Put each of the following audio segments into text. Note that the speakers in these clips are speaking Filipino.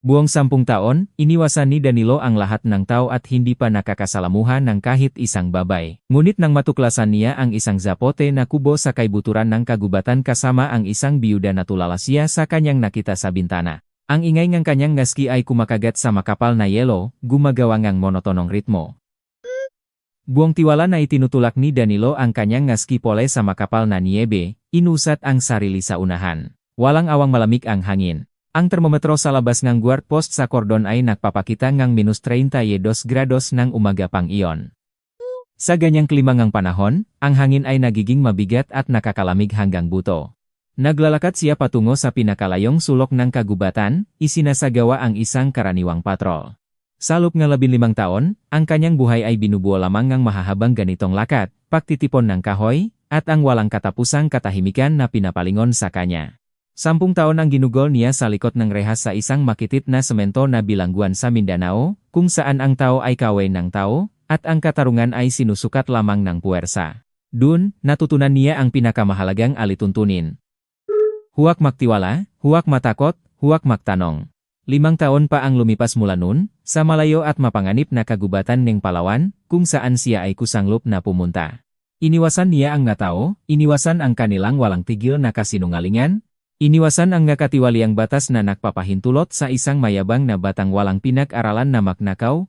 Buong 10 taon, iniwasan ni Danilo ang lahat ng tao at hindi pa nakakasalamuhan ng kahit isang babay. Ngunit nang matuklasan niya ang isang zapote na kubo sa kaibuturan ng kagubatan kasama ang isang biyuda na tulala siya sa kanyang nakita sa bintana. Ang ingay ng kanyang ngaski ay kumakagat sa makapal na yelo, gumagawa ng monotonong ritmo. Buong tiwala na itinutulak ni Danilo ang kanyang ngaski pole sa makapal na niebe, inusat ang sarili sa unahan. Walang awang malamig ang hangin. Ang termometro sa labas ng guard post sa kordon ay nagpapakita ng -32 grados ng umaga pang iyon. Sa ganyang klima ng panahon, ang hangin ay nagiging mabigat at nakakalamig hanggang buto. Naglalakad siya patungo sa pinakalayong sulok ng kagubatan, isinasagawa ang isang karaniwang patrol. Sa loob ng 15 taon, ang kanyang buhay ay binubuo lamang ng mahahabang ganitong lakad, pagtitipon ng kahoy, at ang walang katapusang katahimikan na pinapalingon sa kanya. 10 taon ang ginugol niya sa likod ng rehas sa isang makitit na semento na bilangguan sa Mindanao, kung saan ang tao ay kaway ng tao, at ang katarungan ay sinusukat lamang ng puwersa. Dun, natutunan niya ang pinakamahalagang alituntunin. Huwag magtiwala, huwag matakot, huwag magtanong. 5 taon pa ang lumipas mula nun, sa malayo at mapanganib na kagubatan ng Palawan, kung saan siya ay kusanglop na pumunta. Iniwasan niya ang tao, iniwasan ang kanilang walang tigil na kasinungalingan, iniwasan ang nakatiwaliang batas na nagpapahintulot sa isang mayabang na batang walang pinag-aralan na magnakaw,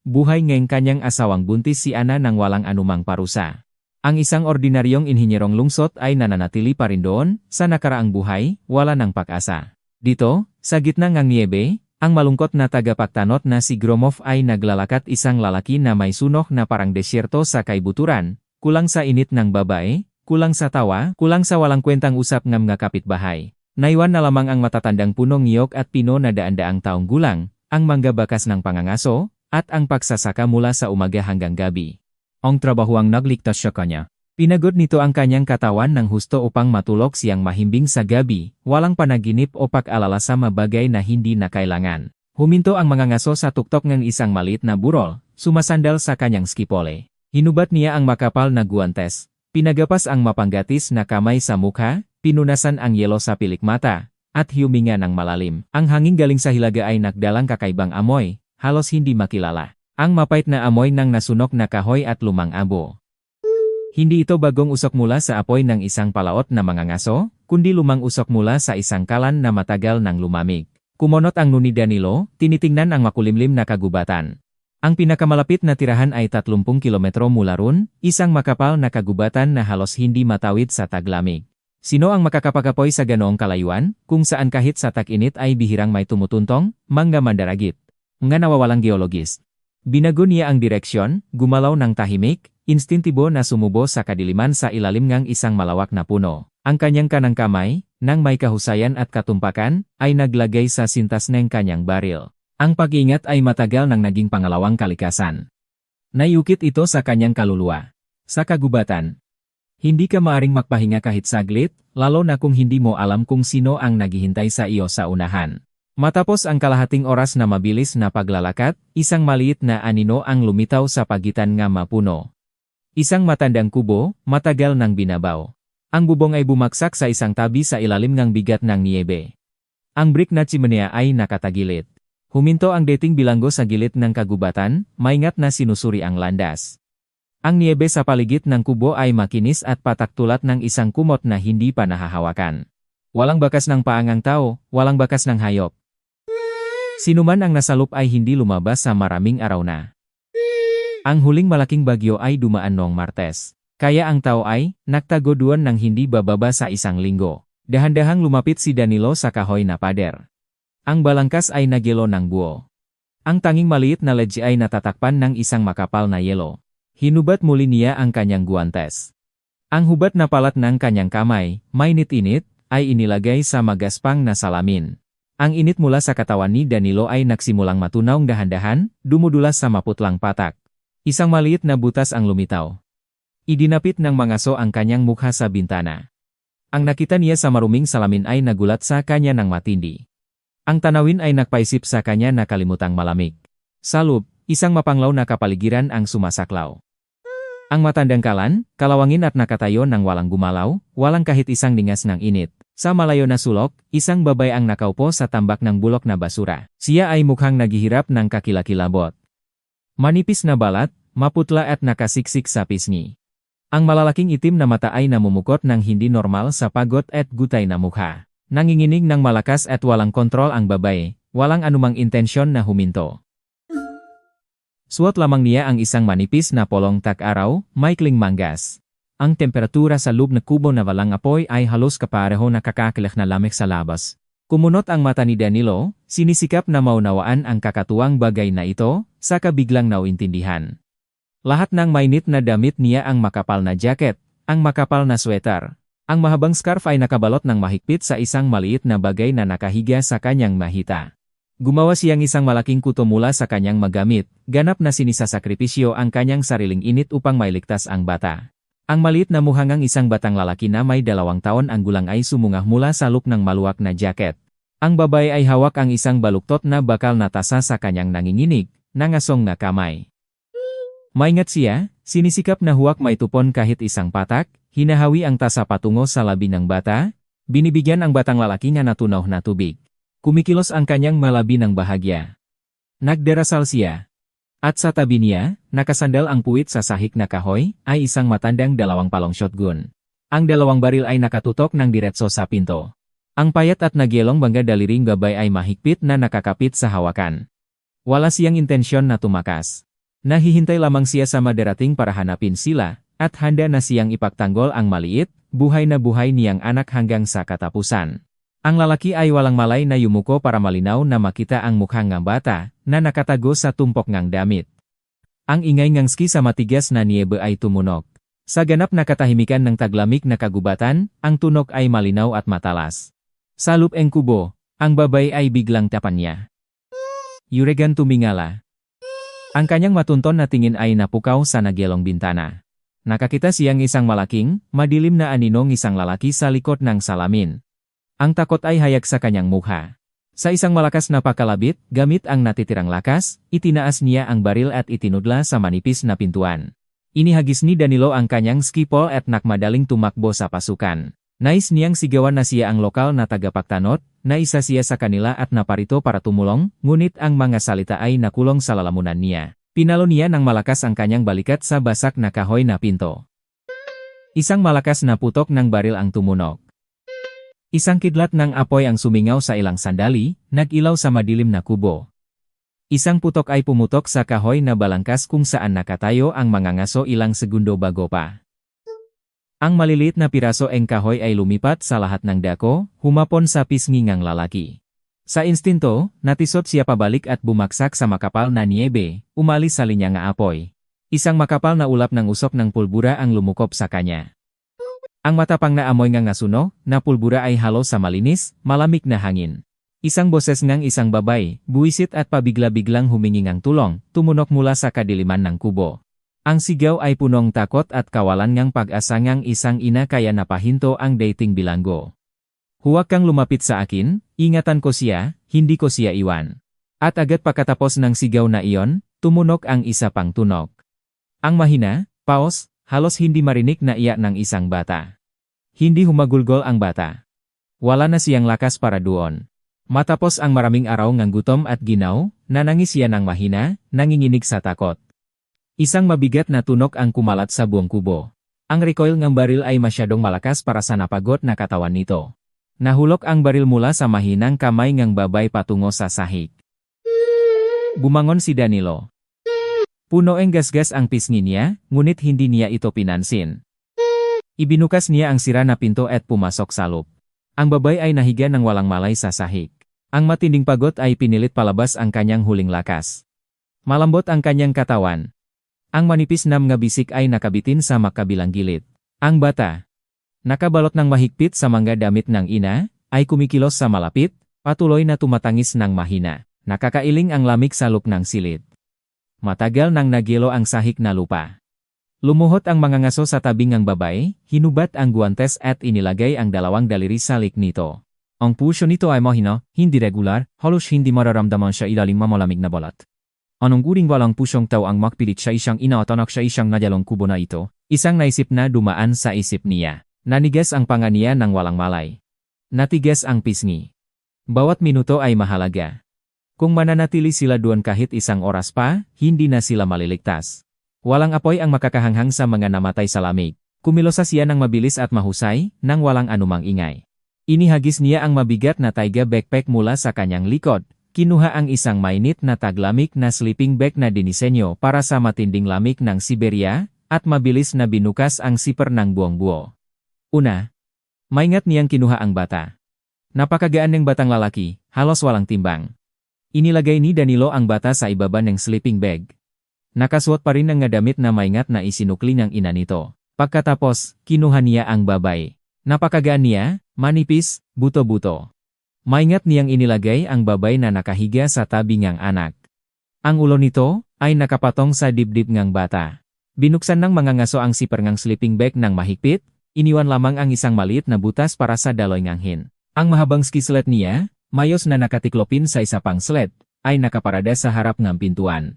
buhay ng kanyang asawang buntis si Ana nang walang anumang parusa. Ang isang ordinaryong inhinyerong lungsod ay nananatili pa rin doon, sa nakaraang buhay, wala ng pag-asa. Dito, sa gitna ng niebe, ang malungkot na tagapagtanot na si Gromov ay naglalakad isang lalaki na may sunok na parang desyerto sa kaibuturan, kulang sa init ng babae, kulang sa tawa, kulang sa walang kwentang usap ng mga kapitbahay. Naiwan na lamang ang matatandang punong niyog at pino na daan-daang taong gulang, ang mangga bakas ng pangangaso, at ang pagsasaka mula sa umaga hanggang gabi. Ang trabahuang nagligtas sa kanya. Pinagod nito ang kanyang katawan ng husto upang matulog siyang mahimbing sa gabi, walang panaginip o pag-alala sa mabagay na hindi na kailangan. Huminto ang mga ngaso sa tuktok ng isang maliit na burol, sumasandal sa kanyang skipole. Hinubat niya ang makapal na guwantes. Pinagapas ang mapanggatis na kamay sa mukha, pinunasan ang yelo sa pilik mata, at huminga ng malalim. Ang hangin galing sa hilaga ay nagdalang kakaibang amoy, halos hindi makilala. Ang mapait na amoy ng nasunok na kahoy at lumang abo. Hindi ito bagong usok mula sa apoy ng isang palaot na mga ngaso, kundi lumang usok mula sa isang kalan na matagal nang lumamig. Kumonot ang nuni Danilo, tinitingnan ang makulimlim na kagubatan. Ang pinakamalapit na tirahan ay 30 kilometro mula ron, isang makapal na kagubatan na halos hindi matawid sa taglamig. Sino ang makakapagapoy sa ganoong kalayuan, kung saan kahit sa tag-init ay bihirang may tumutuntong, mga mandaragit, nga nawawalang geologist. Binago niya ang direksyon, gumalaw ng tahimik, instintibo na sumubo sa kadiliman sa ilalim ng isang malawak na puno. Ang kanyang kanang kamay, nang may kahusayan at katumpakan, ay naglagay sa sintas ng kanyang baril. Ang pag-ingat ay matagal nang naging pangalawang kalikasan. Naiukit ito sa kanyang kaluluwa. Sa kagubatan, hindi ka maaring magpahinga kahit saglit, lalo na kung hindi mo alam kung sino ang naghihintay sa iyo sa unahan. Matapos ang kalahating oras na mabilis na paglalakad, isang maliit na anino ang lumitaw sa pagitan ng mapuno. Isang matandang kubo, matagal nang binabaw. Ang bubong ay bumagsak sa isang tabi sa ilalim ng bigat ng niebe. Ang brick na chimenea ay nakatagilid. Huminto ang dating bilanggo sa gilid ng kagubatan, maingat na sinusuri ang landas. Ang niebe sa paligid ng kubo ay makinis at patak tulad ng isang kumot na hindi pa nahahawakan. Walang bakas ng paangang tao, walang bakas ng hayop. Sinuman ang nasalop ay hindi lumabas sa maraming araw na. Ang huling malaking bagyo ay dumaan noong Martes. Kaya ang tao ay nagtagoduan ng hindi bababa sa isang linggo. Dahan-dahang lumapit si Danilo sa kahoy na pader. Ang balangkas ay nagyelo ng buo. Ang tanging maliit na ledge ay natatakpan ng isang makapal na yelo. Hinubat muli niya ang kanyang guwantes. Ang hubat na palat ng kanyang kamay, mainit-init, ay inilagay sa magaspang na salamin. Ang init mula sa katawan ni Danilo ay nagsimulang matunaw dahan-dahan, dumudulas sa maputlang patak. Isang maliit na butas ang lumitaw. Idinapit ng mangaso ang kanyang mukha sa bintana. Ang nakita niya sa maruming salamin ay nagulat sa kanya ng matindi. Ang tanawin ay nagpaisip sa kanya na kalimutang malamig. Sa loob, isang mapanglaw na kapaligiran ang sumasaklaw. Ang matandang kalan, kalawangin at nakatayo ng walang gumalaw, walang kahit isang ningas ng init. Sa malayo na sulok, isang babae ang nakaupo sa tambak ng bulok na basura. Siya ay mukhang naghihirap ng kakilakilabot. Manipis na balat, maputla at nakasiksik sa pisngi. Ang malalaking itim na mata ay namumukot ng hindi normal sa pagod at gutay na mukha. Nanginginig ng malakas at walang kontrol ang babae, walang anumang intensyon na huminto. Suot lamang niya ang isang manipis na polong tak-araw, maikling manggas. Ang temperatura sa loob na kubo na walang apoy ay halos kapareho na kakakilak na lamig sa labas. Kumunot ang mata ni Danilo, sinisikap na maunawaan ang kakatuwang bagay na ito, saka biglang nauintindihan. Lahat ng mainit na damit niya ang makapal na jacket, ang makapal na sweater. Ang mahabang scarf ay nakabalot ng mahigpit sa isang maliit na bagay na nakahiga sa kanyang mahita. Gumawa siyang isang malaking kuto mula sa kanyang magamit, ganap na sinisasakripisyo ang kanyang sariling init upang mailigtas ang bata. Ang maliit na muhangang isang batang lalaki na may 2 taon ang gulang ay sumungah mula sa look ng maluwak na jacket. Ang babae ay hawak ang isang baluktot na bakal na tasa sa kanyang nanginginig, nangasong na kamay. Maingat siya, sinisikap na huwag maitupon kahit isang patak, hinahawi ang tasa patungo sa labi ng bata, binibigyan ang batang lalaki na natunaw na tubig. Kumikilos ang kanyang malabi ng bahagya. Nagdarasal siya. At sa tabi niya, nakasandal ang puwit sa sahig na kahoy, ay isang matandang 2 palong shotgun. Ang 2 baril ay nakatutok ng diretso sa pinto. Ang payat at nagyelong bangga daliring babae ay mahigpit na nakakapit sa hawakan. Wala siyang intensyon na tumakas. Nahihintay lamang siya sa madarating para hanapin sila, at handa na siyang ipagtanggol ang maliit, buhay na buhay niyang anak hanggang sa katapusan. Ang lalaki ay walang malay na yumuko para malinaw na makita ang mukhang ng bata, na nakatago sa tumpok ng damit. Ang ingay ng ski sa matigas na niebe ay tumunog. Sa ganap na katahimikan ng taglamig na kagubatan, ang tunog ay malinaw at matalas. Sa loob ng kubo, ang babae ay biglang tapan niya. Yuregan tumingala. Ang kanyang matunton na tingin ay napukaw sa nagyelong bintana. Nakakita siyang isang malaking, madilim na aninong isang lalaki sa likod ng salamin. Ang takot ay hayag sa kanyang mukha. Sa isang malakas na pakalabit, gamit ang natitirang lakas, itinaas niya ang baril at itinudla sa manipis na pintuan. Inihagis ni Danilo ang kanyang ski pole at nakmadaling tumakbo sa pasukan. Nais niyang sigawan na siya ang lokal na tagapagtanot, na isa siya sa kanila at naparito para tumulong, ngunit ang mga salita ay nakulong sa lalamunan niya. Pinalo niya ng malakas ang kanyang balikat sa basak na kahoy na pinto. Isang malakas na putok ng baril ang tumunog. Isang kidlat ng apoy ang sumingaw sa ilang sandali, nag-ilaw sa madilim na kubo. Isang putok ay pumutok sa kahoy na balangkas kung saan nakatayo ang mga ngaso ilang segundo bago pa. Ang maliliit na piraso ng kahoy ay lumipat sa lahat ng dako, humapon sa pisngi ng lalaki. Sa instinto, natisot siya pabalik at bumaksak sa makapal na niebe, umalis sa linya nga apoy. Isang makapal na ulap ng usok ng pulbura ang lumukop sa kanya. Ang matapang na amoy nga ngasuno, na pulbura ay halo sa malinis, malamig na hangin. Isang boses ngang isang babay, buwisit at pabigla-biglang humingi ng tulong, tumunok mula sa kadiliman ng kubo. Ang sigaw ay punong takot at kawalan ngang pag-asa ngang isang ina kaya napahinto ang dating bilanggo. Huwag kang lumapit sa akin, ingatan ko siya, hindi ko siya iwan. At agad pagkatapos ng sigaw na iyon, tumunok ang isa pang tunog. Ang mahina, paos, halos hindi marinig na iyak ng isang bata. Hindi humagulgol ang bata. Wala na siyang lakas para doon. Matapos ang maraming araw ng gutom at ginaw, nanangis siya ng mahina, nanginginig sa takot. Isang mabigat na tunog ang kumalat sa buong kubo. Ang recoil ng baril ay masyadong malakas para sa napagot na katawan nito. Nahulog ang baril mula sa mahinang kamay ng babay patungo sa sahig. Bumangon si Danilo. Puno ang gasgas ang pisngi niya, ngunit hindi niya ito pinansin. Ibinukas niya ang sira na pinto at pumasok sa loob. Ang babay ay nahiga ng walang malay sa sahig. Ang matinding pagod ay pinilit palabas ang kanyang huling lakas. Malambot ang kanyang katawan. Ang manipis na mga bisik ay nakabitin sa makabilang gilid. Ang bata, nakabalot ng mahigpit sa mga damit ng ina, ay kumikilos sa malapit, patuloy na tumatangis ng mahina. Nakakailing ang lamig sa loob ng silid. Matagal nang nagyelo ang sahig na lupa. Lumuhot ang mga ngaso sa tabing ng babae, hinubat ang guwantes at inilagay ang 2 daliri sa lik nito. Ang puso nito ay mahina, hindi regular, halos hindi mararamdaman sa ilalim malamig na balat. Anong guring walang pusong tao ang makpilit sa isang ina at anak sa isang nadyalong kubo na ito? Isang naisip na dumaan sa isip niya. Nanigas ang panga niya ng walang malay. Natigas ang pisngi. Bawat minuto ay mahalaga. Kung mananatili sila doon kahit isang oras pa, hindi na sila maliligtas. Walang apoy ang makakahanghang sa mga namatay sa lamig. Kumilosa siya ng mabilis at mahusay, nang walang anumang ingay. Inihagis niya ang mabigat na taiga backpack mula sa kanyang likod. Kinuha ang isang mainit na taglamig na sleeping bag na dinisenyo para sa matinding lamig ng Siberia, at mabilis na binukas ang zipper ng buong-buo. Una, maingat niyang kinuha ang bata. Napakagaan ng batang lalaki, halos walang timbang. Inilagay ni Danilo ang bata sa ibaba ng sleeping bag. Nakasuot pa rin ng damit na maingat na isinukli ng ina nito. Pagkatapos, kinuha niya ang babae. Napakagaan niya, manipis, buto-buto. Maingat niyang inilagay ang babae na nakahiga sa tabi ngang anak. Ang ulo nito ay nakapatong sa dibdib ngang bata. Binuksan ng mga ngaso ang zipper ngang sleeping bag ng mahigpit, iniwan lamang ang isang maliit na butas para sa daloy nganghin. Ang mahabang ski sled niya, mayos na nakatiklopin sa isa pang sled, ay nakaparada sa harap ng pintuan.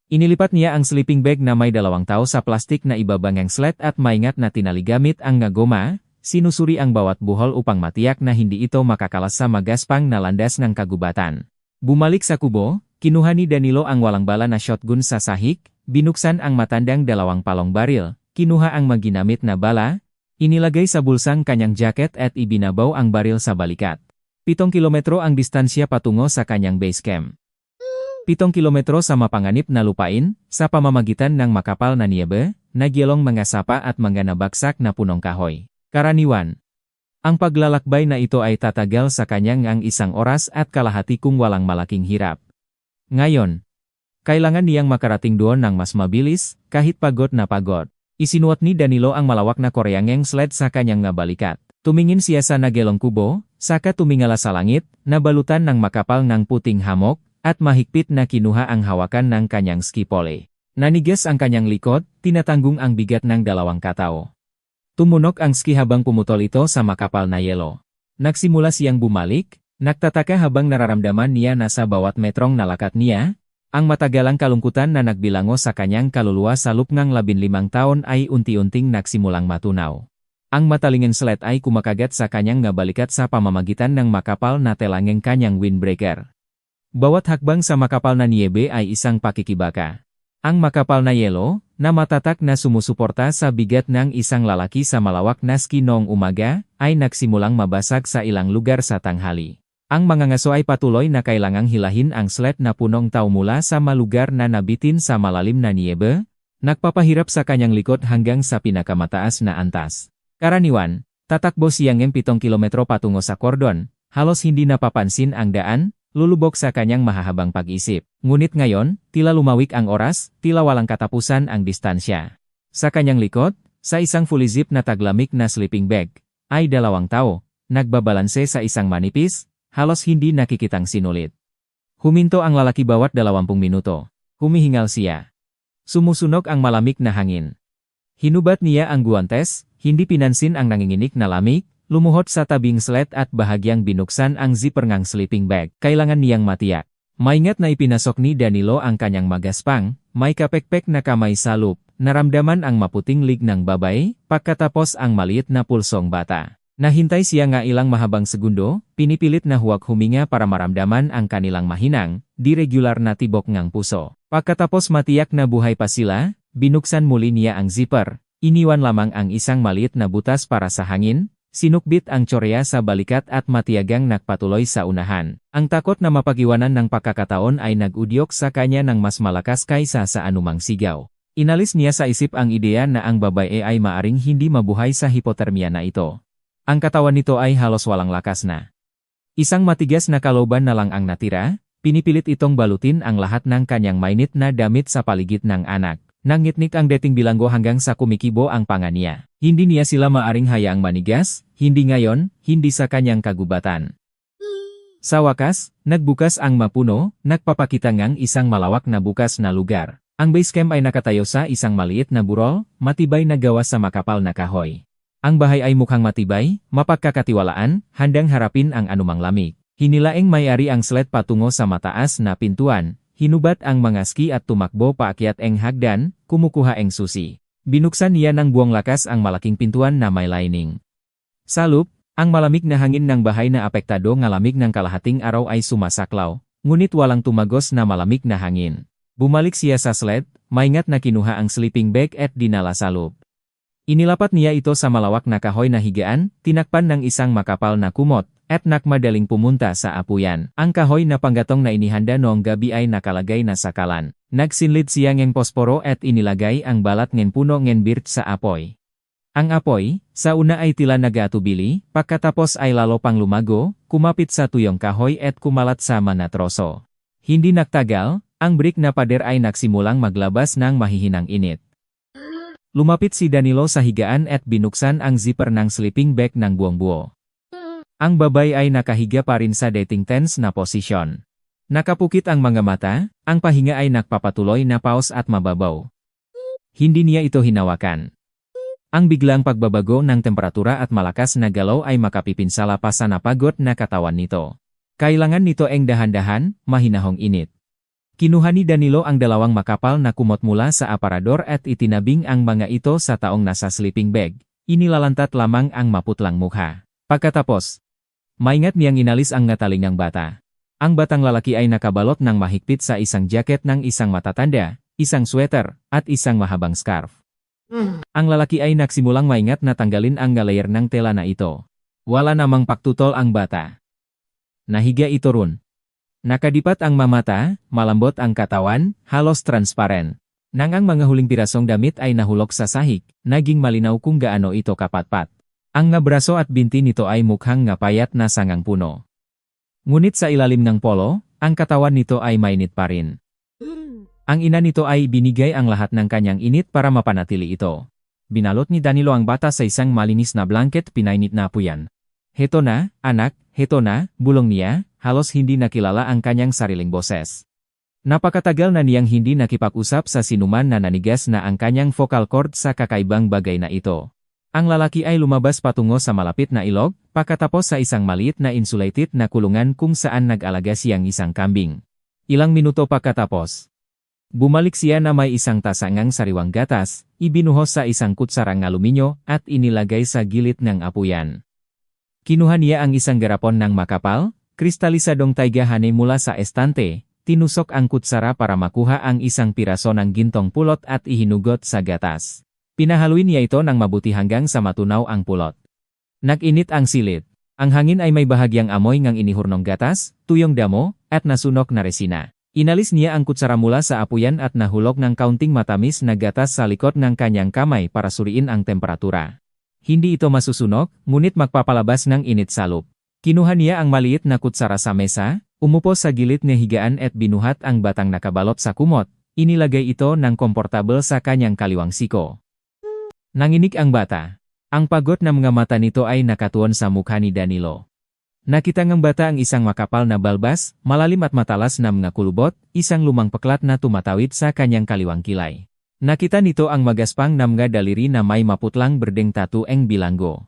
Inilipat niya ang sleeping bag na may 2 tao sa plastik na ibabangang sled at maingat na tinaligamit ang goma, sinusuri ang bawat buhol upang matiyak na hindi ito makakalas sa magaspang na landas ng kagubatan. Bumalik sa kubo, kinuha ni Danilo ang walang bala na shotgun sa sahig, binuksan ang matandang 2 palong baril, kinuha ang maginamit na bala, inilagay sa bulsang kanyang jacket at ibinabaw ang baril sa balikat. 7 kilometro ang distansya patungo sa kanyang base camp. 7 kilometro sa mapanganib na lupain, sa pamamagitan ng makapal na niyebe, nagyelong mga sapa at mga nabagsak na punong kahoy. Karaniwan. Ang paglalakbay na ito ay tatagal sa kanyang ang 1 oras at kalahati kung walang malaking hirap. Ngayon, kailangan niyang makarating doon ng mas mabilis, kahit pagod na pagod. Isinuot ni Danilo ang malawak na koreangeng sled sa kanyang balikat. Tumingin siya sa nagyelong kubo, saka tumingala sa langit, na balutan ng makapal ng puting hamok, at mahigpit na kinuha ang hawakan ng kanyang ski pole. Nanigas ang kanyang likod, tinatanggung ang bigat ng 2 katao. Tumunok ang ski habang pumutol ito sa makapal na yelo. Nagsimula siyang bumalik, nagtataka habang nararamdaman niya na sa bawat metrong nalakat niya, ang matagalang kalungkutan na nagbilango sa kanyang kaluluwa sa loob ng 15 taon ay unti-unting nagsimulang matunaw. Ang matalingeng sled ay kumakagat sa kanyang balikat sa pamamagitan ng makapal na telangeng kanyang windbreaker. Bawat hakbang sa makapal na niyebe ay isang pakikibaka. Ang makapal na yelo, na matatak na sumusuporta sa bigat ng isang lalaki sa malawak na ski noong umaga, ay nagsimulang mabasag sa ilang lugar sa tanghali. Ang mga ngaso ay patuloy na kailangang hilahin ang sled na punong tao mula sa malugar na nabitin sa malalim na niyebe, nagpapahirap sa kanyang likod hanggang sa pinakamataas na antas. Karaniwan, tatakbo siyang 7 kilometro patungo sa kordon, halos hindi napapansin ang daan, lulubog sa kanyang mahahabang pag-isip. Ngunit ngayon, tila lumawik ang oras, tila walang katapusan ang distansya. Sa kanyang likod, sa isang fully zip na taglamig na sleeping bag, ay 2 tao, nagbabalanse sa isang manipis, halos hindi nakikitang sinulit. Huminto ang lalaki bawat 20 minuto. Humihingal siya. Sumusunog ang malamig na hangin. Hinubat niya ang guwantes, hindi pinansin ang nanginginig na lamig, lumuhod sa tabing sled at bahagyang binuksan ang zipper ng sleeping bag. Kailangan niyang matiyak. Maingat na ipinasok ni Danilo ang kanyang magaspang, may kapekpek na kamay sa loop, naramdaman ang maputing lig ng babae, pagkatapos ang maliit na pulsong bata. Nahintay siya nga ilang mahabang segundo, pinipilit na huwag huminga para maramdaman ang kanilang mahinang, di-regular na tibok ng puso. Pagkatapos matiyak na buhay pa sila, binuksan muli niya ang zipper, iniwan lamang ang isang maliit na butas para sa hangin, sinukbit ang tsorya sa balikat at matiyagang nagpatuloy sa unahan. Ang takot na mapag-iwanan ng pagkakataon ay nag-udyok sa kanya ng mas malakas kaysa sa anumang sigaw. Inalis niya sa isip ang ideya na ang babae ay maaring hindi mabuhay sa hipotermia na ito. Ang katawan nito ay halos walang lakas na. Isang matigas na kaloban na lang ang natira, pinipilit itong balutin ang lahat ng kanyang mainit na damit sa paligid ng anak. Nangitnik ang dating bilanggo hanggang sa kumikibo ang panga niya. Hindi niya sila maaring hayaang manigas, hindi ngayon, hindi sa kanyang kagubatan. Sa wakas, nagbukas ang mapuno, nagpapakita ngang isang malawak na bukas na lugar. Ang base camp ay nakatayo sa isang maliit na burol, matibay na gawa sa makapal na kahoy. Ang bahay ay mukhang matibay, mapagkakatiwalaan, handang harapin ang anumang lamig. Hinilaing may-ari ang sled patungo sa mataas na pintuan. Hinubat ang mga ski at tumakbo paakyat ang hagdan, kumukuha ang susi. Binuksan niya ng buong lakas ang malaking pintuan na may lining. Sa loop, Ang malamig na hangin ng bahay na apektado nga lamig ng kalahating araw ay sumasaklaw, ngunit walang tumagos na malamig na hangin. Bumalik siya sa sled, maingat na kinuha ang sleeping bag at dinala sa loob. Inilapat niya ito sa malawak na kahoy na higaan, tinakpan ng isang makapal na kumot, at nakmadaling pumunta sa apuyan. Ang kahoy na panggatong na inihanda noong gabi ay nakalagay na sa kalan. Nagsinlid siya ng posporo at inilagay ang balat ng puno ng birch sa apoy. Ang apoy, sa una ay tila nagatubili, pagkatapos ay lalo pang lumago, kumapit sa tuyong kahoy at kumalat sa mga troso. Hindi nagtagal, ang brick na pader ay nagsimulang maglabas ng mahihinang init. Lumapit si Danilo sa higaan at binuksan ang zipper ng sleeping bag ng buong-buo. Ang babae ay nakahiga pa rin sa dating tense na posisyon. Nakapukit ang mga mata, ang pahinga ay nagpapatuloy na pause at mababaw. Hindi niya ito hinawakan. Ang biglang pagbabago ng temperatura at malakas na galaw ay makapipinsala pa sa napagod na katawan nito. Kailangan nito ang dahan-dahan, mahinahong init. Kinuha ni Danilo ang dalawang makapal na kumot mula sa aparador at itinabing ang mga ito sa taong nasa sleeping bag. Inilalantat lamang ang maputlang mukha. Pagkatapos, maingat niyang inalis ang ngataling ng bata. Ang batang lalaki ay nakabalot ng mahigpit sa isang jacket ng isang matatanda, isang sweater, at isang mahabang scarf. Ang lalaki ay nagsimulang maingat na tanggalin ang layer ng tela na ito. Wala namang paktutol ang bata. Nahiga ito ron. Nakadipat ang mamata, malambot ang katawan, halos transparent. Nang ang mga huling pirasong damit ay nahulog sa sahig, naging malinaw kung gaano ito kapatpat. Ang nga braso at binti nito ay mukhang nga payat na sangang puno. Ngunit sa ilalim ng polo, ang katawan nito ay mainit pa rin. Ang ina nito ay binigay ang lahat ng kanyang init para mapanatili ito. Binalot ni Danilo ang bata sa isang malinis na blanket pinainit na apuyan. "Heto na, anak, heto na," bulong niya, halos hindi nakilala ang kanyang sariling boses. Napakatagal na niyang hindi nakipag-usap sa sinuman na nanigas na ang kanyang vocal cord sa kakaibang bagay na ito. Ang lalaki ay lumabas patungo sa malapit na ilog, pagkatapos sa isang maliit na insulated na kulungan kung saan nag-alaga siyang isang kambing. Ilang minuto pagkatapos, bumalik siya na may isang tasangang sariwang gatas, ibinuhos sa isang kutsarang aluminyo at inilagay sa gilid ng apuyan. Kinuha niya ang isang garapon ng makapal, kristalisadong taygahanay mula sa estante, tinusok ang kutsara para makuha ang isang piraso ng gintong pulot at ihinugot sa gatas. Pinahaluin niya ito ng mabuti hanggang sa matunaw ang pulot. Nag-init ang silid. Ang hangin ay may bahagyang amoy ngang inihurnong gatas, tuyong damo, at nasunok na resina. Inalis niya ang kutsara mula sa apuyan at nahulog ng kaunting matamis na gatas sa likod ng kanyang kamay para suriin ang temperatura. Hindi ito masusunog, ngunit magpapalabas ng init sa loob. Kinuha niya ang maliit na kutsara sa mesa, umupo sa gilid ng higaan at binuhat ang batang nakabalot sa kumot. Inilagay ito ng komportable sa kanyang kaliwang siko. Nanginig ang bata. Ang pagod na mga mata nito ay nakatuon sa mukha ni Danilo. Nakita ng bata ang isang makapal na balbas, malalim at matalas na mga kulubot, isang lumang paklat na tumatawid sa kanyang kaliwang kilay. Nakita nito ang magaspang na mga daliri na may maputlang berdeng tatu eng bilanggo.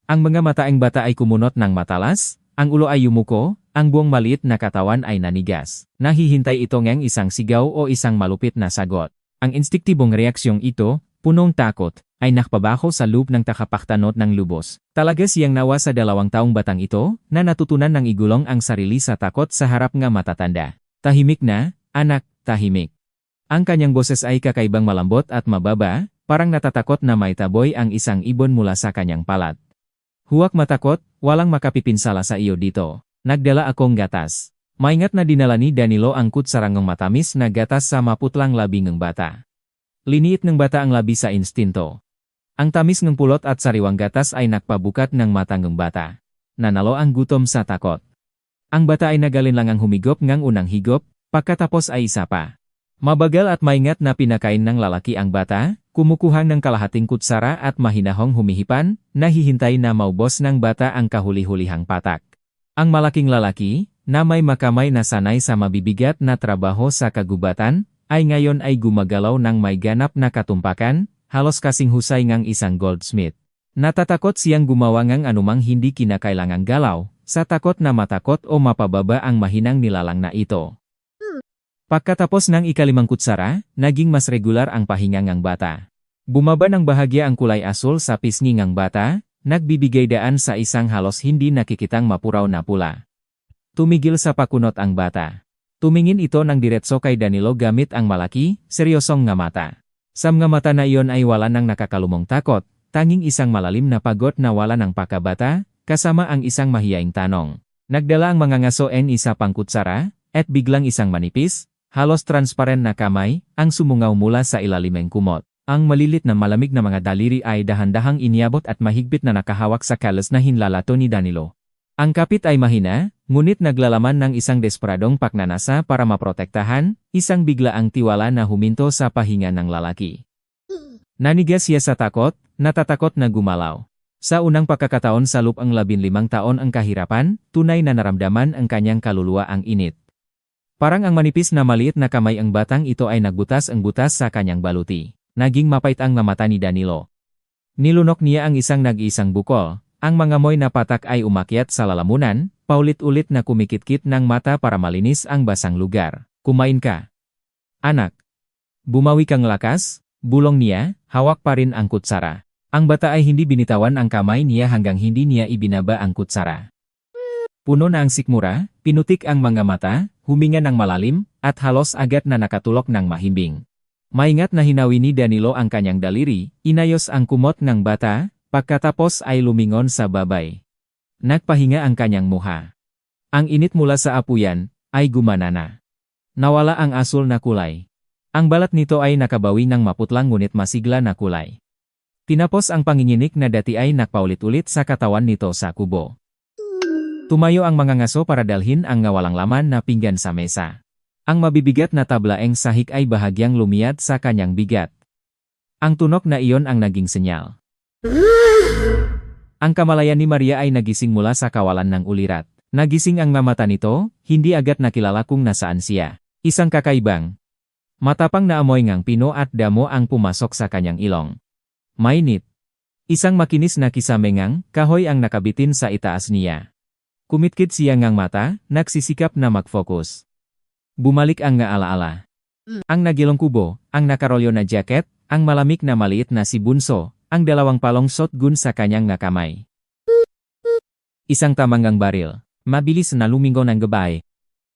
Ang mga mata ng bata ay kumunot ng matalas, ang ulo ay yumuko, ang buong maliit na katawan ay nanigas. Nahihintay ito ng isang sigaw o isang malupit na sagot. Ang instiktibong reaksyong ito, punong takot, ay nakpabaho sa loob ng takapaktanot ng lubos. Talaga siyang nawa sa 2 taong batang ito, na natutunan ng igulong ang sarili sa takot sa harap nga matatanda. "Tahimik na, anak, tahimik." Ang kanyang boses ay kakaibang malambot at mababa, parang natatakot na may taboy ang isang ibon mula sa kanyang palat. "Huwag matakot, walang makapipinsala sa iyo dito. Nagdala akong gatas." Maingat na dinala ni Danilo ang kutsarang matamis na gatas sa maputlang labi ng bata. Liniit ng bata ang labi sa instinto. Ang tamis ng pulot at sariwang gatas ay nakpabukat ng mata ng bata. Nanalo ang gutom sa takot. Ang bata ay nagalinlangang humigop ngang unang higop, pagkatapos ay isa pa. Mabagal at maingat na pinakain ng lalaki ang bata, kumukuha ng kalahating kutsara at mahinahong humihipan, nahihintay na maubos ng bata ang kahuli-hulihang patak. Ang malaking lalaki, na may makamay na sanay sa mabibigat na trabaho sa kagubatan, ay ngayon ay gumagalaw ng may ganap na katumpakan, halos kasing husay ngang isang goldsmith. Natatakot siyang gumawa ngang anumang hindi kinakailangang galaw, sa takot na matakot o mapababa ang mahinang nilalang na ito. Pagkatapos ng ikalimang kutsara, naging mas regular ang pahinga ng bata. Bumaba ng bahagya ang kulay asul sa pisngi ng bata, nagbibigay daan sa isang halos hindi nakikitang mapuraw na pula. Tumigil sa pakunot ang bata. Tumingin ito ng diretso kay Danilo gamit ang malaki, seryosong nga mata. Sa mga mata na iyon ay wala nang nakakalumong takot, tanging isang malalim na pagod na wala ng pakabata, kasama ang isang mahiyaing tanong. Nagdala ang mga ngaso en isa pang kutsara, at biglang isang manipis, halos transparent na kamay, ang sumungaw mula sa ilalim ng kumot. Ang malilit na malamig na mga daliri ay dahan-dahang iniabot at mahigpit na nakahawak sa kalas na hinlalato ni Danilo. Ang kapit ay mahina, ngunit naglalaman ng isang desperadong pagnanasa para maprotektahan, isang biglaang tiwala na huminto sa pahinga ng lalaki. Nanigas siya sa takot, natatakot na gumalaw. Sa unang pagkakataon sa loob ang 15 taon ang kahirapan, tunay na naramdaman ang kanyang kaluluwa ang init. Parang ang manipis na maliit na kamay ang batang ito ay nagbutas ang butas sa kanyang baluti. Naging mapait ang mata ni Danilo. Nilunok niya ang isang nag-iisang bukol. Ang mga moy na patak ay umakyat sa lalamunan, paulit-ulit na kumikit-kit ng mata para malinis ang basang lugar. Kumain ka, anak. Bumawi kang lakas, bulong niya, hawak pa rin ang kutsara. Ang bata ay hindi binitawan ang kamay niya hanggang hindi niya ibinaba ang kutsara. Puno na ang sikmura, pinutik ang mga mata, huminga ng malalim, at halos agad na nakatulok ng mahimbing. Maingat na hinawi ni Danilo ang kanyang daliri, inayos ang kumot ng bata, pagkatapos ay lumingon sa babay. Nagpahinga ang kanyang muha. Ang init mula sa apuyan, ay gumana na. Nawala ang asul na kulay. Ang balat nito ay nakabawi ng maputlang ngunit masigla na kulay. Tinapos ang panginginik na dati ay nakpaulit-ulit sa katawan nito sa kubo. Tumayo ang mga ngaso para dalhin ang ngawalang laman na pinggan sa mesa. Ang mabibigat na tablaeng sahig ay bahagyang lumiyad sa kanyang bigat. Ang tunok na iyon ang naging senyal. Ang kamalayan ni Maria ay nagising mula sa kawalan ng ulirat. Nagising ang mata nito, hindi agad nakilala kung nasaan siya. Isang kakaibang, matapang na amoy ngang pino at damo ang pumasok sa kanyang ilong. Mainit. Isang makinis na kisamengang, kahoy ang nakabitin sa itaas niya. Kumitkit siya ngang mata, nagsisikap na mag-focus. Bumalik ang nga alaala. Ang nagilong kubo, ang nakarolyo na jacket, ang malamig na maliit na si Bunso, ang dalawang palong shotgun sa kanyang nga kamay. Isang tamangang baril. Mabilis na lumingon ang gabay.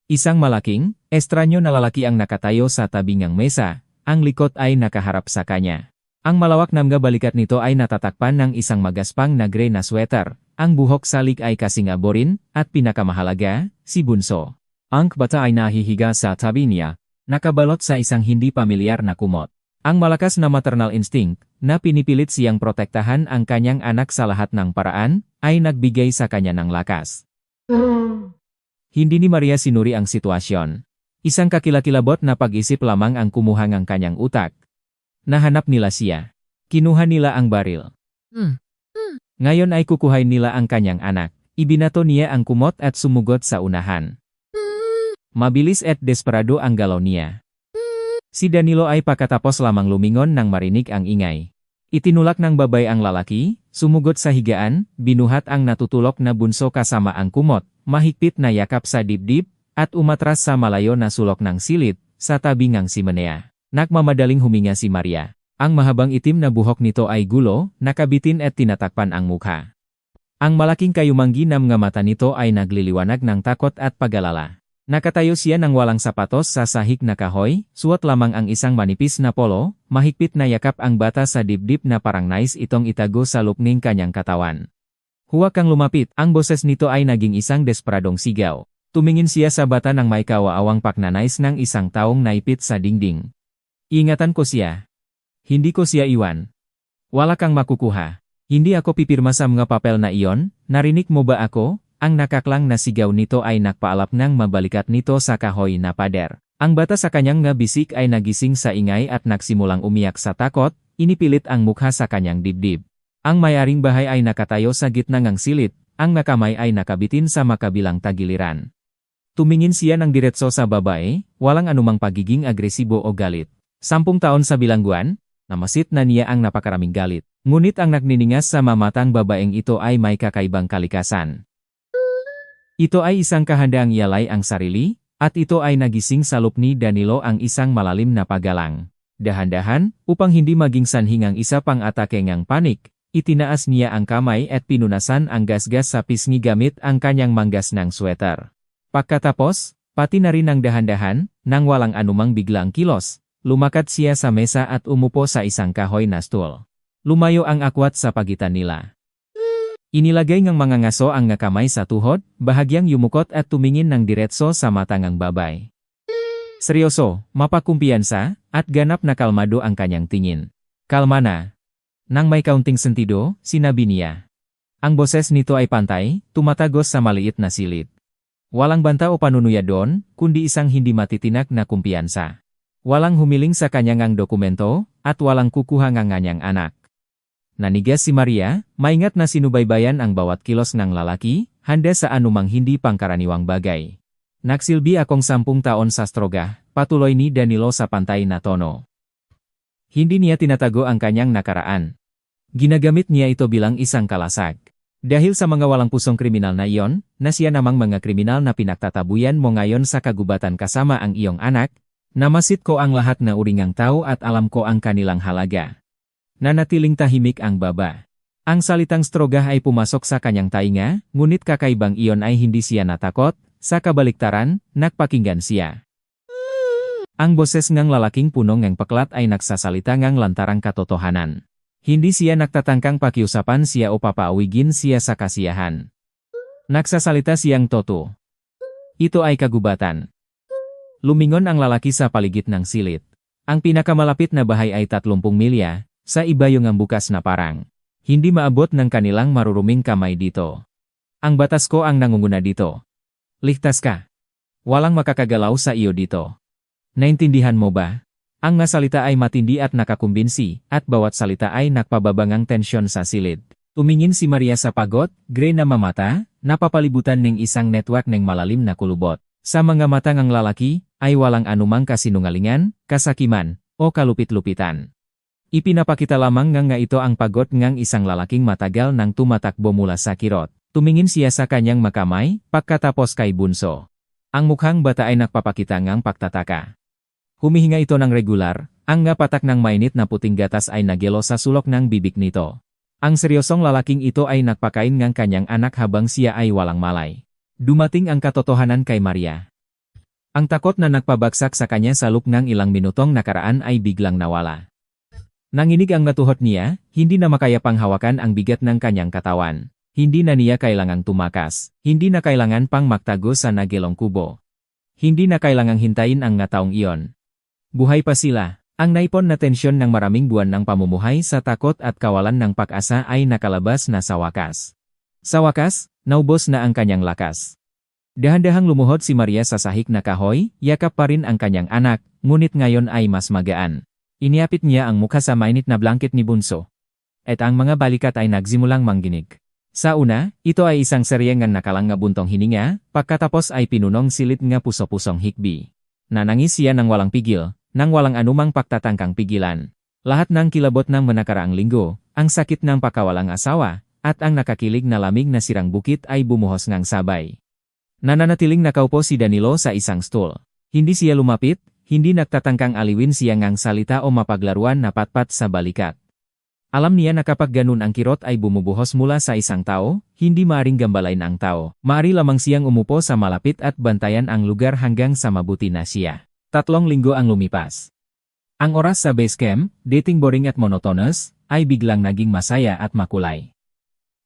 Isang malaking, estranyo na lalaki ang nakatayo sa tabi ng mesa, ang likod ay nakaharap sa kanya. Ang malawak na mga balikat nito ay natatakpan ng isang magaspang na gray na sweater, ang buhok salik ay kasing aborin, at pinakamahalaga, si Bunso. Ang bata ay nahihiga sa tabi niya, nakabalot sa isang hindi pamilyar na kumot. Ang malakas na maternal instinct, na pinipilit siyang protektahan ang kanyang anak sa lahat ng paraan, ay nagbigay sa kanya ng lakas. Hindi ni Maria sinuri ang sitwasyon. Isang kakilakilabot na pag-isip lamang ang kumuhang ang kanyang utak. Nahanap nila siya. Kinuha nila ang baril. Ngayon ay kukuhay nila ang kanyang anak. Ibinato niya ang kumot at sumugot sa unahan. Mabilis at desperado ang galaw niya. Si Danilo ay pagkatapos lamang lumingon nang marinig ang ingay. Itinulak ng babay ang lalaki, sumugot sa higaan, binuhat ang natutulok na bunso kasama ang kumot, mahigpit na yakap sa dibdib, at umatras sa malayo na sulok ng silid, sa tabi ng simenea. Nagmamadaling huminga si Maria. Ang mahabang itim na buhok nito ay gulo, nakabitin at tinatakpan ang mukha. Ang malaking kayumanggi na mga mata nito ay nagliliwanag ng takot at pag-alala. Nakatayo siya ng walang sapatos sa sahig na kahoy, suot lamang ang isang manipis na polo, mahigpit na yakap ang bata sa dibdib na parang nais itong itago sa lupning kanyang katawan. Huwag kang lumapit, ang boses nito ay naging isang desperadong sigaw. Tumingin siya sa bata ng may kawaawang paknanais ng isang taong naipit sa dingding. Ingatan ko siya. Hindi ko siya iwan. Wala kang makukuha. Hindi ako pipirma sa mga papel na iyon, narinig mo ba ako? Ang nakaklang na sigaw nito ay nakpaalap ng mabalikat nito sa kahoy na pader. Ang bata sa kanyang nga bisik ay nagising sa ingay at nagsimulang umiyak sa takot, inipilit ang mukha sa kanyang dibdib. Ang mayaring bahay ay nakatayo sa gitna ng silid, ang nakamay ay nakabitin sa makabilang tagiliran. Tumingin siya ng diretso sa babae, walang anumang pagiging agresibo o galit. 10 taon sa bilangguan, namasit na niya ang napakaraming galit. Ngunit ang nagniningas sa mamatang babaeng ito ay may kakaibang kalikasan. Ito ay isang kahandaang ialay ang sarili, at ito ay nagising sa loob ni Danilo ang isang malalim na paggalang. Dahan-dahan, upang hindi maging sanhi ang isa pang atake ngang panik, Itinaas niya ang kamay at pinunasan ang gasgas sa pisngi gamit ang kanyang manggas ng sweater. Pagkatapos, pati na rin ang dahan-dahan, nang walang anumang biglang kilos, lumakad siya sa mesa at umupo sa isang kahoy na stool. Lumayo ang akwat sa pagitan nila. Inilagay ng mga ngaso ang nga kamay sa tuhod, bahagyang yumukot at tumingin ng diretso sa mata ng babay. Seryoso, mapakumpiyansa, at ganap na kalmado ang kanyang tingin. Kalma na. Nang may kaunting sentido, sinabi niya. Ang boses nito ay pantay, tumatagos sa maliit na silid. Walang banta o panunuya doon, kundi isang hindi matitinak na kumpiyansa. Walang humiling sa kanyang dokumento, at walang kukuha ng kanyang anak. Nanigas si Maria, maingat na sinubaybayan ang bawat kilos ng lalaki, handa sa anumang hindi pangkaraniwang bagay. Nagsilbi akong 10 taon sa Astroga, patuloy ni Danilo sa pantay na tono. Hindi niya tinatago ang kanyang nakaraan. Ginagamit niya ito bilang isang kalasag. Dahil sa mga walang pusong kriminal na iyon, na siya namang mga kriminal na pinagtatabuyan mo ngayon sa kagubatan kasama ang iyong anak, namasid ko ang lahat na uringang tao at alam ko ang kanilang halaga. Nanatiling tahimik ang baba. Ang salitang Astroga ay pumasok sa kanyang tainga, ngunit kakaibang iyon ay hindi siya natakot, sa kabaliktaran, nagpakinggan siya. Ang boses ng lalaking punong ng paklat ay nagsasalita ng lantarang katotohanan. Hindi siya nagtatangkang pakiusapan siya o papaawigin siya sa kasiyahan. Nagsasalita siyang totoo. Ito ay kagubatan. Lumingon ang lalaki sa paligid ng silid. Ang pinakamalapit na bahay ay 30 milya, sa iba yung ang bukas na parang. Hindi maabot ng kanilang maruruming kamay dito. Ang batas ko ang nangunguna dito. Ligtas ka. Walang makakagalaw sa iyo dito. Naintindihan mo ba? Ang nga salita ay matindi at nakakumbinsi, at bawat salita ay nakpababangang tensyon sa silid. Tumingin si Maria sa pagod, gray na mamata, napapalibutan ng isang network ng malalim na kulubot. Sa mga mata ng lalaki, ay walang anumang kasinungalingan, kasakiman, o kalupit-lupitan. Ipinapakita lamang nga ito ang pagod ng isang lalaking matagal nang tumatakbo mula sa kirot. Tumingin siya sa kanyang makamay, pagkatapos kay bunso. Ang mukhang bata ay nagpapakita ng pagtataka. Humihinga ito ng regular, ang nga patak ng mainit na puting gatas ay nagelo sa sulok ng bibig nito. Ang seryosong lalaking ito ay nagpakain ng kanyang anak habang siya ay walang malay. Dumating ang katotohanan kay Maria. Ang takot na nagpabagsak sa kanya sa loob ng ilang minutong nakaraan ay biglang nawala. Nanginig ang natuhot niya, hindi na makaya pang hawakan ang bigat ng kanyang katawan. Hindi na niya kailangang tumakas, hindi na kailangan pang magtago sa nagelong kubo. Hindi na kailangang hintayin ang ngataong iyon. Buhay pa sila. Ang naipon na tensyon ng maraming buwan ng pamumuhay sa takot at kawalan ng pag-asa ay nakalabas na sa wakas. Sa wakas, naubos na ang kanyang lakas. Dahan-dahang lumuhod si Maria sa sahig na kahoy, yakap pa rin ang kanyang anak, ngunit ngayon ay mas magaan. Iniapit niya ang mukha sa mainit na blanket ni bunso. At ang mga balikat ay nagsimulang mangginig. Sa una, ito ay isang seryengang nakalang nga buntong hininga, pagkatapos ay pinunong silid nga puso-pusong hikbi. Nanangis siya ng walang pigil, nang walang anumang pagtatangkang pigilan. Lahat ng kilabot ng manakaraang linggo, ang sakit ng pakawalang asawa, at ang nakakilig na lamig na sirang bukit ay bumuhos ngang sabay. Nananatiling nakaupo si Danilo sa isang stool. Hindi siya lumapit, hindi nagtatangkang aliwin siya ngang salita o mapaglaruan na patpat sa balikat. Alam niya na kapag ganun ang kirot ay bumubuhos mula sa isang tao, hindi maaring gambalain ang tao. Maari lamang siyang umupo sa malapit at bantayan ang lugar hanggang sa mabuti na siya. 3 linggo ang lumipas. Ang oras sa base camp, dating boring at monotonous, ay biglang naging masaya at makulay.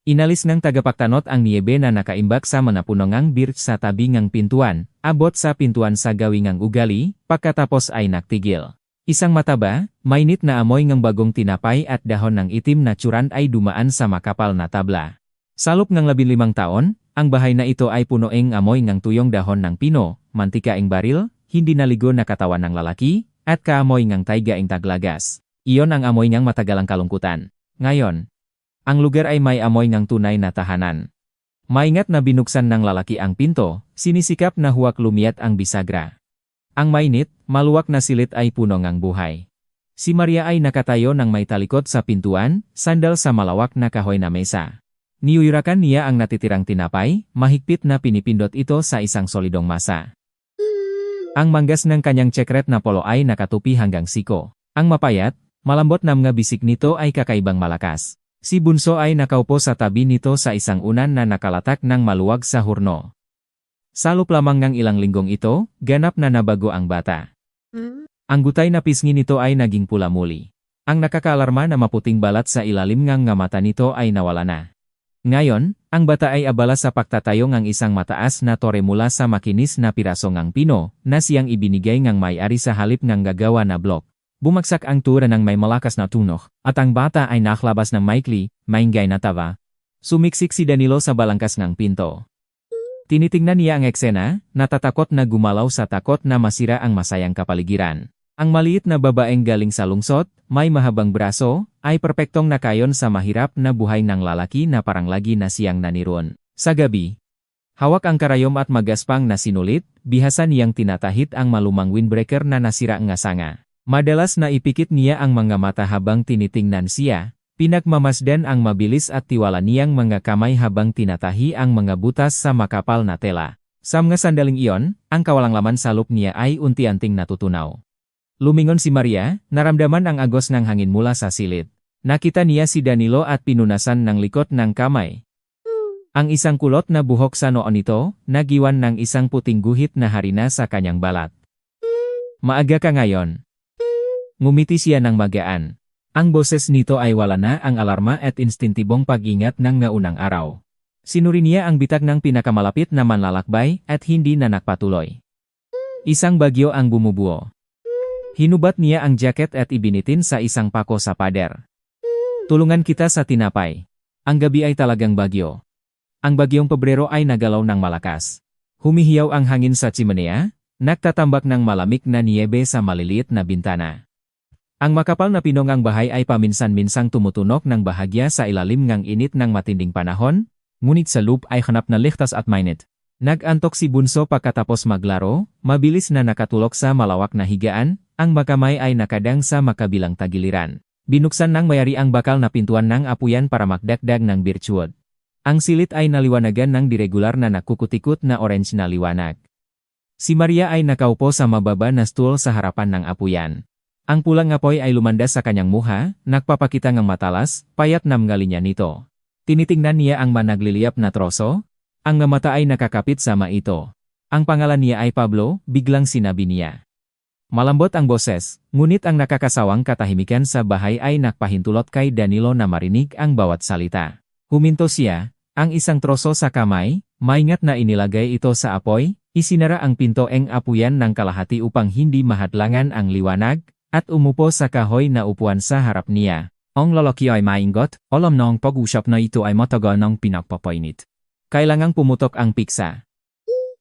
Inalis ng tagapagtanot ang niebe na nakaimbak sa manapunongang birch sa tabi ng pintuan, abot sa pintuan sa gawingang ugali, pagkatapos ay nagtigil. Isang mataba, mainit na amoy ng bagong tinapay at dahon ng itim na tsuran ay dumaan sa makapal na tabla. Sa loob ng 15 taon, ang bahay na ito ay punoeng amoy ng tuyong dahon ng pino, mantikaing baril, hindi naligo na katawan ng lalaki, at kaamoy ng taygaing taglagas. Iyon ang amoy ng matagalang kalungkutan. Ngayon, ang lugar ay may amoy ng tunay na tahanan. Maingat na binuksan ng lalaki ang pinto, sinisikap na huwag lumiat ang bisagra. Ang mainit, maluwak na silid ay puno ng buhay. Si Maria ay nakatayo ng may talikod sa pintuan, sandal sa malawak na kahoy na mesa. Niyuyurakan niya ang natitirang tinapay, mahigpit na pinipindot ito sa isang solidong masa. Ang manggas ng kanyang tsekret na polo ay nakatupi hanggang siko. Ang mapayat, malambot na mga bisik nito ay kakaibang malakas. Si Bunso ay nakaupo sa tabi nito sa isang unan na nakalatak ng maluwag sa hurno. Sa loob lamang ng ilang linggong ito, ganap na nabago ang bata. Ang gutay na pisngi nito ay naging pula muli. Ang nakakaalarma na maputing balat sa ilalim ng nga mata nito ay nawala na. Ngayon, ang bata ay abala sa pagtatayo ng isang mataas na tore mula sa makinis na piraso ng pino na siyang ibinigay ng may-ari sa halip ng gagawa na blok. Bumagsak ang tura ng may malakas na tunog, at ang bata ay naklabas ng maikli, maingay na tawa. Sumiksik si Danilo sa balangkas ng pinto. Tinitingnan niya ang eksena, natatakot na gumalaw sa takot na masira ang masayang kapaligiran. Ang maliit na babaeng galing sa lungsod, may mahabang braso, ay perpektong nakayon sa mahirap na buhay ng lalaki na parang lagi na siyang naniron. Sa gabi, hawak ang karayom at magaspang na sinulit, bihasa niyang tinatahit ang malumang windbreaker na nasira nga sanga. Madalas na ipikit niya ang mga mata habang tinitingnan siya, pinagmamasdan ang mabilis at tiwala niyang mga kamay habang tinatahi ang mga butas sa makapal na tela. Sa mga sandaling iyon, ang kawalang laman sa loob niya ay unti-unting natutunaw. Lumingon si Maria, naramdaman ang agos ng hangin mula sa silid. Nakita niya si Danilo at pinunasan ng likot ng kamay. Ang isang kulot na buhok sa noon nito, nagiwan ng isang puting guhit na harina sa kanyang balat. Maaga ka ngayon. Ngumiti siya ng magaan. Ang boses nito ay wala na ang alarma at instintibong pag-ingat ng naunang araw. Sinuri niya ang bitag ng pinakamalapit na manlalakbay at hindi na nagpatuloy. Isang bagyo ang bumubuo. Hinubat niya ang jacket at ibinitin sa isang pako sa pader. Tulungan kita sa tinapay. Ang gabi ay talagang bagyo. Ang bagyong Pebrero ay nagalaw ng malakas. Humihiyaw ang hangin sa chimenea, nagtatambak ng malamig na niyebe sa maliliit na bintana. Ang makapal na pinongang bahay ay paminsan-minsang tumutunog ng bahagya sa ilalim ng init ng matinding panahon, ngunit sa loob ay hanap na ligtas at mainit. Nag-antok si Bunso pagkatapos maglaro, mabilis na nakatulog sa malawak na higaan, ang makamay ay nakadang sa makabilang tagiliran. Binuksan ng may-ari ang bakal na pintuan ng apuyan para magdagdag ng birchwood. Ang silid ay naliwanagan ng diregular na nakukutikot na orange na liwanag. Si Maria ay nakaupo sa mababa na stool sa harapan ng apuyan. Ang pulang apoy ay lumandas sa kanyang muha, nagpapakita ng matalas, payat na mga linya nito. Tinitingnan niya ang managliliyap na troso. Ang nga mata ay nakakapit sa ito. Ang pangalan niya ay Pablo, biglang sinabi niya. Malambot ang boses, ngunit ang nakakasawang katahimikan sa bahay ay nakpahintulot kay Danilo na marinig ang bawat salita. Huminto siya, ang isang troso sa kamay, maingat na inilagay ito sa apoy, isinara ang pintoeng apuyan ng kalahati upang hindi mahadlangan ang liwanag, at umupo sa kahoy na upuan sa harap niya. Ang lalaki ay maingot, alam na ang pag-usap na ito ay matagal ng pinagpapainit. Kailangang pumutok ang piksa.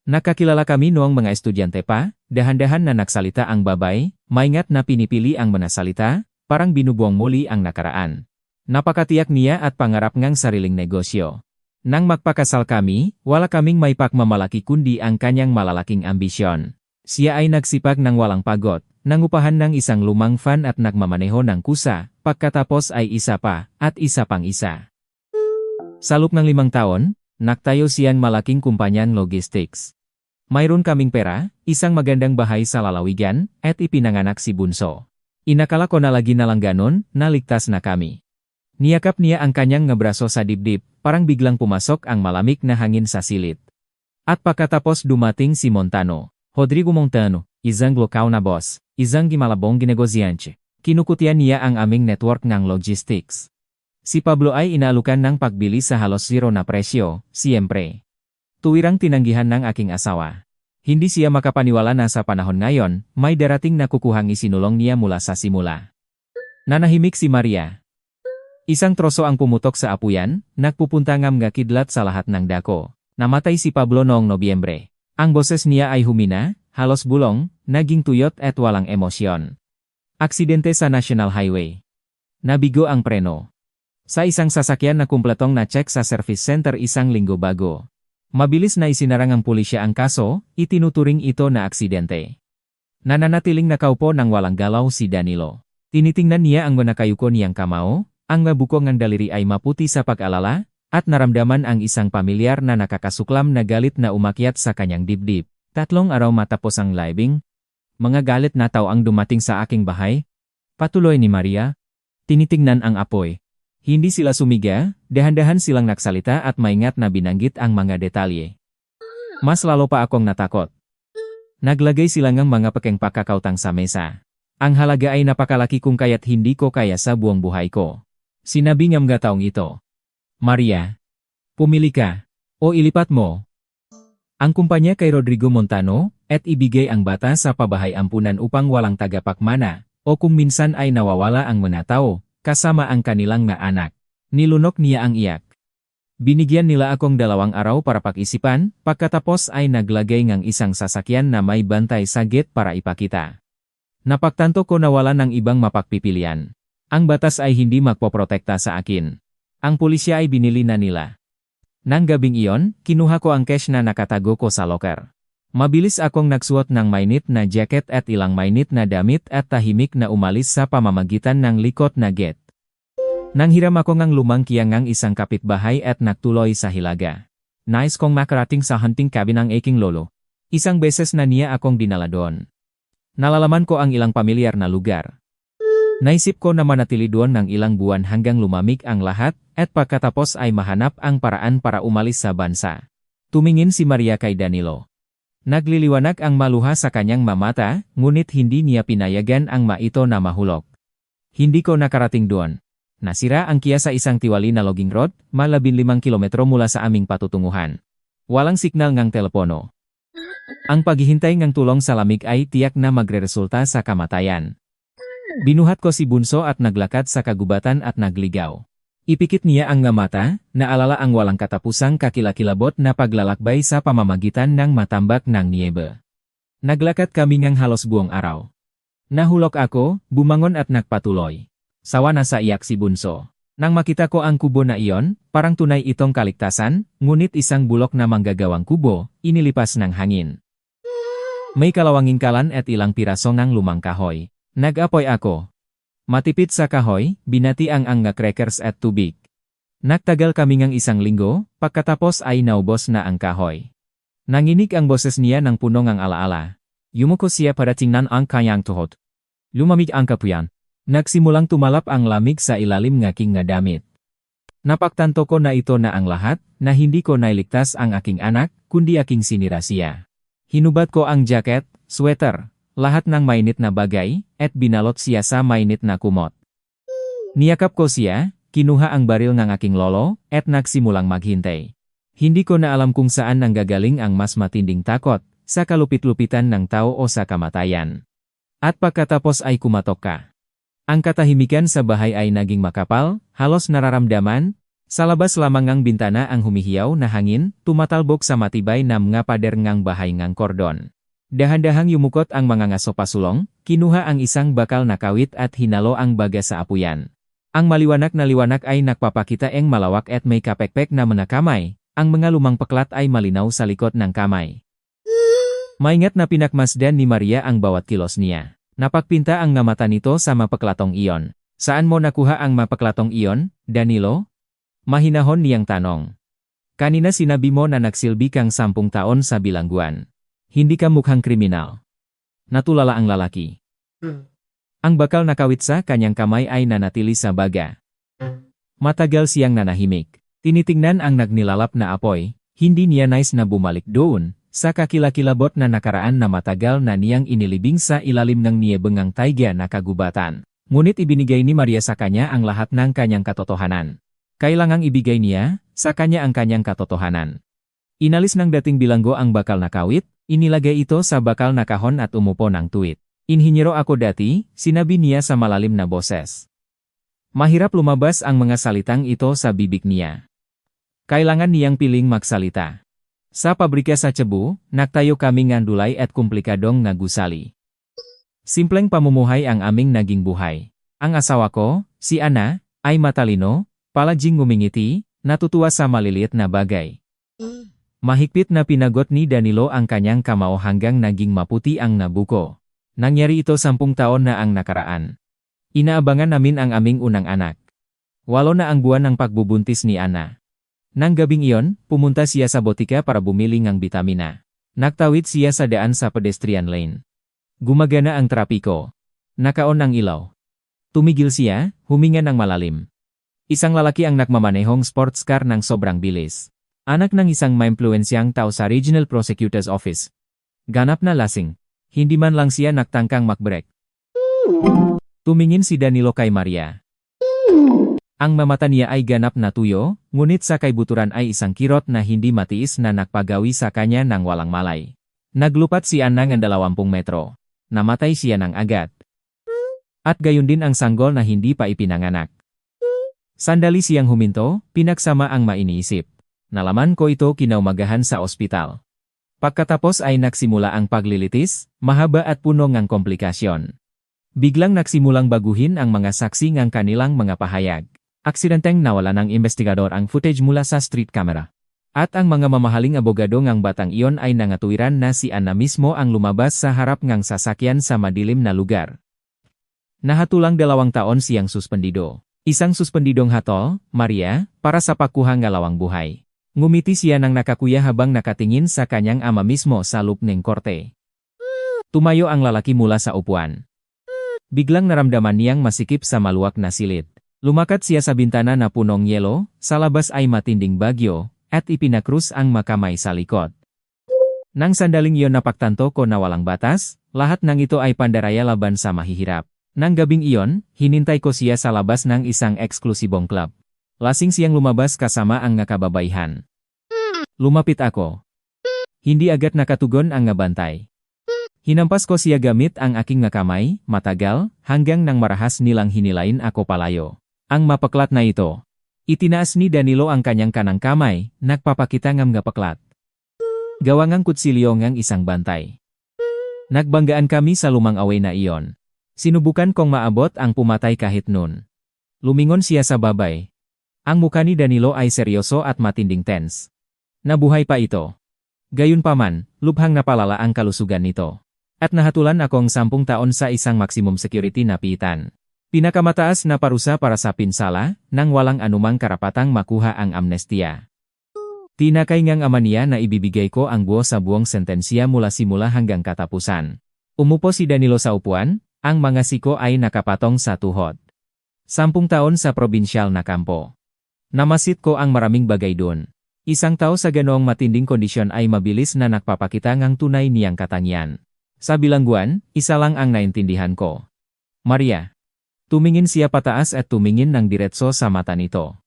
Nakakilala kami noong mga estudyante pa, dahan-dahan na nagsalita ang babay, maingat na pinipili ang manasalita, parang binubuong muli ang nakaraan. Napakatiyak niya at pangarap ngang sariling negosyo. Nang magpakasal kami, wala kaming may pagmamalaki kundi ang kanyang malalaking ambisyon. Siya ay nagsipag ng walang pagod, nangupahan ng isang lumang van at nagmamaneho ng kusa, pagkatapos ay isa pa, at isa pang isa. Sa loob ng 5 taon, nagtayo siyang malaking kumpanyang logistics. Mayroon kaming pera, isang magandang bahay sa lalawigan, at ipinanganak si Bunso. Inakala ko na lagi na lang ganon, naligtas na kami. Niyakap niya ang kanyang ngabraso sa dibdib, parang biglang pumasok ang malamig na hangin sa silid. At pagkatapos dumating si Montano, Rodrigo Montano, isang lokaw na boss, isang gimalabong ginegosyante. Kinukutian niya ang aming network ng logistics. Si Pablo ay inaalukan ng pagbili sa halos zero na presyo, siyempre. Tuwirang tinanggihan ng aking asawa. Hindi siya makapaniwala na sa panahon ngayon, may darating na kukuhang isinulong niya mula sa simula. Nanahimik si Maria. Isang troso ang pumutok sa apuyan, nagpupunta ng mga kidlat sa lahat ng dako. Namatay si Pablo noong Nobyembre. Ang boses niya ay humina, halos bulong, naging tuyot at walang emosyon. Aksidente sa National Highway. Nabigo ang preno. Sa isang sasakyan na kumpletong na-check sa service center isang linggo bago. Mabilis na isinarang ang pulisya ang kaso, itinuturing ito na aksidente. Nananatiling nakaupo ng walang galaw si Danilo. Tinitingnan niya ang manakayuko niyang kamao, ang mabukong ng daliri ay maputi sa pag-alala, at naramdaman ang isang pamilyar na nakakasuklam na galit na umakyat sa kanyang dibdib. 3 araw matapos ang libing, mga galit na tao ang dumating sa aking bahay. Patuloy ni Maria. Tinitingnan ang apoy. Hindi sila sumiga, dahan-dahan silang nagsalita at maingat na binanggit ang mga detalye. Mas lalo pa akong natakot. Naglagay sila ng mga pekeng pakakautang sa mesa. Ang halaga ay napakalaki kung kaya't hindi ko kaya sa buong buhay ko. Sinabi ng mga taong ito. Maria, pumili ka, o ilipat mo ang kumpanya kay Rodrigo Montano, at ibigay ang bata sa pabahay ampunan upang walang tagapakmana, o kung minsan ay nawawala ang mga tao, kasama ang kanilang na anak. Nilunok niya ang iyak. Binigyan nila akong 2 araw para pag-isipan, pagkatapos ay naglagay ng isang sasakyan na may bantay sa gate para ipakita. Napagtanto ko na wala ng ibang mapagpipilian. Ang batas ay hindi magpoprotekta sa akin. Ang pulisya ay binili na nila. Nang gabing iyon, kinuha ko ang cash na nakatago ko sa locker. Mabilis akong nagsuot ng mainit na jacket at ilang mainit na damit at tahimik na umalis sa pamamagitan ng likod na gate. Nang hiram ako ng lumang kiyangang isang kapitbahay at nagtuloy sa hilaga. Nais kong makarating sa hunting cabin ng aking lolo. Isang beses na niya akong dinala doon. Nalalaman ko ang ilang pamilyar na lugar. Naisip ko na manatili doon ng ilang buwan hanggang lumamig ang lahat, at pagkatapos ay mahanap ang paraan para umalis sa bansa. Tumingin si Maria kay Danilo. Nagliliwanag ang maluha sa kanyang mamata, ngunit hindi niya pinayagan ang ito na mahulog. Hindi ko nakarating doon. Nasira ang Kia sa isang tiwali na logging road, 15 kilometro mula sa aming patutunguhan. Walang signal ng telepono. Ang paghihintay ng tulong sa lamig ay tiyak na magreresulta sa kamatayan. Binuhat ko si Bunso at naglakad sa kagubatan at nagligaw. Ipikit niya ang mata, naalala ang walang katapusang kakilakilabot na paglalakbay sa pamamagitan ng matambak ng niebe. Naglakad kami ng halos buong araw. Nahulog ako, bumangon at nagpatuloy. Sawa na sa iyak si Bunso. Nang makita ko ang kubo na iyon, parang tunay itong kaligtasan, ngunit isang bulok na manggagawang kubo, inilipas ng hangin. May kalawanging kalan at ilang piraso ng lumang kahoy. Nag-apoy ako. Matipid sa kahoy, binati ang crackers at tubig. Nagtagal kami ng 1 linggo, pagkatapos ay naubos na ang kahoy. Nanginig ang boses niya ng puno ng alaala. Yumuko siya para tingnan ang kanyang tuhod. Lumamig ang kapuyan. Nagsimulang tumalap ang lamig sa ilalim ng aking damit. Napagtanto ko na ito na ang lahat, na hindi ko nailigtas ang aking anak, kundi aking sinira siya. Hinubad ko ang jacket, sweater, lahat ng mainit na bagay, at binalot siya sa mainit na kumot. Niyakap ko siya, kinuha ang baril ng aking lolo, at nagsimulang maghintay. Hindi ko na alam kung saan nanggagaling ang mas matinding takot, sa kalupit-lupitan ng tao o sa kamatayan. At pagkatapos ay kumatok ka. Ang katahimikan sa bahay ay naging makapal, halos nararamdaman. Sa labas lamang ng bintana ang humihiyaw na hangin, tumatalbok sa matibay na mga pader ng bahay ng kordon. Dahan-dahang yumukot ang mga ngaso pasulong, kinuha ang isang bakal na kawit at hinalo ang baga sa apuyan. Ang maliwanag na liwanag ay nagpapakita ang malawak at may kapekpek na kamay, ang mga lumang paklat ay malinaw sa likod ng kamay. Maingat na pinakmasdan ni Maria ang bawat kilos niya. Napagpinta ang mata nito sa mapaklatong iyon. Saan mo nakuha ang mapaklatong iyon, Danilo? Mahinahon niyang tanong. Kanina sinabi mo na nagsilbi kang 10 taon sa bilangguan. Hindi ka mukhang kriminal. Natulala ang lalaki. Ang bakal na kawit sa kanyang kamay ay nanatili sa baga. Matagal siyang nanahimik. Tinitingnan ang nagnilalap na apoy, hindi niya nais na bumalik doon, sa kakilakilabot na nakaraan na matagal na niyang inilibing sa ilalim ng niyebengang taiga na kagubatan. Ngunit ibinigay ni Maria sa kanya ang lahat ng kanyang katotohanan. Kailangang ibigay niya sa kanya ang kanyang katotohanan. Inalis ng dating bilanggo ang bakal na kawit, inilagay ito sa bakal na kahon at umupo ng tuwid. Inhinyero ako dati, sinabi niya sa malalim na boses. Mahirap lumabas ang mga salitang ito sa bibig niya. Kailangan niyang piling magsalita. Sa pabrika sa Cebu, nagtayo kami ng dulay at komplikadong na gusali. Simpleng pamumuhay ang aming naging buhay. Ang asawa ko, si Ana, ay matalino, palaging ngumingiti, natutuwa sa maliliit na bagay. Mahigpit na pinagot ni Danilo ang kanyang kamao hanggang naging maputi ang nabuko. Nangyari ito 10 taon na ang nakaraan. Inaabangan namin ang aming unang anak. 8 na ang buwan ng pagbubuntis ni Ana. Nang gabing iyon, pumunta siya sa botika para bumili ng bitamina. Nagtawid siya sa daan sa pedestrian lane. Gumagana ang trapiko. Nakaon ang ilaw. Tumigil siya, huminga ng malalim. Isang lalaki ang nagmamanehong sports car ng sobrang bilis. Anak ng isang maimpluwensyang tao sa Regional Prosecutor's Office. Ganap na lasing. Hindi man lang siya nagtangkang makbrek. Tumingin si Danilo kay Maria. Ang mamata niya ay ganap na tuyo, ngunit sa kaibuturan ay isang kirot na hindi matiis na nagpagawi sa kanya ng walang malay. Naglupat si Anna ng 20 metro. Namatay siya ng agad. At gayon din ang sanggol na hindi pa ipinanganak. Sandali siyang huminto, pinagsama ang mainiisip. Nalaman ko ito kinaumagahan sa ospital. Pagkatapos ay nagsimula ang paglilitis, mahaba at puno ng komplikasyon. Biglang nagsimulang baguhin ang mga saksi ng kanilang mga pahayag. Aksidenteng nawala ng investigador ang footage mula sa street camera. At ang mga mamahaling abogado ng batang iyon ay nangatuwiran na si Anna mismo ang lumabas sa harap ng sasakyan sa madilim na lugar. Nahatulang 2 taon siyang suspendido. Isang suspendidong hatol, Maria, para sa pagkuha ng lawang buhay. Ngumiti siya ng nakakuya habang nakatingin sa kanyang ama mismo sa loob ng korte. Tumayo ang lalaki mula sa upuan. Biglang naramdaman niyang masikip sa maluwak na silid. Lumakat siya sa bintana na punong yelo, sa labas ay matinding bagyo, at ipinakrus ang makamay sa likod. Nang sandaling iyon napagtanto ko na walang batas, lahat ng ito ay pandaraya laban sa mahihirap. Nang gabing iyon, hinintay ko siya sa labas ng isang eksklusibong club. Lasing siyang lumabas kasama ang nakababaihan. Lumapit ako. Hindi agad nakatugon ang ngabantay. Hinampas ko siya gamit ang aking kamay, matagal, hanggang nang marahas nilang hinilain ako palayo. Ang mapaklat na ito. Itinaas ni Danilo ang kanyang kanang kamay, nagpapakita ng ngapaklat. Gawangang kutsilyo ng isang bantay. Nagbanggaan kami sa lumang away na iyon. Sinubukan kong maabot ang pumatay kahit noon. Lumingon siya sa babay. Ang mukha ni Danilo ay seryoso at matinding tense. Nabuhay pa ito. Gayunpaman, lubhang napalala ang kalusugan nito. At nahatulan akong 10 taon sa isang maximum security na piitan. Pinakamataas na parusa para sa pinsala, nang walang anumang karapatang makuha ang amnestiya. Tinakay ngang ama niya na ibibigay ko ang buo sa buong sentensya mula simula hanggang katapusan. Umupo si Danilo sa upuan, ang mga siko ay nakapatong sa tuhod. 10 taon sa probinsyal na kampo. Namasit ko ang maraming bagay doon. Isang tao sa ganoong matinding kondisyon ay mabilis na nagpapakita ng tunay niyang katangian. Sa bilangguan, isa lang ang naintindihan ko. Maria. Tumingin siya pataas at tumingin ng diretso sa mata nito.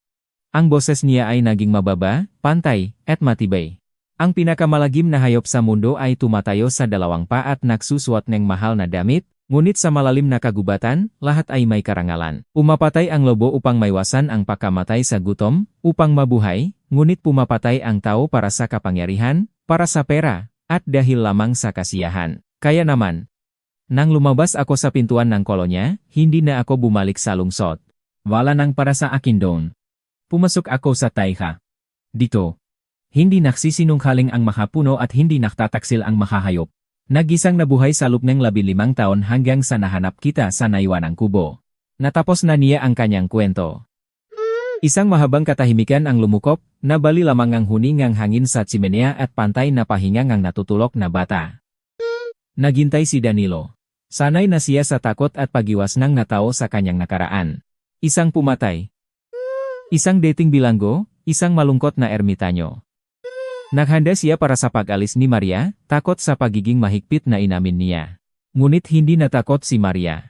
Ang boses niya ay naging mababa, pantay, at matibay. Ang pinakamalagim na hayop sa mundo ay tumatayo sa 2 paa at nagsusuot ng mahal na damit, ngunit sa malalim na kagubatan, lahat ay may karangalan. Pumapatay ang lobo upang maiwasan ang pagkamatay sa gutom, upang mabuhay, ngunit pumapatay ang tao para sa kapangyarihan, para sa pera, at dahil lamang sa kasiyahan. Kaya naman, nang lumabas ako sa pintuan ng kolonya, hindi na ako bumalik sa lungsod. Wala nang para sa akin doon. Pumasok ako sa Taiha. Dito, hindi nagsisinungkaling ang makapuno at hindi naktataksil ang makahayop. Nagisang nabuhay sa loob ng 15 taon hanggang sa nahanap kita sa naiwanang kubo. Natapos na niya ang kanyang kwento. Isang mahabang katahimikan ang lumukop, nabali lamang ang huningang hangin sa tsimenea at pantay na pahinga ng natutulok na bata. Naghintay si Danilo. Sanay na siya sa takot at pagiwas ng natao sa kanyang nakaraan. Isang pumatay. Isang dating bilanggo, isang malungkot na ermitanyo. Naghanda siya para sa pag-alis ni Maria, takot sa pagiging mahigpit na inamin niya. Ngunit hindi natakot si Maria.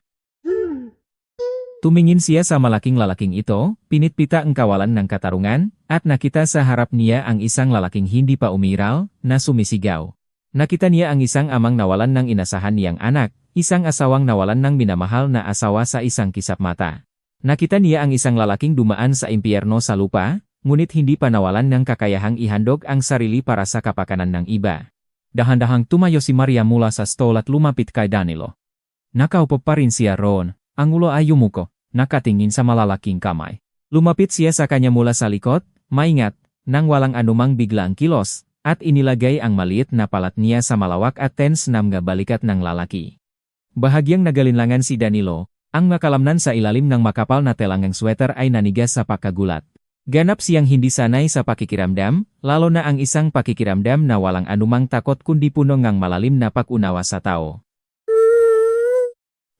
Tumingin siya sa malaking lalaking ito, pinitpita ang kawalan ng katarungan, at nakita sa harap niya ang isang lalaking hindi pa umiral, na sumisigaw. Nakita niya ang isang amang nawalan ng inasahan niyang anak, isang asawang nawalan ng minamahal na asawa sa isang kisap mata. Nakita niya ang isang lalaking dumaan sa impyerno sa lupa, ngunit hindi pa nawalan ng kakayahang ihandog ang sarili para sa kapakanan ng iba. Dahan-dahang tumayo si Maria mula sa stall at lumapit kay Danilo. Nakaupo pa rin siya roon, ang ulo ay yumuko, nakatingin sa malalaking kamay. Lumapit siya sa kanya mula sa likod, maingat, nang walang anumang biglaang kilos, at inilagay ang maliit na palat niya sa malawak at tense na mga balikat ng lalaki. Bahagyang nagalinlangan si Danilo, ang makalamnan sa ilalim ng makapal na telangang sweater ay nanigas sa pagkagulat. Ganap siyang hindi sanay sa pakikiramdam, lalo na ang isang pakikiramdam na walang anumang takot kundi puno ng malalim na pag-unawa sa tao.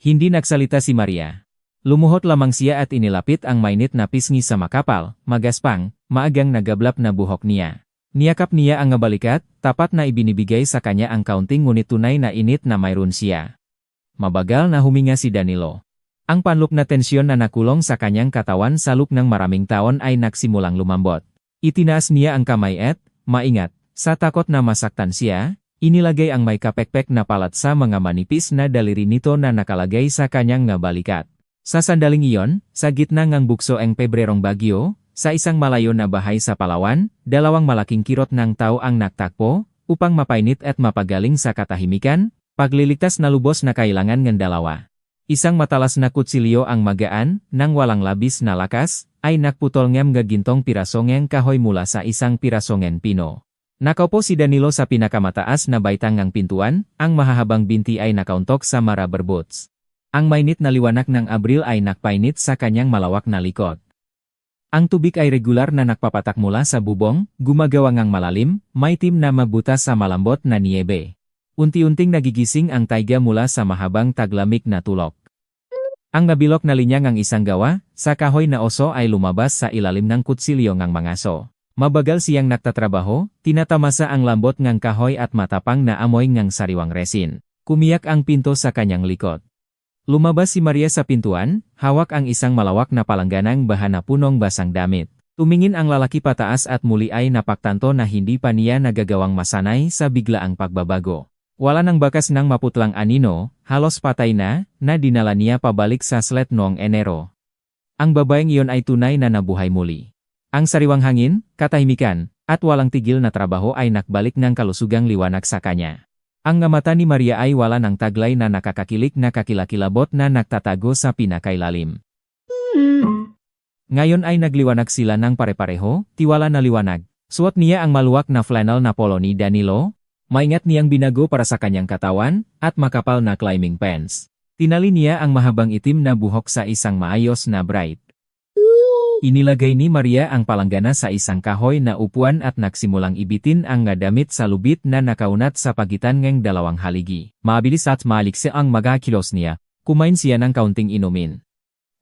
Hindi nagsalita si Maria. Lumuhot lamang siya at inilapit ang mainit na pisngi sa makapal, magaspang, maagang nagablap na buhok niya. Niyakap niya ang ngabalikat, tapat na ibinibigay sa kanya ang kaunting ngunit tunay na init na mayroon siya. Mabagal na huminga si Danilo. Ang panloob na tensyon na nakulong sa kanyang katawan sa loob ng maraming taon ay nagsimulang lumambot. Itinaas niya ang kamay at, maingat, sa takot na masaktan siya, inilagay ang may kapekpek na palat sa mga manipis na daliri nito na nakalagay sa kanyang ngabalikat. Sa sandaling iyon, sa gitna ng bukso ang Pebrerong Bagyo, sa isang malayo na bahay sa Palawan, dalawang malaking kirot ng tao ang nagtakpo, upang mapainit at mapagaling sa katahimikan, pagliligtas na lubos na kailangan ng dalawa. Isang matalas na kutsilyo ang magaan, nang walang labis na lakas, ay nakputol ngam gagintong pirasongen kahoy mula sa isang pirasongen pino. Nakaupo si Danilo sa pinakamataas na baitang ng pintuan, ang mahahabang binti ay nakauntok sa mga rubber boots. Ang mainit na liwanag ng Abril ay nakpainit sa kanyang malawak na likod. Ang tubig ay regular na nakpapatak mula sa bubong, gumagawa ngang malalim, maitim na mabutas sa malambot na niebe. Unti-unting nagigising ang taiga mula sa mahabang taglamig na tulok. Ang nabilok na linya ng isang gawa, sa kahoy na oso ay lumabas sa ilalim ng kutsilyo ng mangaso. Mabagal siyang nagtatrabaho, tinatamasa ang lambot ng kahoy at matapang na amoy ng sariwang resin. Kumiyak ang pinto sa kanyang likod. Lumabas si Maria sa pintuan, hawak ang isang malawak na palangganang bahan na punong basang damit. Tumingin ang lalaki pataas at muli ay napagtanto na hindi pa niya nagagawang masanay sa biglaang pagbabago. Wala nang bakas ng maputlang anino, halos patay na dinala niya pabalik sa slet noong Enero. Ang babaeng iyon ay tunay na nabuhay muli. Ang sariwang hangin, katahimikan, at walang tigil na trabaho ay nakbalik ng kalusugang liwanag sa kanya. Ang nga mata ni Maria ay wala ng taglay na nakakakilik na kakilakilabot na nagtatago sa pinakailalim. Ngayon ay nagliwanag sila ng pare-pareho, tiwala na liwanag. Suot niya ang maluwak na flannel na polo ni Danilo, maingat niyang binago para sa kanyang katawan, at makapal na climbing pants. Tinali niya ang mahabang itim na buhok sa isang maayos na braid. Inilagay ni Maria ang palanggana sa isang kahoy na upuan at nagsimulang ibitin ang nga damit sa lubit na nakaunat sa pagitan ng dalawang haligi. Mabilis at malikse ang magakilos niya, kumain siya ng kaunting inumin.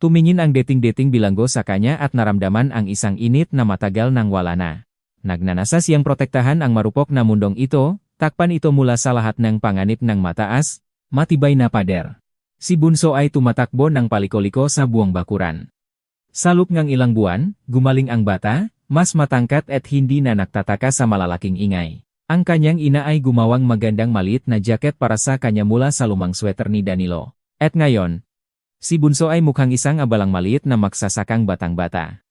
Tumingin ang dating-dating bilanggo sa kanya at naramdaman ang isang init na matagal nang wala na. Nagnanasa siyang protektahan ang marupok na mundong ito, takpan ito mula sa lahat ng panganib ng mataas, matibay na pader. Si Bunso ay tumatakbo ng paliko-liko sa buong bakuran. Sa loob ng ilang buwan, gumaling ang bata, mas matangkat at hindi na nagtataka sa malalaking ingay. Ang kanyang ina ay gumawang magandang maliit na jacket para sa kanya mula sa lumang sweater ni Danilo. At ngayon, si Bunso ay mukhang isang abalang maliit na magsasakang batang-bata.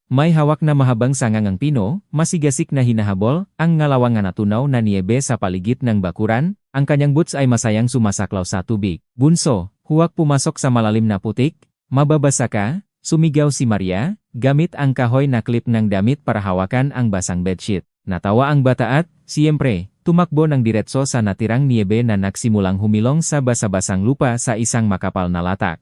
May hawak na mahabang sangangang pino, masigasik na hinahabol, ang ngalawang na natunaw na niebe sa paligid ng bakuran, ang kanyang boots ay masayang sumasaklaw sa tubig. Bunso, huwag pumasok sa malalim na putik, mababasa ka. Sumigaw si Maria, gamit ang kahoy na clip ng damit para hawakan ang basang bedsheet. Natawa ang bata at, siyempre, tumakbo ng diretso sa natirang niebe na nagsimulang humilong sa basa-basang lupa sa isang makapal na latak.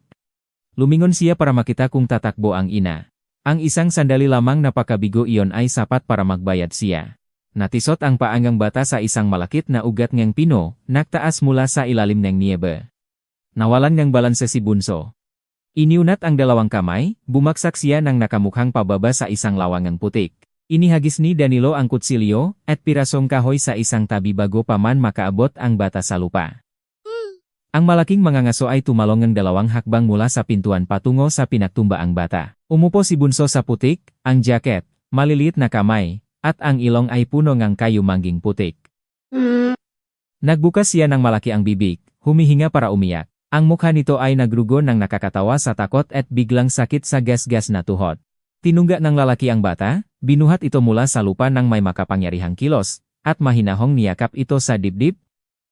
Lumingon siya para makita kung tatakbo ang ina. Ang isang sandali lamang na pakabigo iyon ay sapat para magbayad siya. Natisot ang paangang bata sa isang malakit na ugat ng pino, nagtaas mula sa ilalim ng niebe. Nawalan ng balanse si Bunso. Iniunat ang dalawang kamay, bumagsak siya ng nakamukhang pababa sa isang lawangang putik. Inihagis ni Danilo ang kutsilyo, at pirasong kahoy sa isang tabi bago pa man makaabot ang bata sa lupa. Ang malaking mga ngaso ay tumalong ng dalawang hakbang mula sa pintuan patungo sa pinagtumbaang bata. Umupo si Bunso sa putik, ang jacket, maliliit na kamay, at ang ilong ay puno ng kayu-mangging putik. Nagbukas siya ng malaki ang bibig, humihinga para umiyak. Ang mukha nito ay nagrugo ng nakakatawa sa takot at biglang sakit sa gas-gas na tuhod. Tinungga ng lalaki ang bata, binuhat ito mula sa lupa ng may makapangyarihang kilos, at mahinahong niyakap ito sa dibdib.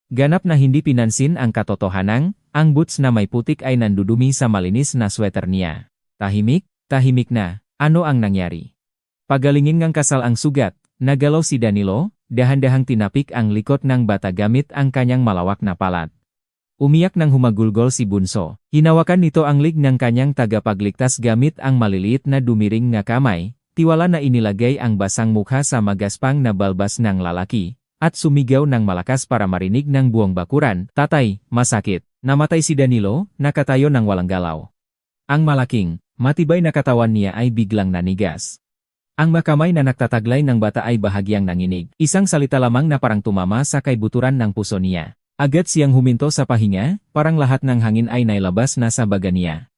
Ganap na hindi pinansin ang katotohanan, ang boots na may putik ay nandudumi sa malinis na sweater niya. Tahimik na, ano ang nangyari? Pagalingin ngang kasal ang sugat, nagalaw si Danilo, dahan-dahang tinapik ang likod ng bata gamit ang kanyang malawak na palat. Umiyak ng humagulgol si Bunso. Hinawakan nito ang lig ng kanyang tagapagligtas gamit ang maliliit na dumiring na kamay, tiwala na inilagay ang basang mukha sa magaspang na balbas ng lalaki, at sumigaw ng malakas para marinig ng buong bakuran, "Tatay, masakit." Namatay si Danilo, nakatayo ng walang galaw. Ang malaking, matibay na katawan niya ay biglang nanigas. Ang makamay na nagtataglay ng bata ay bahagyang nanginig. Isang salita lamang na parang tumama sa kaibuturan ng puso niya. Agad siyang huminto sa pahinga, parang lahat ng hangin ay nailabas na sa baga niya.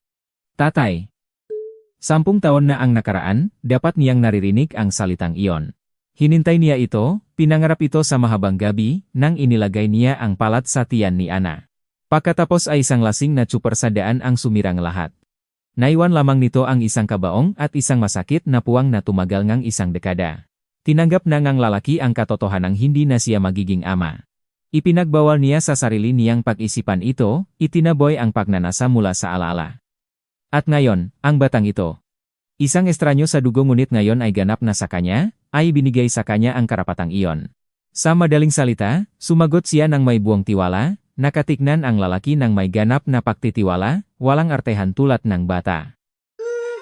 Tatay. 10 taon na ang nakaraan, dapat niyang naririnig ang salitang iyon. Hinintay niya ito, pinangarap ito sa mahabang gabi, nang inilagay niya ang palat sa tiyan ni Ana. Pagkatapos ay isang lasing na tsuper sa daan ang sumirang lahat. Naiwan lamang nito ang isang kabaong at isang masakit na puwang na tumagal ngang isang dekada. Tinanggap na ngang lalaki ang katotohanang hindi na siya magiging ama. Ipinagbawal niya sa sarili niyang pag-isipan ito, itinaboy ang pagnanasa mula sa alaala. At ngayon, ang batang ito. Isang estranyo sa dugo ngunit ngayon ay ganap na sa kanya, ay binigay sa kanya ang karapatang iyon. Sa madaling salita, sumagot siya ng may buong tiwala, nakatignan ang lalaki ng may ganap na pagtitiwala, walang artehan tulad ng bata.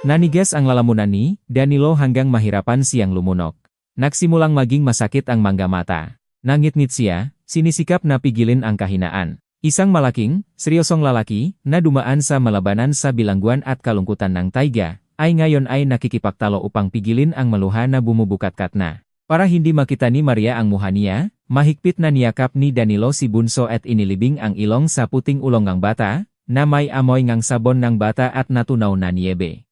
Nanigas ang lalamunan ni Danilo hanggang mahirapan siyang lumunok. Nagsimulang maging masakit ang mangga mata. Nangit-ngit siya, sinisikap na pigilin ang kahinaan. Isang malaking, seryosong lalaki, na dumaan sa malabanan sa bilangguan at kalungkutan ng taiga, ay ngayon ay nakikipagtalo upang pigilin ang maluha na bumubukat-kat na. Para hindi makita ni Maria ang mukha niya, mahigpit na niyakap ni Danilo si Bunso at inilibing ang ilong sa puting ulong ng bata, na may amoy ngang sabon ng bata at natunaw na niyebe.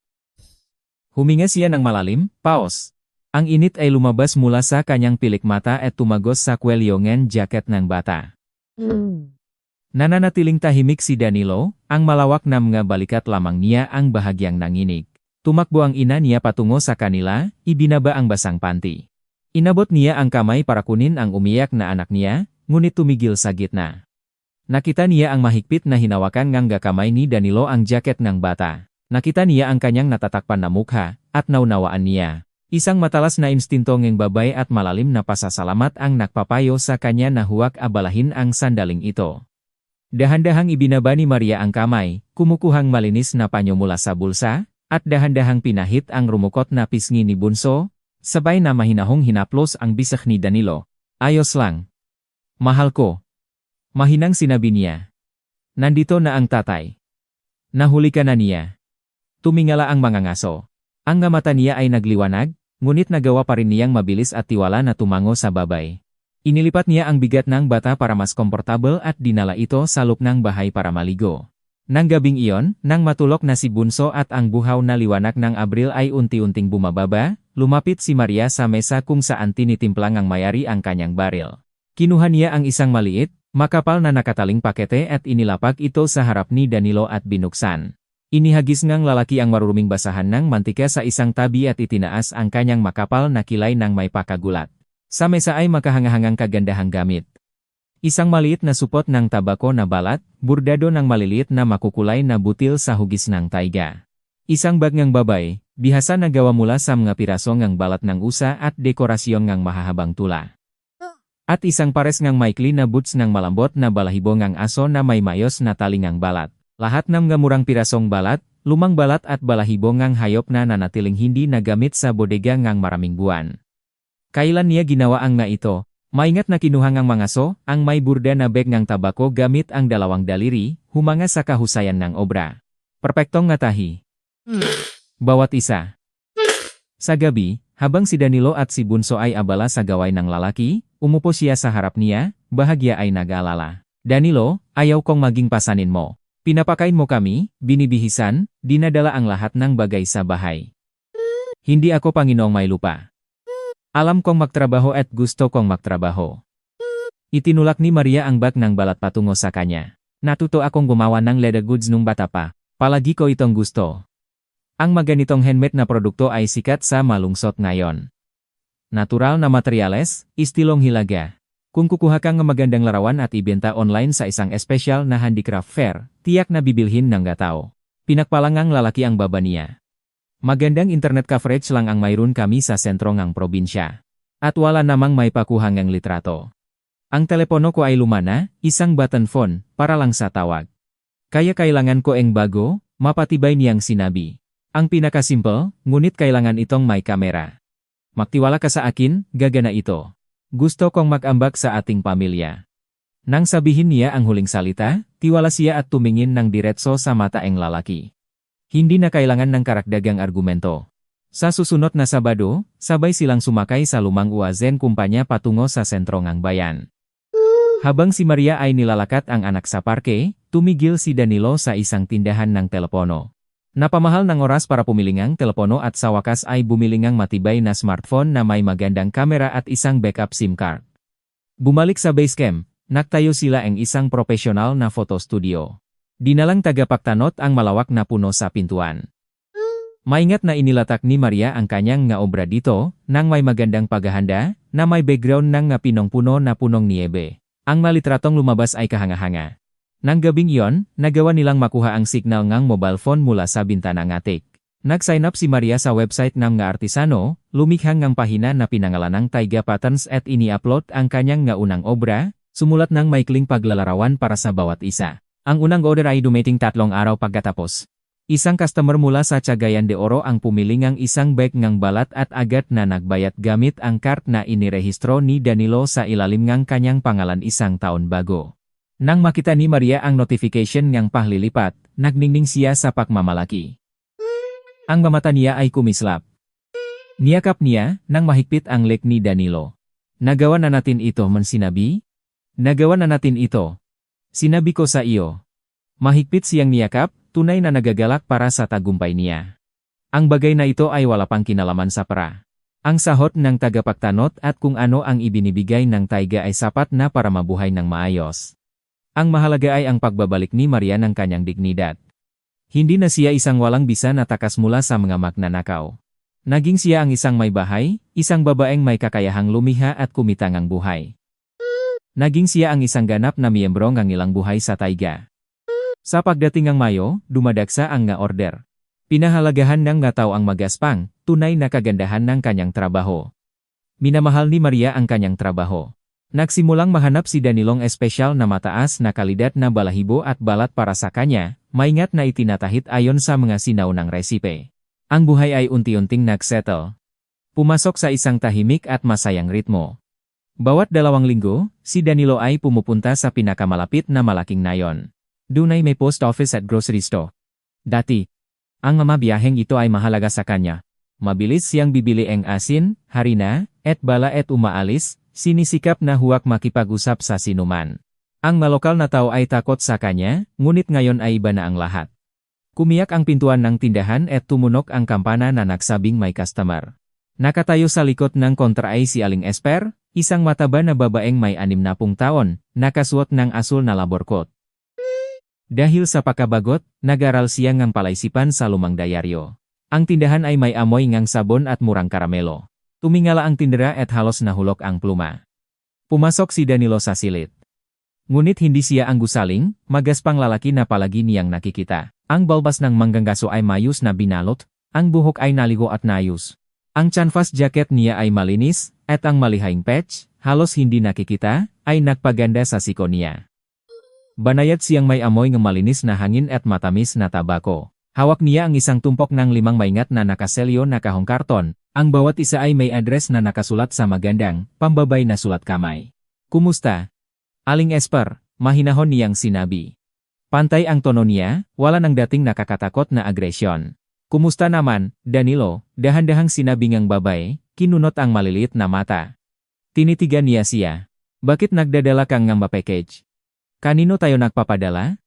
Huminga siya ng malalim, paos. Ang init ay lumabas mula sa kanyang pilik mata at tumagos sa kwelyongen jacket ng bata. Nananatiling tahimik si Danilo, ang malawak na mga balikat lamang niya ang bahagyang nanginig. Tumakbo ang ina niya patungo sa kanila, ibinaba ang basang panty. Inabot niya ang kamay para kunin ang umiyak na anak niya, ngunit tumigil sa gitna. Nakita niya ang mahigpit na hinawakan ngang kamay ni Danilo ang jacket ng bata. Nakita niya ang kanyang natatakpan na mukha, at naunawaan niya. Isang matalas na instinto ng babay at malalim na pasasalamat ang nagpapayo sa kanya na huwag abalahin ang sandaling ito. Dahan-dahang ibinaba ni Maria ang kamay, kumukuhang malinis na panyo mula sa bulsa, at dahan-dahang pinahit ang rumukot na pisngi ni Bunso, sabay na mahinahong hinaplos ang bisag ni Danilo. Ayos lang. Mahal ko. Mahinang sinabi niya. Nandito na ang tatay. Nahuli ka na niya. Tumingala ang mga ngaso. Ang nga mata niya ay nagliwanag, ngunit nagawa pa rin niyang mabilis at tiwala na tumango sa babay. Inilipat niya ang bigat ng bata para mas komportable at dinala ito sa loob ng bahay para maligo. Nang gabing iyon, nang matulog na si Bunso at ang buhaw na liwanag ng Abril ay unti-unting bumababa, lumapit si Maria sa mesa kung saan tinitimplang ang mayari ang kanyang baril. Kinuha niya ang isang maliit, makapal na nakataling pakete at inilapag ito sa harap ni Danilo at binuksan. Inihagis ngang lalaki ang maruruming basahan ng mantika sa isang tabi at itinaas ang kanyang makapal na kilay ng may pakagulat. Sa mesa ay makahangahangang kagandahang gamit. Isang maliit na supot ng tabako na balat, burdado ng maliliit na makukulay na butil sa hugis ng taiga. Isang bag ng babay, bihasa na gawa mula sa mga piraso ng balat ng usa at dekorasyon ng mahahabang tula. At isang pares ng maikli na boots ng malambot na balahibo ng aso na may mayos na talingang balat. Lahat ng mga murang pirasong balat, lumang balat at balahibo ng hayop na nanatiling hindi nagamit sa bodega ng maraming buwan. Kailan niya ginawa ang nga ito? Maingat na kinuha ng mga so, ang may burda na bag ng tabako gamit ang dalawang daliri, humanga sa kahusayan ng obra. Perpektong ngatahi. Bawat isa. Sa gabi, habang si Danilo at si Bunso ay abala sa gaway ng lalaki, umupo siya sa harap niya, bahagya ay nag-alala. Danilo, ayaw kong maging pasanin mo. Pinapakain mo kami, binibihisan, dinadala ang lahat ng bagay sa bahay. Hindi ako Panginoong may lupa. Alam kong magtrabaho at gusto kong magtrabaho. Itinulak ni Maria ang bag ng balat patungo sa kanya. Natuto akong gumawa ng leather goods nung bata pa. Palagi ko itong gusto. Ang maganitong handmade na produkto ay sikat sa malungsot ngayon. Natural na materyales, istilong hilaga. Kung kukuha kang magandang larawan at ibenta online sa isang espesyal na handicraft fair, tiyak na bibilhin ng tao. Pinakpalangang lalaki ang baba niya. Magandang internet coverage lang ang mayroon kami sa sentro ng probinsya. At wala namang may pakuhang ng litrato. Ang telepono ko ay lumana, isang button phone, para lang sa tawag. Kaya kailangan ko ang bago, mapatibay niyang sinabi. Ang pinakasimple, ngunit kailangan itong may kamera. Magtiwala ka sa akin, gagana ito. Gusto kong mag-ambag sa ating pamilya. Nang sabihin niya ang huling salita, tiwala siya at tumingin ng diretso sa mata ang lalaki. Hindi na kailangan ng karagdagang argumento. Sa susunod na Sabado, sabay silang sumakay sa lumang uazen kumpanya patungo sa sentro ng bayan. Habang si Maria ay nilalakat ang anak sa parke, tumigil si Danilo sa isang tindahan ng telepono. Napamahal ng oras para pumili ng telepono at sa wakas ay bumili ng matibay na smartphone na may magandang kamera at isang backup SIM card. Bumalik sa basecamp, nagtayo sila ang isang profesional na photo studio. Dinalang tagapagtanot ang malawak na puno sa pintuan. Maingat na inilatak ni Maria ang kanyang nga obra dito, nang may magandang paghahanda, na may background ng nga pinong-puno na punong niebe. Ang malitratong lumabas ay kahanga-hanga. Nang gabing iyon, nagawa nilang makuha ang signal ng mobile phone mula sa bintana ng attic. Nag-sign up si Maria sa website ng nga artisano, lumikhang ng pahina na pinangalanang Taiga Patterns at ini-upload ang kanyang nga unang obra, sumulat ng maikling paglalarawan para sa bawat isa. Ang unang order ay dumating 3 araw pagkatapos. Isang customer mula sa Cagayan de Oro ang pumili ng isang bag ng balat at agad na nagbayad gamit ang card na inirehistro ni Danilo sa ilalim ng kanyang pangalan isang taon bago. Nang makita ni Maria ang notification ng pahlilipat, nagningning siya sa pagmamalaki. Ang mamata niya ay kumislap. Niyakap niya nang mahigpit ang leg ni Danilo. Nagawa na natin ito, man sinabi? Nagawa na natin ito. Sinabi ko sa iyo. Mahigpit siyang niyakap, tunay na nagagalak para sa tagumpay niya. Ang bagay na ito ay wala pang kinalaman sa pera. Ang sahot ng tagapagtanot at kung ano ang ibinibigay ng Taiga ay sapat na para mabuhay ng maayos. Ang mahalaga ay ang pagbabalik ni Maria ng kanyang dignidad. Hindi na siya isang walang bisa na takas mula sa mga magnanakaw. Naging siya ang isang may bahay, isang babaeng may kakayahang lumiha at kumita ng buhay. Naging siya ang isang ganap na miyembro ng ilang buhay sa Taiga. Sa pagdating ng Mayo, dumadagsa ang nga order. Pinahalagahan ng nga tao ang magaspang, tunay na kagandahan ng kanyang trabaho. Minamahal ni Maria ang kanyang trabaho. Nagsimulang mahanap si Danilong espesyal na mataas na kalidad na balahibo at balat para sa kanya, maingat na itinatahit ayon sa mga sinaunang resipe. Ang buhay ay unti-unting nagsettle. Pumasok sa isang tahimik at masayang ritmo. Bawat 2 linggo, si Danilo ay pumupunta sa pinakamalapit na malaking nayon. Dunay may post office at grocery store. Dati, ang mga biyaheng ito ay mahalaga sa kanya. Mabilis siyang bibili ang asin, harina, et bala et umaalis, sinisikap na huwag makipag-usap sa sinuman. Ang malokal na tao ay takot sa kanya, ngunit ngayon ay iba na ang lahat. Kumiyak ang pintuan ng tindahan at tumunok ang kampana na nagsabing may customer. Nakatayo sa likod ng kontra ay si Aling Esper, isang mataba na babaeng may 60 taon, nakasuot ng asul na labor coat. Dahil sa pakabagot, nag-aral siya ng palaisipan sa lumang dayaryo. Ang tindahan ay may amoy ng sabon at murang karamelo. Tumingala ang tindera at halos nahulog ang pluma. Pumasok si Danilo sa silid. Ngunit hindi siya ang gusaling, magaspang lalaki na palagi niyang nakikita. Ang balbas ng mangganggaso ay mayus na binalot, ang buhok ay naligo at nayus. Ang canvas jacket niya ay malinis, at ang malihayng patch, halos hindi nakikita, ay nagpaganda sa siko niya. Banayad siyang may amoy ng malinis na hangin at matamis na tabako. Hawak niya ang isang tumpok ng 5 maingat na nakaselyo na kahong karton. Ang bawat isa ay may address na nakasulat sa magandang, pambabay na sulat kamay. Kumusta? Aling Esper, mahinahon niyang sinabi. Pantay ang tono niya, wala nang dating nakakatakot na agresyon. Kumusta naman, Danilo? Dahan-dahang sinabi ng babae, kinunot ang maliliit na mata. Tinitigan niya siya. Bakit nagdadala kang ng package? Kanino tayo nagpapadala?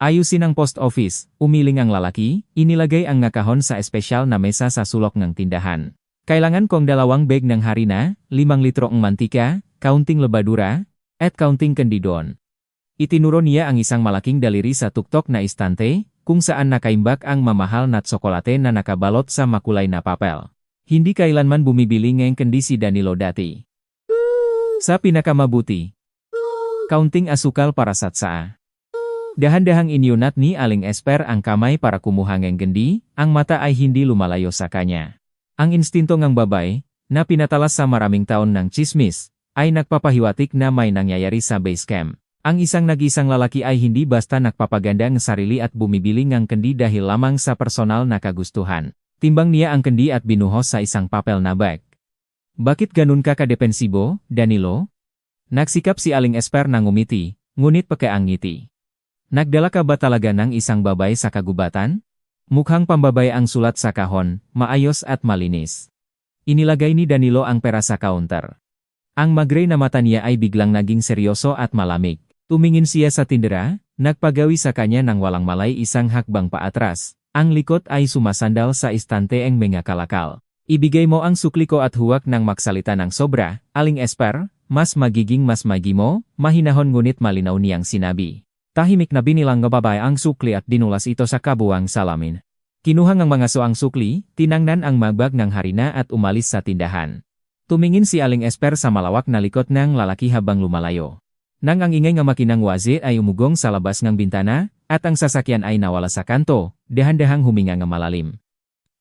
Ayusin ang post office, umiling ang lalaki, inilagay ang nakahon sa espesyal na mesa sa sulok ng tindahan. Kailangan kong 2 bag ng harina, 5 litro ng mantika, kaunting lebadura, at kaunting kandidon. Itinuro niya ang isang malaking daliri sa tuktok na istante, kung saan nakaimbak ang mamahal na tsokolate na nakabalot sa makulay na papel. Hindi kailanman bumibili ng kandi si Danilo dati. Sa pinakamabuti. Kaunting asukal para satsa. Dahan-dahang inyunat ni Aling Esper ang kamay para kumuha ng kandi, ang mata ay hindi lumalayo sa kanya. Ang instinto ng babae, na pinatalas sa maraming taon ng chismis, ay nagpapahiwatik na may nangyayari sa basecamp. Ang isang nag-isang lalaki ay hindi basta nagpapaganda ng sarili at bumibili ng kandi dahil lamang sa personal na kagustuhan. Timbang niya ang kandi at binuhos sa isang papel na bag. Bakit ganun ka kadepensibo, Danilo? Nagsikap si Aling Esper na ngumiti, ngunit pagkaang ngiti. Nagdala ka ba talaga ng isang babae sa kagubatan? Mukhang pambabay ang sulat sa kahon, maayos at malinis. Inilagay ni Danilo ang pera sa counter. Ang magre na mata niya ay biglang naging seryoso at malamig. Tumingin siya sa tindera, nagpagawi sa kanya ng walang malay isang hakbang paatras. Ang likod ay sumasandal sa istante ang mga kalakal. Ibigay mo ang sukli ko at huwag nang magsalita ng sobra, Aling Esper, mas magiging mas magimo, mahinahon ngunit malinaw niyang sinabi. Tahimik na binilang ng babae ang sukli at dinulas ito sa kabuang salamin. Kinuha ng mga soang sukli, tinangnan ang magbag ng harina at umalis sa tindahan. Tumingin si Aling Esper sa malawak na likod ng lalaki habang lumalayo. Nang ang ingay ng makinang wazi ay umugong sa labas ng bintana, at ang sasakyan ay nawala sa kanto, dahan-dahang huminga ng malalim.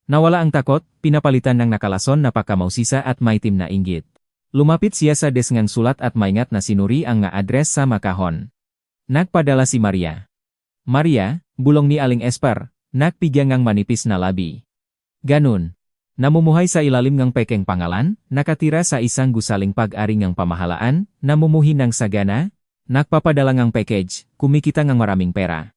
Nawala ang takot, pinapalitan ng nakalason na pakamausisa at maitim na inggit. Lumapit siya sa desk ng sulat at maingat na sinuri ang nga address sa makahon. Nagpadala si Maria. Maria, bulong ni Aling Esper, nagpigyan ngang manipis na labi. Ganun. Namumuhay sa ilalim ng pekeng pangalan, nakatira sa isang gusaling pag-ari ng pamahalaan, namumuhi ng sagana, nagpapadala ng package, kumikita ng maraming pera.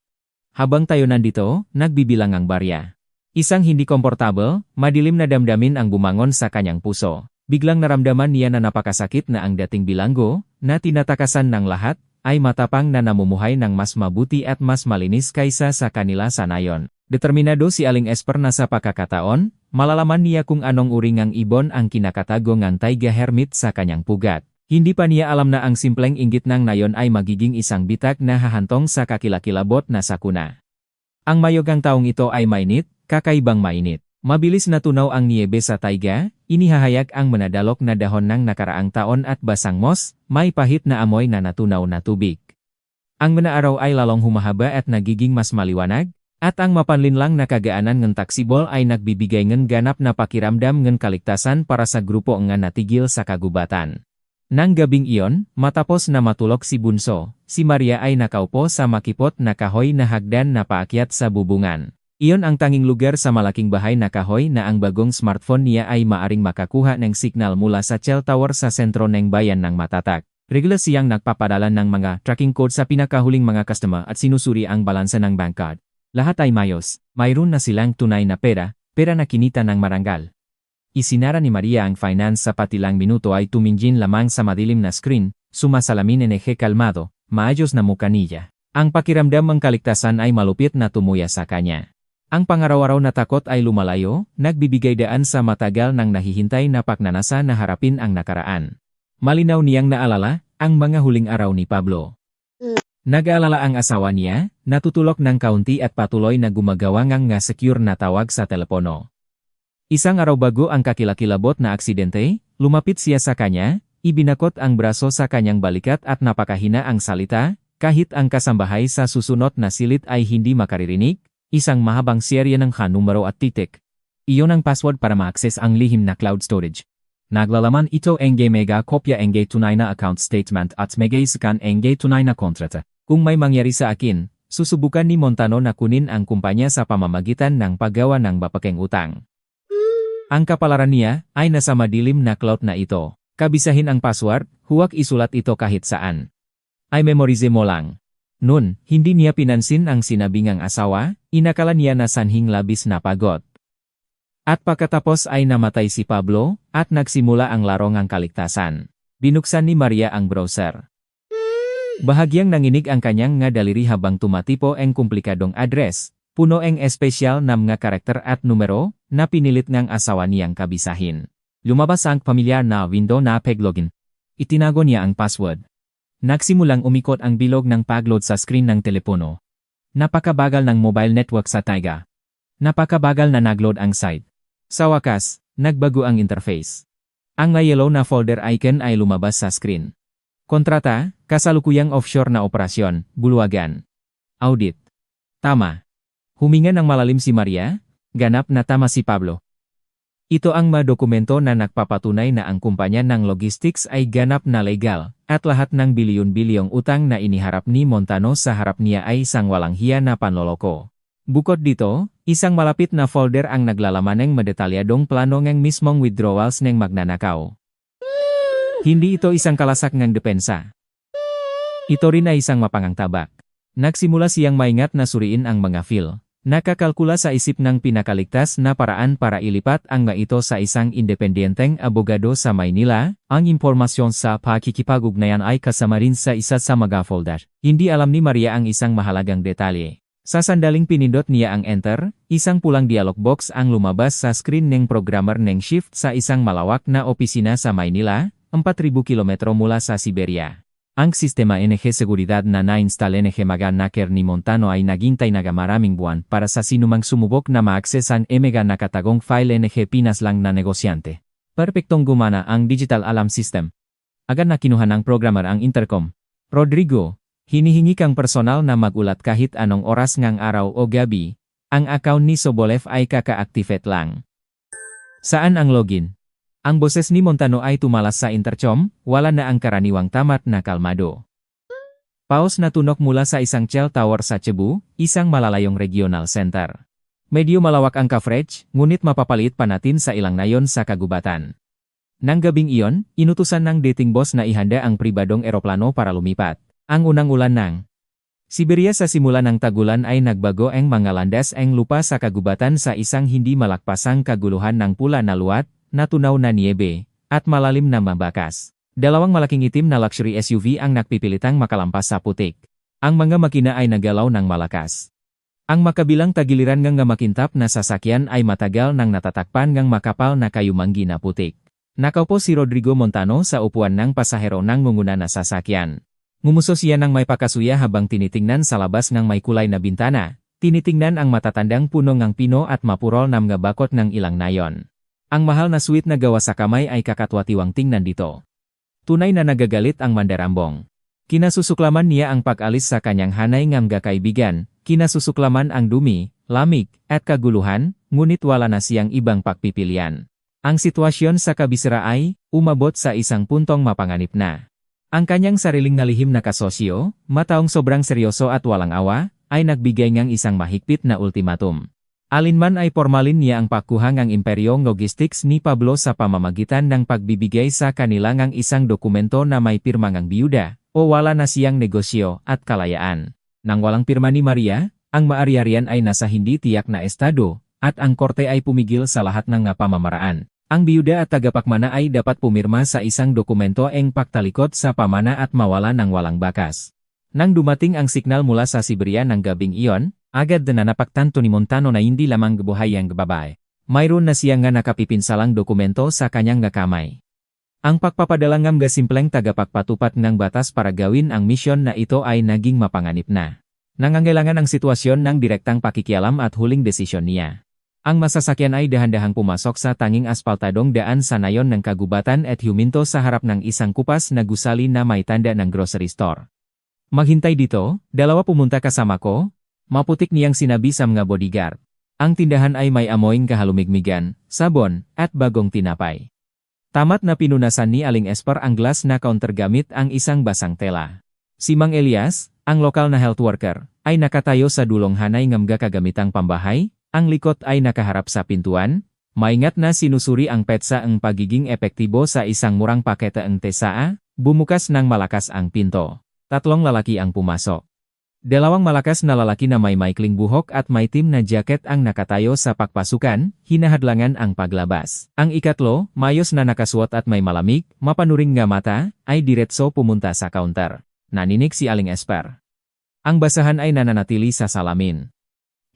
Habang tayo nandito, nagbibilang ang barya. Isang hindi komportable, madilim na damdamin ang bumangon sa kanyang puso. Biglang naramdaman niya na napakasakit na ang dating bilanggo, na tinatakasan ng lahat, ay matapang na namumuhay ng mas mabuti at mas malinis kaysa sa kanila sa nayon. Determinado si Aling Esper na sa pagkakataon, malalaman niya kung anong uri ng ibon ang kinakatago ng taiga hermit sa kanyang pugat. Hindi pa niya alam na ang simpleng inggit ng nayon ay magiging isang bitak na hahantong sa kakilakilabot na sakuna. Ang mayogang taong ito ay mainit, kakaibang mainit. Mabilis na tunaw ang niebe sa taiga, inihahayag ang manadalok na dahon ng nakaraang taon at basang moss, may pahit na amoy na natunaw na tubig. Ang mga araw ay lalong humahaba at nagiging mas maliwanag, at ang mapanlinlang na kagaanan ng taksibol ay nagbibigay ng ganap na pakiramdam ng kaligtasan para sa grupo nga natigil sa kagubatan. Nang gabing iyon, matapos na matulog si Bunso, si Maria ay nakaupo sa makipot na kahoy na hagdan na paakyat sa bubungan. Iyon ang tanging lugar sa malaking bahay na kahoy na ang bagong smartphone niya ay maaring makakuha ng signal mula sa cell tower sa sentro ng bayan ng Matatak. Regular siyang nagpapadala ng mga tracking code sa pinakahuling mga customer at sinusuri ang balansa ng bank card. Lahat ay mayos, mayroon na silang tunay na pera na kinita ng marangal. Isinara ni Maria ang finance sa patilang minuto ay tuminjin lamang sa madilim na screen, sumasalamin en eje kalmado, maayos na mukha niya. Ang pakiramdam ng kaligtasan ay malupit na tumuya sa kanya. Ang pangaraw-araw na takot ay lumalayo, nagbibigay daan sa matagal nang nahihintay na pagnanasa na harapin ang nakaraan. Malinaw niyang naalala ang mga huling araw ni Pablo. Nag-aalala ang asawa niya, natutulok ng kaunti at patuloy na gumagawa ng nga secure na tawag sa telepono. Isang araw bago ang kakilakilabot na aksidente, lumapit siya sa kanya, ibinakot ang braso sa kanyang balikat at napakahina ang salita, kahit ang kasambahay sa susunod na silid ay hindi makaririnig. Isang mahabang serye ng numero at titik. Iyon ang password para ma-access ang lihim na cloud storage. Naglalaman ito ng mega kopya ng tunay na account statement at mega iskan ng tunay na kontrata. Kung may mangyari sa akin, susubukan ni Montano na kunin ang kumpanya sa pamamagitan ng paggawa ng bapakeng utang. Ang kapalaran niya ay nasa madilim na cloud na ito. Kabisahin ang password, huwag isulat ito kahit saan. Ay memorize mo lang. Noon, hindi niya pinansin ang sinabi ng asawa, inakala niya na sanhing labis na pagod. At pagkatapos ay namatay si Pablo, at nagsimula ang larong ang kaligtasan. Binuksan ni Maria ang browser. Bahagyang nanginig ang kanyang nga daliri habang tumatipo ang komplikadong address, puno ang espesyal na mga karakter at numero, na pinilit ng asawa niyang kabisahin. Lumabas ang pamilyar na window na paglogin. Itinago niya ang password. Nagsimulang umikot ang bilog ng pagload sa screen ng telepono. Napakabagal ng mobile network sa Taiga. Napakabagal na nagload ang site. Sa wakas, nagbago ang interface. Ang yellow na folder icon ay lumabas sa screen. Kontrata, kasalukuyang offshore na operasyon, bulwagan. Audit. Tama. Huminga ng malalim si Maria, ganap na tama si Pablo. Ito ang mga dokumento na nagpapatunay na ang kumpanya ng logistics ay ganap na legal, at lahat ng bilyon-bilyong utang na iniharap ni Montano sa harap niya ay isang walang hiya na panloloko. Bukod dito, isang malapit na folder ang naglalaman ng madetalyadong plano ng mismong withdrawals ng magnanakaw. Hindi ito isang kalasak ng depensa. Ito rin ay isang mapangang tabak. Nagsimula siyang maingat na suriin ang mga file. Nakakalkula sa isip ng pinakaligtas na paraan para ilipat ang mga ito sa isang independenteng abogado sa Maynila. Ang impormasyon sa pakikipag-ugnayan ay kasama rin sa isa sa mga folder. Hindi alam ni Maria ang isang mahalagang detalye. Sa sandaling pinindot niya ang enter, isang pulang dialog box ang lumabas sa screen ng programmer ng shift sa isang malawak na opisina sa Maynila, 4,000 kilometro mula sa Siberia. Ang sistema NG Seguridad na na-install NG Maganaker ni Montano ay naghintay na maraming buwan para sa sinumang sumubok na ma-access ang emega nakatagong file NG Pinas lang na negosyante. Perpektong gumana ang digital alarm system. Agad na kinuha ng programmer ang intercom. Rodrigo, hinihingi kang personal na magulat kahit anong oras ngang araw o gabi. Ang account ni Sobolev ay kaka-activate lang. Saan ang login? Ang boses ni Montano ay tumalas sa intercom, wala na ang karaniwang tamat na kalmado. Paus na tunok mula sa isang cell tower sa Cebu, isang malalayong regional center. Medyo malawak ang coverage, ngunit mapapalit pa natin sa ilang nayon sa kagubatan. Nang gabing iyon, inutusan ng dating boss na ihanda ang pribadong eroplano para lumipat. Ang unang ulan ng Siberia sa simula ng tagulan ay nagbago ang mga landas ang lupa sa kagubatan sa isang hindi malakpasang kaguluhan ng pula na luwat, natunaw na niebe, at malalim na mabakas. Dalawang malaking itim na luxury SUV ang nagpipilitang makalampas sa putik. Ang mga makina ay nagalaw ng malakas. Ang makabilang tagiliran ngang makintap na sasakyan ay matagal nang natatakpan ngang makapal na kayumanggi na putik. Nakaupo si Rodrigo Montano sa upuan ng pasahero ng ngunguna na sasakyan. Ngumuso siya ng may pakasuya habang tinitingnan sa labas ng may kulay na bintana. Tinitingnan ang matatandang puno ng pino at mapurol na mga bakot ng ilang nayon. Ang mahal na suite na gawa sa kamay ay kakatwatiwang tingnan dito. Tunay na nagagalit ang mandarambong. Kinasusuklaman niya ang pag-alis sa kanyang hanay ng mga kaibigan, kinasusuklaman ang dumi, lamig, at kaguluhan, ngunit wala na siyang ibang pagpipilian. Ang sitwasyon sa kabisera ay umabot sa isang puntong mapanganib na. Ang kanyang sariling nalihim na kasosyo, mataong sobrang seryoso at walang awa, ay nagbigay ng isang mahigpit na ultimatum. Alinman ay formalin niya ang pagkuha ng imperyong logistics ni Pablo sa pamamagitan ng pagbibigay sa kanila ng isang dokumento na may pirma ng biyuda, o wala na siyang negosyo at kalayaan. Nang walang pirma ni Maria, ang maari-arian ay nasa hindi tiyak na estado, at ang korte ay pumigil sa lahat ng pamamaraan. Ang biyuda at tagapakmana ay dapat pumirma sa isang dokumento ang pagtalikod sa pamana at mawala ng walang bakas. Nang dumating ang signal mula sa Siberia ng gabing iyon, agad na napagtanto ni Montano na hindi lamang buhay ang babae. Mayroon na siya nga nakapipinsalang dokumento sa kanyang kamay. Ang pagpapadala ng simpleng tagapagpatupad ng batas para gawin ang misyon na ito ay naging mapanganib na. Nangangailangan ang sitwasyon ng direktang pakikialam at huling desisyon niya. Ang masasakyan ay dahan-dahang pumasok sa tanging aspaltadong daan sa nayon ng kagubatan at huminto sa harap ng isang kupas na gusali na may tanda ng grocery store. Maghintay dito, dalawa pumunta kasama ko. Maputik niyang sinabi sa mga bodyguard. Ang tindahan ay may amoying kahalumigmigan, sabon, at bagong tinapay. Tamat na pinunasan ni Aling Esper ang glass na counter gamit ang isang basang tela. Si Mang Elias, ang lokal na health worker, ay nakatayo sa dulong hanay ng mga kagamitang pambahay, ang likot ay nakaharap sa pintuan, maingat na sinusuri ang petsa ang pagiging epektibo sa isang murang pakete ang tesaa, bumukas ng malakas ang pinto. Tatlong lalaki ang pumasok. Dalawang malakas na lalaki na may maikling buhok at may itim na jacket ang nakatayo sa pakpasukan, hinahadlangan ang paglabas. Ang ikatlo, mayos na nakasuot at may malamig, mapanuring nga mata, ay diretso pumunta sa counter. Naninig si Aling Esper. Ang basahan ay nananatili sa salamin.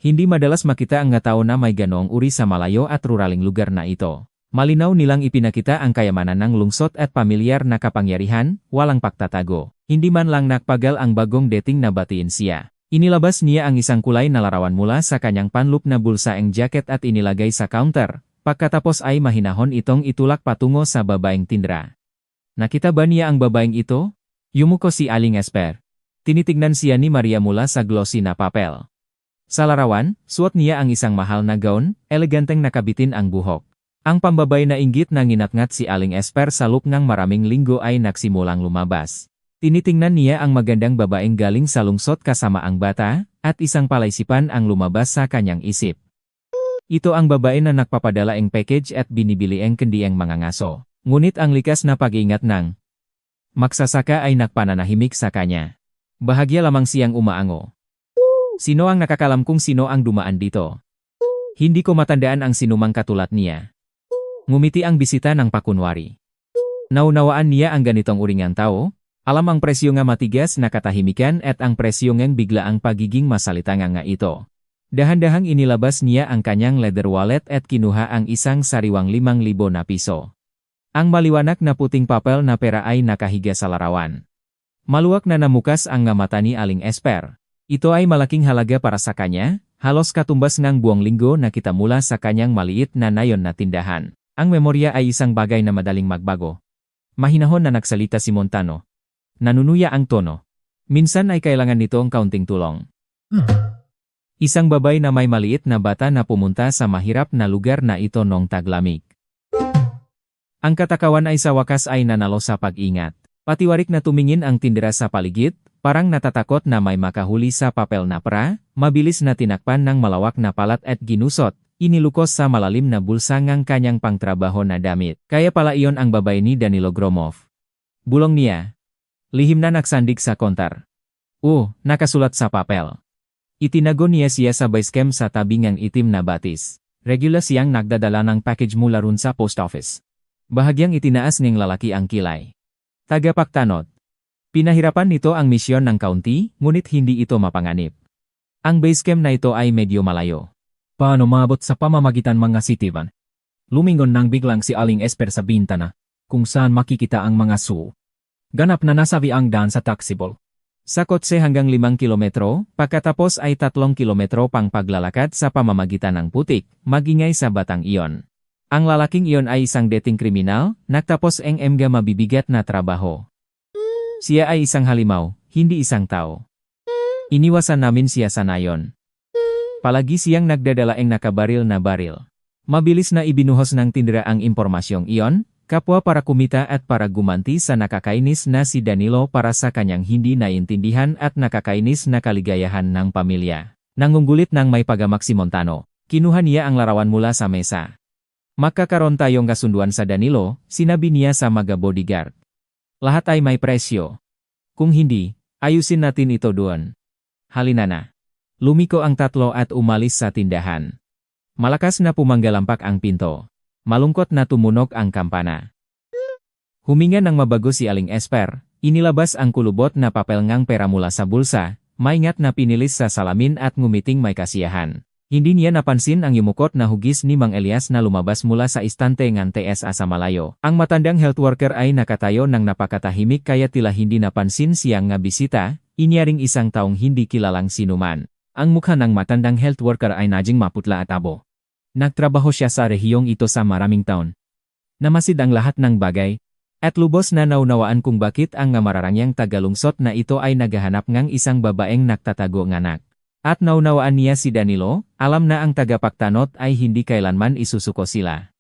Hindi madalas makita ang nga tao na may ganoong uri sa malayo at ruraling lugar na ito. Malinaw nilang ipinakita ang kayamanan ng lungsod at pamilyar na kapangyarihan, walang pagtatago. Hindi man lang nakpagal ang bagong dating na batiin siya. Inilabas niya ang isang kulay na larawan mula sa kanyang panloop na bulsa ang jacket at inilagay sa counter. Pagkatapos ay mahinahon itong itulak patungo sa babaeng tindera. Nakita ba niya ang babaeng ito? Yumuko si Aling Esper. Tinitignan siya ni Maria mula sa glossy na papel. Sa larawan, suot niya ang isang mahal na gown, eleganteng nakabitin ang buhok. Ang pambabay na inggit na nginatngat si Aling Esper sa loob ng maraming linggo ay nagsimulang lumabas. Tinitingnan niya ang magandang babaeng galing sa lungsod kasama ang bata, at isang palaisipan ang lumabas sa kanyang isip. Ito ang babae na nagpapadala ang package at binibili ang kendi ang mga ngaso. Ngunit ang likas na pag-iingat ng magsasaka ay nagpananahimik sa kanya. Bahagya lamang siyang umaango. Sino ang nakakalam kung sino ang dumaan dito? Hindi ko matandaan ang sinumang katulad niya. Ngumiti ang bisita ng pakunwari. Naunawaan niya ang ganitong uringang tao. Alam ang presyo nga matigas na katahimikan at ang presyo ngang bigla ang pagiging masalita nga ito. Dahan-dahang inilabas niya ang kanyang leather wallet at kinuha ang isang sariwang 5,000 na piso. Ang maliwanag na puting papel na pera ay nakahiga sa larawan. Maluwag na namukas ang nga mata ni Aling Esper. Ito ay malaking halaga para sa kanya, halos katumbas ng buong linggo na kita mula sa kanyang maliit na nayon na tindahan. Ang memorya ay isang bagay na madaling magbago. Mahinahon na nagsalita si Montano. Nanunuya ang tono. Minsan ay kailangan nito ang kaunting tulong. Isang babay na may maliit na bata na pumunta sa mahirap na lugar na ito nung taglamig. Ang katakawan ay sa wakas ay nanalo sa pag-ingat. Patiwarik na tumingin ang tindera sa paligid, parang natatakot na may makahuli sa papel na pera, mabilis na tinakpan ng malawak na palat at ginusot, inilukos sa malalim na bulsa ngang kanyang pangtrabaho na damit. Kaya pala iyon ang babay ni Danilo Gromov. Bulong niya. Lihim na nagsandig sa kontar. Nakasulat sa papel. Itinago niya siya sa basecamp sa tabi ngang itim na batis. Regular siyang nagdadala ng package mula ron sa post office. Bahagyang itinaas ng lalaki ang kilay. Tagapagtanod. Pinahirapan nito ang misyon ng kaunti, ngunit hindi ito mapanganib. Ang basecamp na ito ay medyo malayo. Paano maabot sa pamamagitan mga city van? Lumingon nang biglang si Aling Esper sa bintana, kung saan makikita ang mga zoo. Ganap na nasabi ang daan sa taxibol. Sa kotse hanggang 5 kilometro, pagkatapos ay 3 kilometro pang paglalakad sa pamamagitan ng putik, magingay sa batang iyon. Ang lalaking iyon ay isang dating kriminal, nagtapos ang mga mabibigat na trabaho. Siya ay isang halimaw, hindi isang tao. Iniwasan namin siya sa nayon. Palagi siyang nagdadala ang nakabaril na baril. Mabilis na ibinuhos ng tindera ang impormasyong iyon, kapwa para kumita at para gumanti sa nakakainis na si Danilo para sa kanyang hindi naintindihan at nakakainis na kaligayahan ng pamilya. Nangungulit ng may pagamak si Montano, kinuha niya ang larawan mula sa mesa. Magkakaroon tayong kasunduan sa Danilo, sinabi niya sa mga bodyguard. Lahat ay may presyo. Kung hindi, ayusin natin ito doon. Halina na. Lumiko ang tatlo at umalis sa tindahan. Malakas na pumanggalampak ang pinto. Malungkot na tumunog ang kampana. Huminga ng mabago si Aling Esper, inilabas ang kulubot na papel ngang pera mula sa bulsa, maingat na pinilis sa salamin at ngumiting may kasiyahan. Hindi niya napansin ang yumukot na hugis ni Mang Elias na lumabas mula sa istante ng TSA sa malayo. Ang matandang health worker ay nakatayo ng napakatahimik kaya tila hindi napansin siyang nga bisita, inyaring isang taong hindi kilalang sinuman. Ang mukha ng matandang health worker ay naging maputla at abo. Nagtrabaho siya sa rehiyong ito sa maraming taon. Namasid ang lahat ng bagay, at lubos na naunawaan kung bakit ang nga mararangyang tagalungsot na ito ay naghahanap ngang isang babaeng nagtatago ng anak. At naunawaan niya si Danilo, alam na ang tagapagtanot ay hindi kailanman isusuko sila.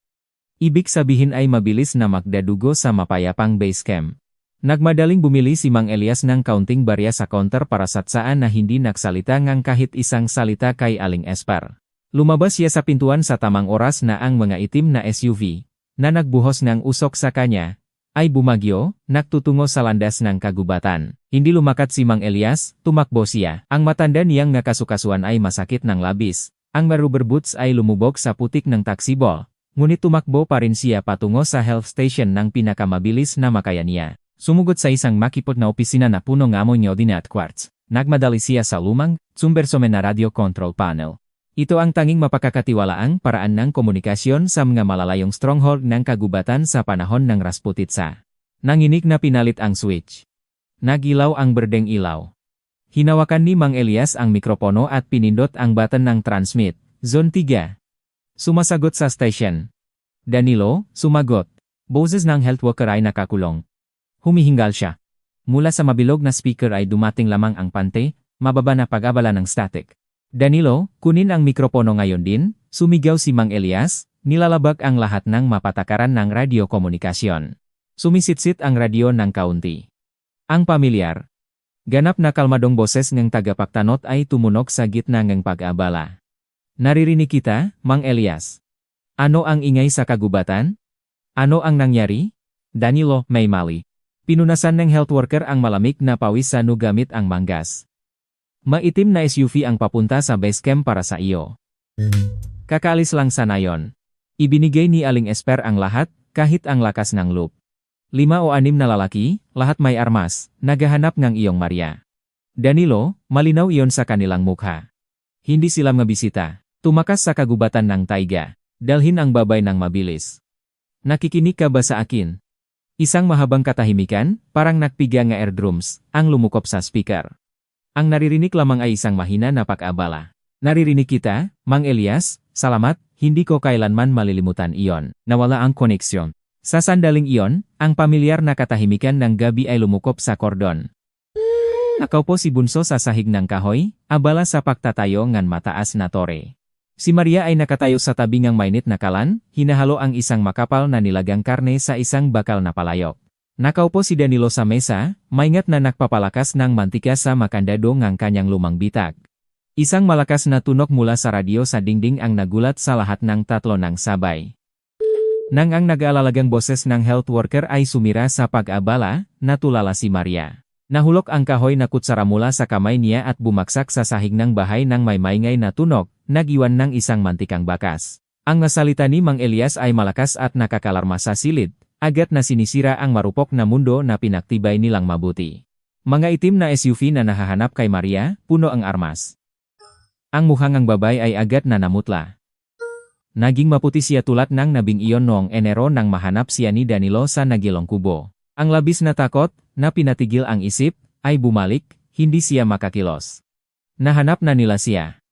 Ibig sabihin ay mabilis na magdadugo sa mapayapang basecamp. Nagmadaling bumili si Mang Elias ng kaunting barya sa counter para satsaan na hindi nagsalita ngang kahit isang salita kay Aling Esper. Lumabas siya sa pintuan sa tamang oras na ang mga itim na SUV, na nagbuhos ng usok sa kanya, ay bumagyo, nagtutungo sa landas ng kagubatan. Hindi lumakat si Mang Elias, tumakbo siya. Ang matanda niyang nakasukasuan ay masakit ng labis. Ang rubber boots ay lumubog sa putik ng taksibol. Ngunit tumakbo pa rin siya patungo sa health station ng pinakamabilis na makaya niya. Sumugod sa isang makipot na opisina na puno ng amoy nyodine at quartz. Nagmadali siya sa lumang, tsumbersome na radio control panel. Ito ang tanging mapakakatiwalaang paraan ng komunikasyon sa mga malalayong stronghold ng kagubatan sa panahon ng Rasputitsa. Nanginig na pinalit ang switch. Nagilaw ang berdeng ilaw. Hinawakan ni Mang Elias ang mikropono at pinindot ang button ng transmit. Zone 3. Sumasagot sa station. Danilo, sumagot. Boses ng health worker ay nakakulong. Humihingal siya. Mula sa mabilog na speaker ay dumating lamang ang pante, mababa na pag-abala ng static. Danilo, kunin ang mikropono ngayon din, sumigaw si Mang Elias, nilalabag ang lahat ng mapatakaran ng radyo komunikasyon. Sumisitsit ang radyo ng kaunti. Ang pamilyar. Ganap na kalmadong boses ng tagapagtanot ay tumunog sa gitna ng pag-abala. Naririnig kita, Mang Elias. Ano ang ingay sa kagubatan? Ano ang nangyari? Danilo, may mali. Pinunasan ng health worker ang malamig na pawis sa gamit ang manggas. Maitim na SUV ang papunta sa base camp para sa iyo. Kakaalis lang sa nayon. Ibinigay ni Aling Esper ang lahat, kahit ang lakas ng loop. 5 o 6 na lalaki, lahat may armas, naghahanap ng iyong Maria. Danilo, malinaw iyon sa kanilang mukha. Hindi sila mabisita. Tumakas sa kagubatan ng taiga. Dalhin ang babay ng mabilis. Nakikinig ka ba sa akin? Isang mahabang katahimikan, parang nakpiga nga airdrums, ang lumukop sa speaker. Ang naririnig lamang ay isang mahina na pag-abala. Naririnig kita, Mang Elias, salamat, hindi ko kailanman malilimutan iyon. Nawala ang koneksyon. Sa sandaling iyon, ang pamilyar na katahimikan ng gabi ay lumukop sa kordon. Nakaupo si Bunso sa sahig ng kahoy, abala sa pagtatayo ngan mataas na tore. Si Maria ay nakatayo sa tabi ng mainit na kalan, hinahalo ang isang makapal na nilagang karne sa isang bakal na palayok. Nakaupo si Danilo sa mesa, maingat na nakpapalakas ng mantika sa makandado ng kanyang lumang bitag. Isang malakas na tunok mula sa radyo sa dingding ang nagulat sa lahat ng tatlo ng sabay. Nang ang nag-aalalagang boses ng health worker ay sumira sa pag-abala, natulala si Maria. Nahulog ang kahoy na kutsara mula sa kamay niya at bumaksak sa sahig ng bahay ng may maingay na tunog, nag-iwan ng isang mantikang bakas. Ang nasalita ni Mang Elias ay malakas at nakakalarma sa silid, agad na sinisira ang marupok na mundo na pinaktibay nilang mabuti. Mga itim na SUV na nahahanap kay Maria, puno ang armas. Ang mukhang ang babay ay agad na namutla. Naging maputi siya tulad ng nabing iyon noong Enero nang mahanap siya ni Danilo sa Nagilong Kubo. Ang labis na takot, na pinatigil ang isip, ay bumalik, hindi siya makakilos. Nahanap na nila siya.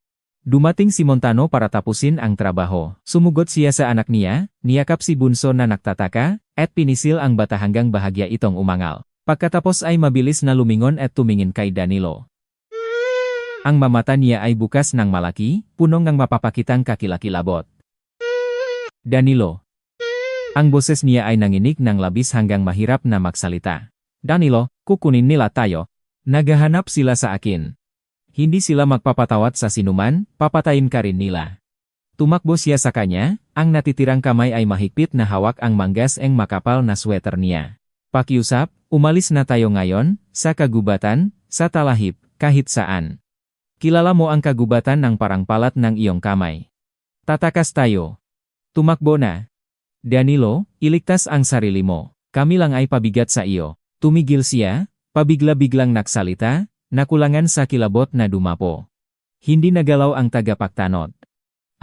Dumating si Montano para tapusin ang trabaho. Sumugot siya sa anak niya, niyakap si Bunso na nagtataka, at pinisil ang bata hanggang bahagya itong umangal. Pagkatapos ay mabilis na lumingon at tumingin kay Danilo. Ang mamata niya ay bukas ng malaki, punong ng mapapakitang kakilakilabot. Danilo. Ang boses niya ay nanginig ng labis hanggang mahirap na magsalita. Danilo, kukunin nila tayo. Naghahanap sila sa akin. Hindi sila magpapatawad sa sinuman, papatayin ka rin nila. Tumakbo siya sa kanya, ang natitirang kamay ay mahigpit na hawak ang manggas-eng makapal na sweater niya. Pakiusap, umalis na tayo ngayon, sa kagubatan, sa talahib, kahit saan. Kilala mo ang kagubatan ng parang palat ng iyong kamay. Tatakas tayo. Tumakbo na. Danilo, iligtas ang sarili mo. Kami lang ay pabigat sa iyo. Tumigil siya, pabigla-biglang nagsalita, nakulangan sa kilabot na dumapo. Hindi nagalaw ang tagapagtanod.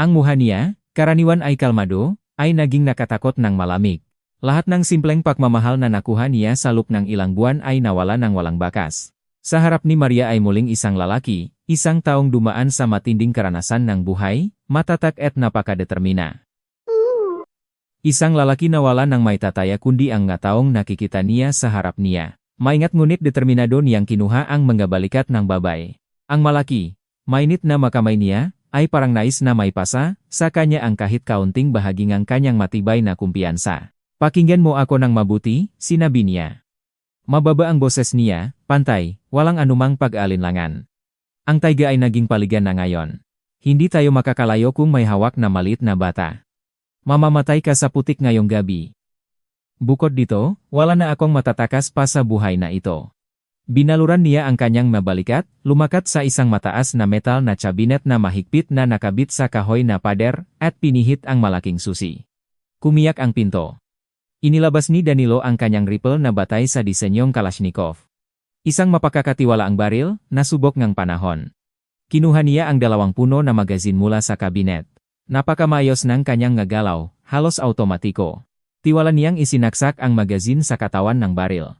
Ang mukha niya, karaniwan ay kalmado, ay naging nakatakot ng malamig. Lahat ng simpleng pagmamahal na nakuha niya sa loob ng ilang buwan ay nawala ng walang bakas. Sa harap ni Maria ay muling isang lalaki, isang taong dumaan sa matinding karanasan ng buhay, matatak at napakadetermina. Isang lalaki na wala ng may tataya kundi ang nga taong nakikita niya sa harap niya. Maingat ngunit determinado niyang kinuha ang mga balikat ng babay. Ang malaki, mainit na makamay niya, ay parang nais na may pasa, sa kanya ang kahit kaunting bahagi ng kanyang matibay na kumpiyansa. Pakinggan mo ako ng mabuti, sinabi niya. Mababa ang boses niya, pantay, walang anumang pag-alinlangan. Ang taiga ay naging paligan na ngayon. Hindi tayo makakalayo kung may hawak na maliit na bata. Mamamatay ka sa putik ngayong gabi. Bukod dito, wala na akong matatakas pa sa buhay na ito. Binaluran niya ang kanyang mabalikat, lumakat sa isang mataas na metal na cabinet na mahigpit na nakabit sa kahoy na pader, at pinihit ang malaking susi. Kumiyak ang pinto. Inilabas ni Danilo ang kanyang rifle na batay sa disenyong Kalashnikov. Isang mapakakatiwalaang baril, nasubok ng panahon. Kinuha niya ang 20 na magazin mula sa kabinet. Napakamayos ng kanyang ngagalaw, halos automatiko. Tiwala niyang isinaksak ang magazin sa katawan ng baril.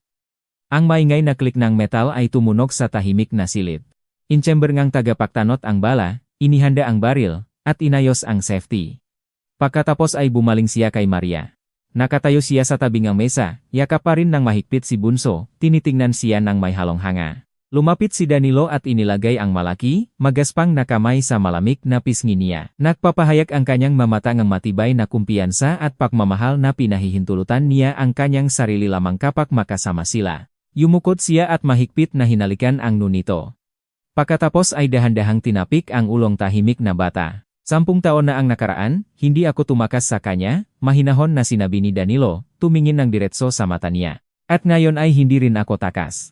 Ang maingay na klik ng metal ay tumunog sa tahimik na silid. In-chamber ngang tagapagtanot ang bala, inihanda ang baril, at inayos ang safety. Pagkatapos ay bumaling siya kay Maria. Nakatayo siya sa tabi ng mesa, yakap pa rin ng mahigpit si Bunso, tinitingnan siya ng may halong hanga. Lumapit si Danilo at inilagay ang malaki, magaspang na kamay sa malamig na pisngi niya. Nagpapahayag ang kanyang mamatang matibay na kumpiyansa at pagmamahal na pinahihintulutan niya ang kanyang sarili lamang kapag makasama sila. Yumukod siya at mahigpit na hinalikan ang nunito. Pagkatapos ay dahan-dahang tinapik ang ulong tahimik na bata. 10 taon na ang nakaraan, hindi ako tumakas sa kanya, mahinahon na sinabi ni Danilo, tumingin ng diretso sa mata niya. At ngayon ay hindi rin ako takas.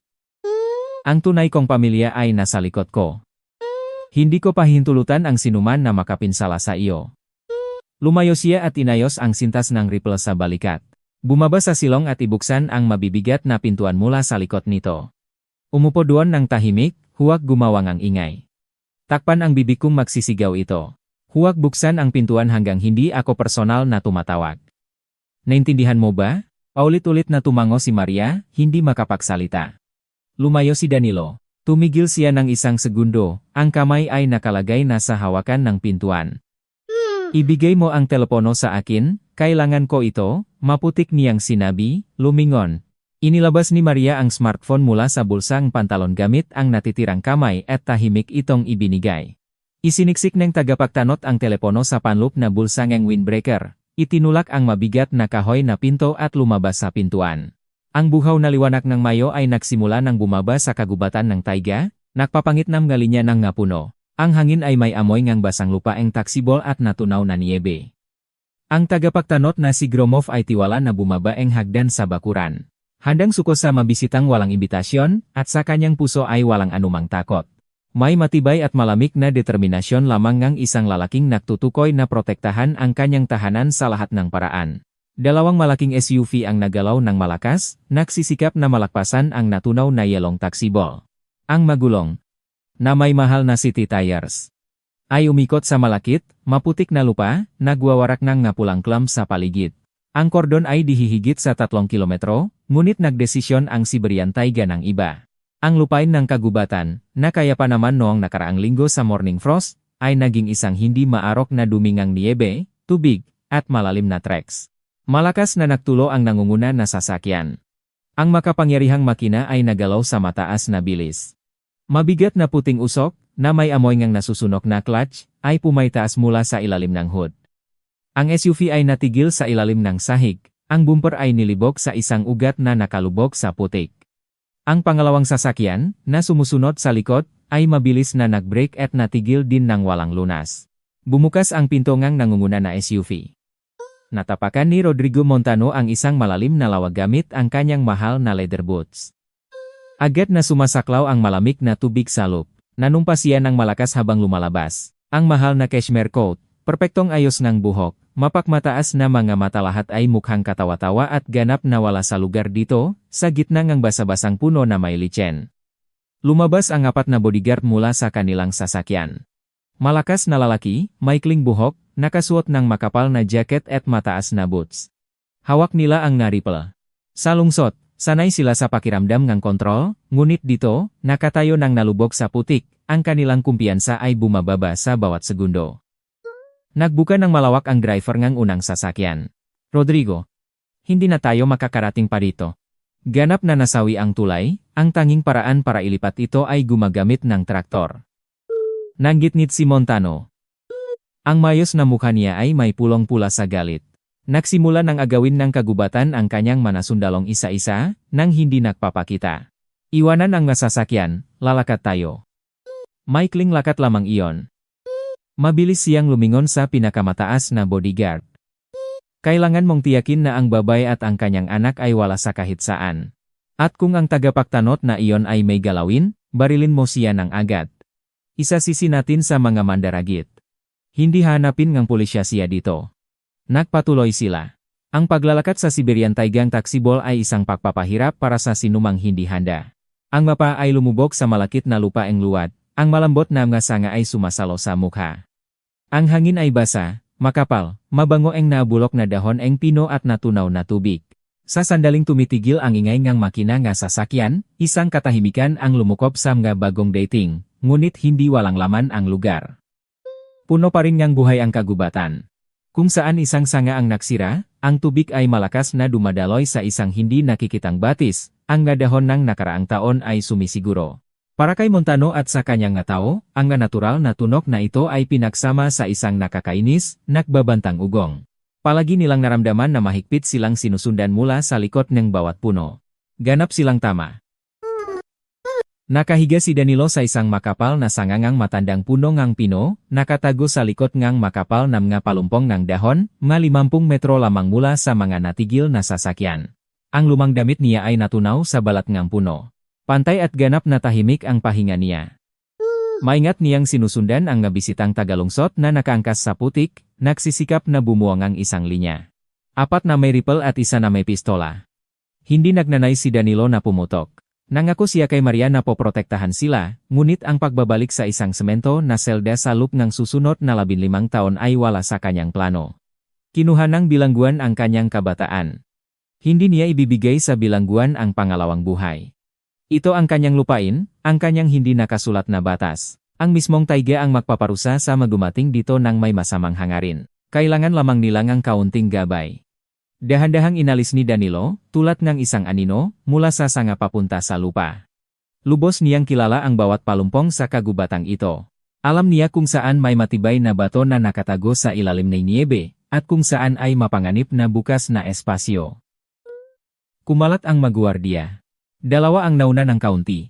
Ang tunay kong pamilya ay nasa likod ko. Hindi ko pahintulutan ang sinuman na makapinsala sa iyo. Lumayo siya at inayos ang sintas ng ripple sa balikat. Bumaba sa silong at ibuksan ang mabibigat na pintuan mula sa likod nito. Umupo doon ng tahimik, huwag gumawang ang ingay. Takpan ang bibig kung magsisigaw ito. Huwag buksan ang pintuan hanggang hindi ako personal na tumatawag. Naintindihan mo ba? Paulit-ulit na tumango si Maria, hindi makapagsalita. Lumayo si Danilo. Tumigil siya ng isang segundo, ang kamay ay nakalagay na sa hawakan ng pintuan. Ibigay mo ang telepono sa akin, kailangan ko ito, maputik niyang sinabi, lumingon. Inilabas ni Maria ang smartphone mula sa bulsang pantalon gamit ang natitirang kamay at tahimik itong ibinigay. Isiniksik ng tagapagtanot ang telepono sa panloop na bulsang windbreaker. Itinulak ang mabigat na kahoy na pinto at lumabas sa pintuan. Ang buhaw na liwanag ng Mayo ay nagsimula nang bumaba sa kagubatan ng taiga, nagpapangitnam nga linya ng nga puno. Ang hangin ay may amoy ngang basang lupaeng taksibol at natunaw na niebe. Ang tagapagtanot na si Gromov ay tiwala na bumabaeng hagdan sa bakuran. Handang suko sa mabisitang walang imbitasyon, at sa kanyang puso ay walang anumang takot. May matibay at malamig na determinasyon lamang ngang isang lalaking nagtutukoy na protektahan ang kanyang tahanan sa lahat ng paraan. Dalawang malaking SUV ang nagalaw ng malakas, nagsisikap na malakpasan ang natunaw na yelong taksibol. Ang magulong, na may mahal na city tires, ay umikot sa malakit, maputik na lupa, nagwawarak ng napulang clump sa paligid. Ang kordon ay dihihigit sa 3 kilometro, ngunit nagdesisyon ang Siberian Taiga ng iba. Ang lupain ng kagubatan, na kaya pa naman noong nakaraang linggo sa morning frost, ay naging isang hindi maarok na dumingang niebe, tubig, at malalim na treks. Malakas na nagtulo ang nangunguna na sasakyan. Ang makapangyarihang makina ay nagalaw sa mataas na bilis. Mabigat na puting usok, na may amoy ngang nasusunok na clutch, ay pumaytaas mula sa ilalim ng hood. Ang SUV ay natigil sa ilalim ng sahig, ang bumper ay nilibok sa isang ugat na nakalubog sa putik. Ang pangalawang sasakyan, na sumusunod sa likod, ay mabilis na nag-brake at natigil din ng walang lunas. Bumukas ang pinto ngang nangunguna na SUV. Natapakan ni Rodrigo Montano ang isang malalim na lawag gamit ang kanyang mahal na leather boots. Agad na sumasaklaw ang malamig na tubig sa loop. Nanumpas siya ng malakas habang lumalabas. Ang mahal na cashmere coat, perpektong ayos ng buhok, mapakmataas na mga mata lahat ay mukhang katawa-tawa at ganap na wala sa lugar dito, sa gitna ng basa-basang puno na may lichen. Lumabas ang 4 na bodyguard mula sa kanilang sasakyan. Malakas na lalaki, maikling buhok, nakasuot ng makapal na jacket at mataas na boots. Hawak nila ang naripel. Sa lungsot, sanay sila sa pakiramdam ng kontrol, ngunit dito, nakatayo ng nalubog sa putik, ang kanilang kumpiyansa ay bumababa sa bawat segundo. Nagbuka ng malawak ang driver ng unang sasakyan. Rodrigo, hindi na tayo makakarating pa dito. Ganap na nasawi ang tulay, ang tanging paraan para ilipat ito ay gumagamit ng traktor. Nanggitngit si Montano. Ang mayos na mukha niya ay may pulong pula sa galit. Nagsimula ng agawin ng kagubatan ang kanyang manasundalong isa-isa, nang hindi nagpapakita. Iwanan ang nasasakyan, lalakat tayo. Maikling lakat lamang iyon. Mabilis siyang lumingon sa pinakamataas na bodyguard. Kailangan mong tiyakin na ang babae at ang kanyang anak ay wala sa kahit saan. At kung ang tagapagtanot na iyon ay may galawin, barilin mo siya ng agad. Isasisi natin sa mga mandaragit. Hindi hanapin ng pulisya siya dito. Nagpatuloy sila. Ang paglalakat sa Siberian Taigang taksibol ay isang pagpapahirap para sa sinumang hindi handa. Ang mapa ay lumubog sa malakit na lupaeng luwad, ang malambot na mga sanga ay sumasalo sa mukha. Ang hangin ay basa, makapal, mabango ang nabulok na dahon ang pino at natunaw na tubig. Sa sandaling tumitigil ang ingay ngang makina nga sasakyan, isang katahimikan ang lumukop sa mga bagong dating, ngunit hindi walang laman ang lugar. Puno pa rin ngang buhay ang kagubatan. Kung saan isang sanga ang naksira, ang tubig ay malakas na dumadaloy sa isang hindi nakikitang batis, ang nga dahon ng nakaraang taon ay sumisiguro. Para kay Montano at sa kanyang nga tao, ang nga natural na tunok na ito ay pinagsama sa isang nakakainis, nagbabantang ugong. Palagi nilang naramdaman na mahigpit silang sinusundan mula sa likod ng bawat puno. Ganap silang tama. Nakahiga si Danilo sa isang makapal na sangangang matandang puno ngang pino, nakatago sa likod ngang makapal na mga palumpong ng dahon, mga 50 metro lamang mula sa mga natigil na sasakyan. Ang lumang damit niya ay natunaw sa balat ngang puno. Pantay at ganap na tahimik ang pahinga niya. Maingat niyang sinusundan ang nabisitang tagalungsot na nakaangkas sa putik, nagsisikap na bumuang ang isang linya. 4 na may rifle at 1 na may pistola. Hindi nagnanay si Danilo na pumutok. Nangako siya kay Maria na poprotektahan sila, ngunit ang pagbabalik sa isang semento na selda sa loop ng susunod na 15 taon ay wala sa kanyang plano. Kinuha ng bilangguan ang kanyang kabataan. Hindi niya ibibigay sa bilangguan ang pangalawang buhay. Ito ang kanyang lupain, ang kanyang hindi nakasulat na batas. Ang mismong taiga ang magpaparusa sa magumating dito ng may masamang hangarin. Kailangan lamang nilang ang kaunting gabay. Dahan-dahang inalis ni Danilo, tulad ng isang anino, mula sa sanga papunta sa lupa. Lubos niyang kilala ang bawat palumpong sa kagubatang ito. Alam niya kung saan may matibay na bato na nakatago sa ilalim ng niebe, at kung saan ay mapanganib na bukas na espasyo. Kumalat ang magwardiya. 2 ang nauna ng kaunti.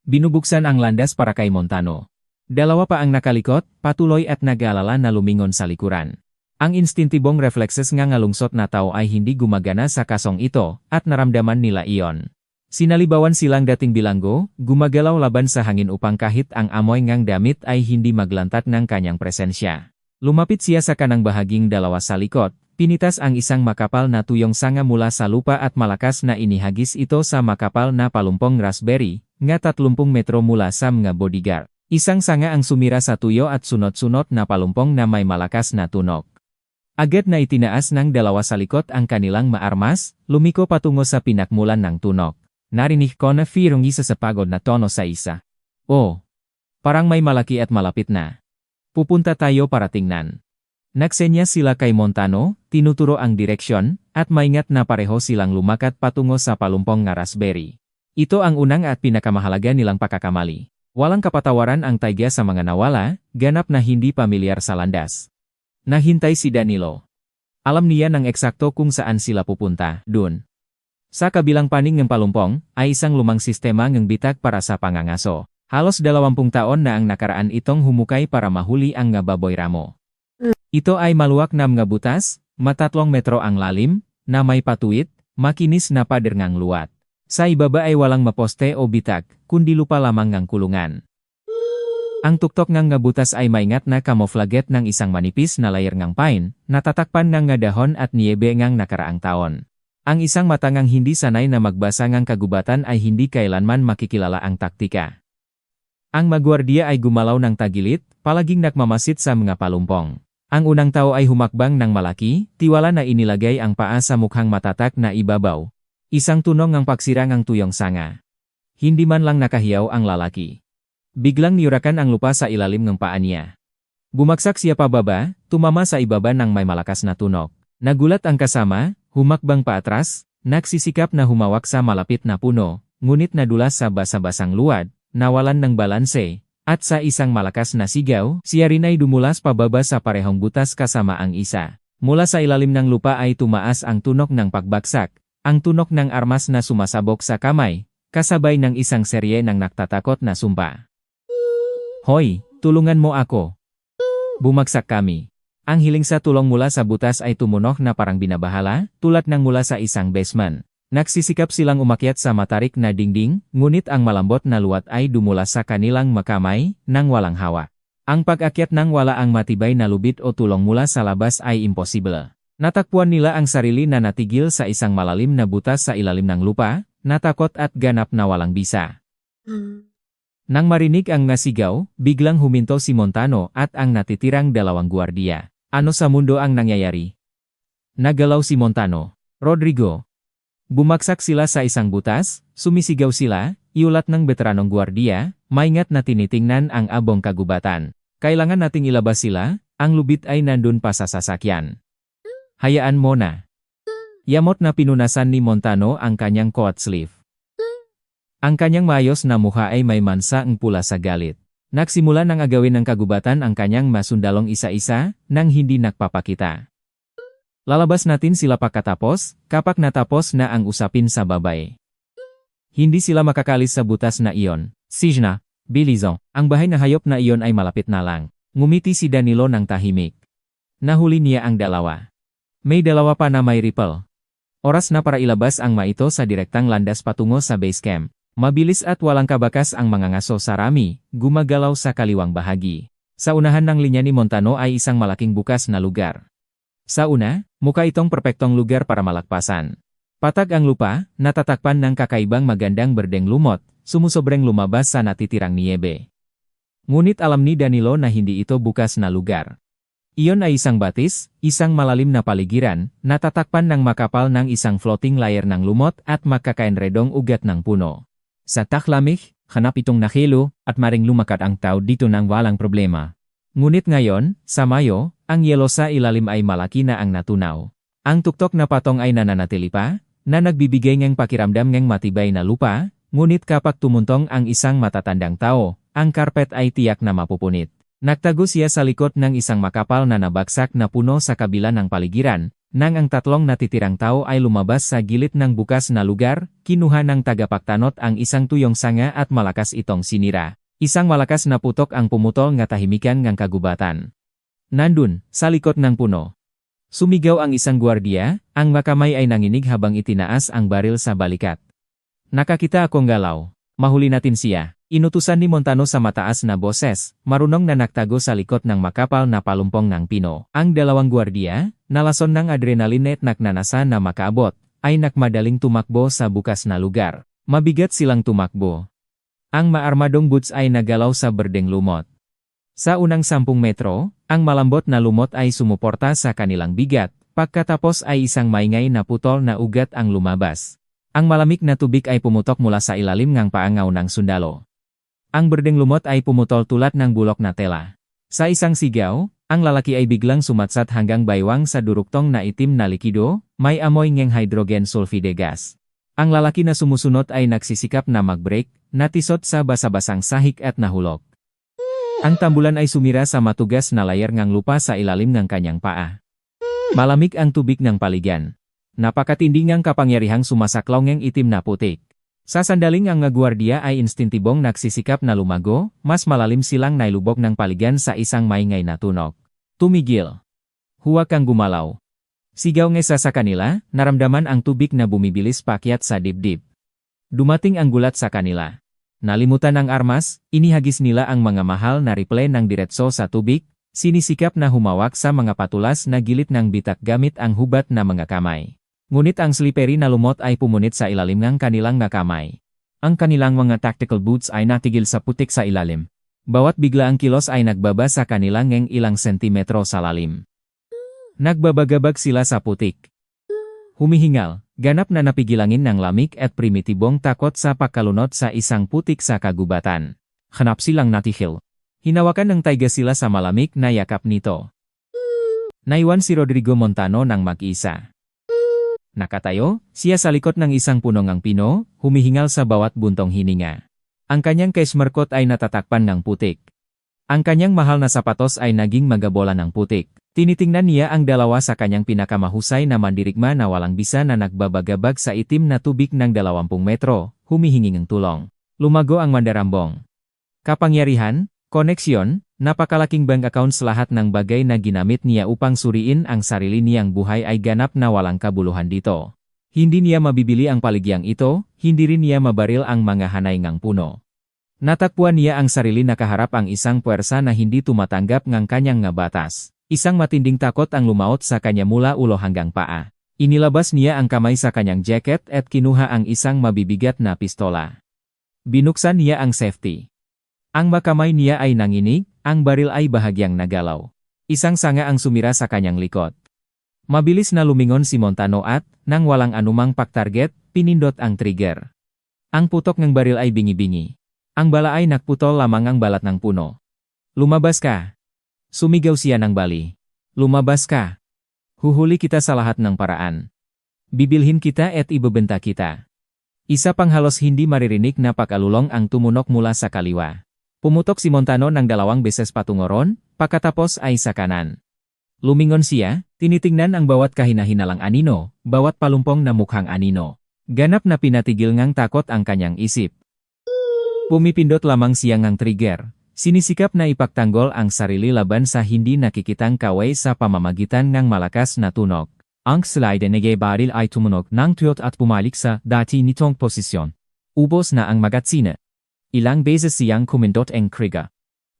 Binubuksan ang landas para kay Montano. 2 pa ang nakalikot, patuloy at nag-aalala na lumingon sa likuran. Ang instintibong reflexes nga ngalungsot na tao ay hindi gumagana sa kasong ito, at naramdaman nila iyon. Sinalibawan silang dating bilanggo, gumagalaw laban sa hangin upang kahit ang amoy ngang damit ay hindi maglantat ng kanyang presensya. Lumapit siya sa kanang bahaging 2 sa likod. Pinitas ang isang makapal na tuyong sanga mula sa lupa at malakas na inihagis ito sa makapal na palumpong raspberry, nga 30 metro mula sa mga bodyguard. Isang sanga ang sumira sa tuyo at sunod-sunod na palumpong na may malakas na tunog. Agad na itinaas ng 2 sa likod ang kanilang maarmas, lumiko patungo sa pinakmulan ng tunog. Narinig ko na firong isa sa pagod na tono sa isa. Oh, parang may malaki at malapit na. Pupunta tayo para tingnan. Nagsenya sila kay Montano, tinuturo ang direksyon, at maingat na pareho silang lumakat patungo sa palumpong nga raspberry. Ito ang unang at pinakamahalaga nilang pagkakamali. Walang kapatawaran ang taiga sa mga nawala, ganap na hindi pamilyar sa landas. Nahintay si Danilo. Alam niya ng eksakto kung saan sila pupunta, dun. Sa kabilang panig ng palumpong, ay isang lumang sistema ng bitak para sa pangangaso. Halos 20 taon na ang nakaraan itong humukay para mahuli ang nga baboy ramo. Ito ay maluwak na mga butas, 3 metro ang lalim, na may patuwid, makinis na pader ngang luwat. Sa ibaba ay walang maposte o bitak, kundi lupa lamang ngang kulungan. Ang tuktok ngang nga butas ay maingat na kamoflaget ng isang manipis na layer ngang pine, natatakpan ng nga dahon at niebe ngang nakaraang taon. Ang isang mata ngang hindi sanay na magbasa ngang kagubatan ay hindi kailanman makikilala ang taktika. Ang magwardiya ay gumalaw ng tagilit, palaging nakmamasid sa mga palumpong. Ang unang tao ay humakbang ng malaki, tiwala na inilagay ang paa sa mukhang matatak na ibabaw. Isang tunong ang pagsirang ang tuyong sanga. Hindi man lang nakahiyaw ang lalaki. Biglang niyurakan ang lupa sa ilalim ng paa niya. Bumagsak siya pababa, tumama sa ibaba ng may malakas na tunog. Nagulat ang kasama, humakbang paatras, nagsisikap na humawak sa malapit na puno, ngunit nadulas sa basa-basang luwad, nawalan ng balanse. At sa isang malakas na sigaw, siya rin ay dumulas pababa sa parehong butas kasama ang isa. Mula sa ilalim ng lupa ay tumaas ang tunog ng pagbagsak, ang tunog ng armas na sumasabog sa kamay, kasabay ng isang serye ng naktatakot na sumpa. Hoy, tulungan mo ako. Bumagsak kami. Ang hiling sa tulong mula sa butas ay tumunok na parang binabahala, tulad ng mula sa isang basement. Nagsisikap silang umakyat sa matarik na dingding, ngunit ang malambot na luwat ay dumula sa kanilang makamay, nang walang hawak. Ang pag-akyat ng wala ang matibay na lubid o tulong mula sa labas ay imposible. Natakpuan nila ang sarili na natigil sa isang malalim na butas sa ilalim ng lupa, natakot at ganap na walang bisa. Nang marinig ang ngasigaw, biglang huminto si Montano at ang natitirang 2 gwardiya. Ano sa mundo ang nangyayari? Nagalaw si Montano. Rodrigo. Bumagsak sila sa isang butas, sumisigaw sila, iulat ng veteranong gwardiya, maingat na tinitingnan ang abong kagubatan. Kailangan nating ilabas sila, ang lubid ay nandun pa sa sasakyan. Hayaan mo na. Yamot na pinunasan ni Montano ang kanyang coat sleeve. Ang kanyang maayos na mukha ay may mansa ang pula sa galit. Nagsimula ng agawin ng kagubatan ang kanyang masundalong isa-isa, nang hindi nagpapakita. Lalabas natin sila pagkatapos, kapag natapos na ang usapin sa babae. Hindi sila makakalis sa butas na iyon. Sijna, Bilizong, ang bahay na hayop na iyon ay malapit na lang. Ngumiti si Danilo ng tahimik. Nahuli niya ang 2. May 2 pa na may rifle. Oras na para ilabas ang maito sa direktang landas patungo sa base camp. Mabilis at walang kabakas ang mga ngaso sa rami, gumagalaw sa kaliwang bahagi. Sa unahan ng linya ni Montano ay isang malaking bukas na lugar. Sa una, mukha itong perpektong lugar para malakpasan. Patag ang lupa, natatakpan ng kakaibang magandang berdeng lumot, sumusobrang lumabas sa natitirang niebe. Ngunit alam ni Danilo na hindi ito bukas na lugar. Iyon ay isang batis, isang malalim na paligiran, natatakpan ng makapal ng isang floating layer ng lumot at makakaenredong ugat ng puno. Sa taklamik, hanap itong nakilo, at maring lumakat ang tao dito nang walang problema. Ngunit ngayon, sa Mayo, ang yelo sa ilalim ay malaki na ang natunaw. Ang tuktok na patong ay nananatili pa, na nagbibigay ng pakiramdam ng matibay na lupa, ngunit kapag tumuntong ang isang matatandang tao, ang karpet ay tiyak na mapupunit. Nagtago siya sa likod ng isang makapal na nabagsak na puno sa kabila ng paligiran, nang ang tatlong natitirang tao ay lumabas sa gilid ng bukas na lugar, kinuha ng tagapagtanot ang isang tuyong sanga at malakas itong sinira. Isang malakas na putok ang pumutol ng tahimikan ng kagubatan. Nandun, sa likod ng puno. Sumigaw ang isang gwardiya, ang makamay ay nanginig habang itinaas ang baril sa balikat. Nakakita akong galaw. Mahuli natin siya. Inutusan ni Montano sa mataas na boses, marunong na nagtago sa likod ng makapal na palumpong ng pino. Ang dalawang gwardiya, nalason ng adrenaline at naknanasa na makaabot, ay nakmadaling tumakbo sa bukas na lugar. Mabigat silang tumakbo. Ang maarmadong boots ay nagalaw sa berdeng lumot. Sa unang 10 metro, ang malambot na lumot ay sumuporta sa kanilang bigat, pagkatapos ay isang maingay na putol na ugat ang lumabas. Ang malamig na tubig ay pumutok mula sa ilalim ng paangaw ng sundalo. Ang berdeng lumot ay pumutol tulad ng bulok na tela. Sa isang sigaw, ang lalaki ay biglang sumatsat hanggang baywang sa duruktong na itim na likido, may amoy ng hydrogen sulfide gas. Ang lalaki na sumusunod ay nagsisikap na mag-brake, natisot sa basa-basang sahig at nahulog. Ang tambulan ay sumira sa matugas na layer ng lupa sa ilalim ng kanyang paa. Malamig ang tubig ng paligan. Napakatindi ng kapangyarihang sumasaklaw ng itim na putik. Sa sandaling ang gwardiya ay instintibong nagsisikap na lumago, mas malalim silang nailubog ng paligan sa isang maingay na tunog. Tumigil. Huwag kang gumalaw. Sigaw ng isa sa kanila, naramdaman ang tubig na bumibilis pakyat sa dibdib. Dumating ang gulat sa kanila. Nalimutan ang armas, inihagis nila ang mga mahal na rifle ng diretso sa tubig, sinisikap na humawak sa mga patulas na gilid ng bitak gamit ang hubat na mga kamay. Ngunit ang slippery na lumot ay pumunit sa ilalim ng kanilang mga kamay. Ang kanilang mga tactical boots ay natigil sa putik sa ilalim. Bawat bigla ang kilos ay nagbaba sa kanilang ng ilang sentimetro sa lalim. Nagbabagabag sila sa putik. Humihingal, ganap na napigilangin ng lamig at primitibong takot sa pagkalunod sa isang putik sa kagubatan. Hanap silang natihil. Hinawakan ng taiga sila sa malamig na yakap nito. Naiwan si Rodrigo Montano ng mag-isa. Nakatayo, siya sa likod ng isang punong ng pino, humihingal sa bawat buntong hininga. Ang kanyang cashmere ay natatakpan ng putik. Ang kanyang mahal na sapatos ay naging magabola ng putik. Tinitingnan niya ang dalawa sa kanyang pinakamahusay na mandirigma na walang bisa na nagbabagabag sa itim na tubig ng 20 metro, humihingi ng tulong. Lumago ang mandarambong. Kapangyarihan, koneksyon, napakalaking bank accounts lahat ng bagay na ginamit niya upang suriin ang sarili niyang buhay ay ganap na walang kabuluhan dito. Hindi niya mabibili ang paligyang ito, hindi rin niya mabaril ang mga hanay ngang puno. Natakpuan niya ang sarili na kaharap ang isang puwersa na hindi tumatanggap ng kanyang nga batas. Isang matinding takot ang lumaot sa kanya mula ulo hanggang paa. Inilabas niya ang kamay sa kanyang jacket at kinuha ang isang mabibigat na pistola. Binuksan niya ang safety. Ang makamay niya ay nanginig, ang baril ay bahagyang nagalaw. Isang sanga ang sumira sa kanyang likod. Mabilis na lumingon si Montano at, nang walang anumang paktarget, pinindot ang trigger. Ang putok ng baril ay bingi-bingi. Ang bala ay nakputol lamang ang balat ng puno. Lumabas ka! Sumigaw siya ng bali. Lumabas ka! Huhuli kita sa lahat ng paraan. Bibilhin kita at ibebenta kita. Isa pang halos hindi maririnig na pakalulong ang tumunok mula sa kaliwa. Pumutok si Montano ng 2 beses patungo ron, pagkatapos ay sa kanan. Lumingon siya, tinitingnan ang bawat kahinahinalang anino, bawat palumpong na mukhang anino. Ganap na pinatigil ngang takot ang kanyang isip. Pumipindot lamang siya ngang trigger. Sinisikap na ipagtanggol ang sarili laban sa hindi nakikitang kaway sa pamamagitan ng malakas na tunog. Ang slide nege baril ay tumunog ng tuyot at bumalik sa dati nitong posisyon. Ubos na ang magatsina. Ilang beses siyang kumindot ang Kriga.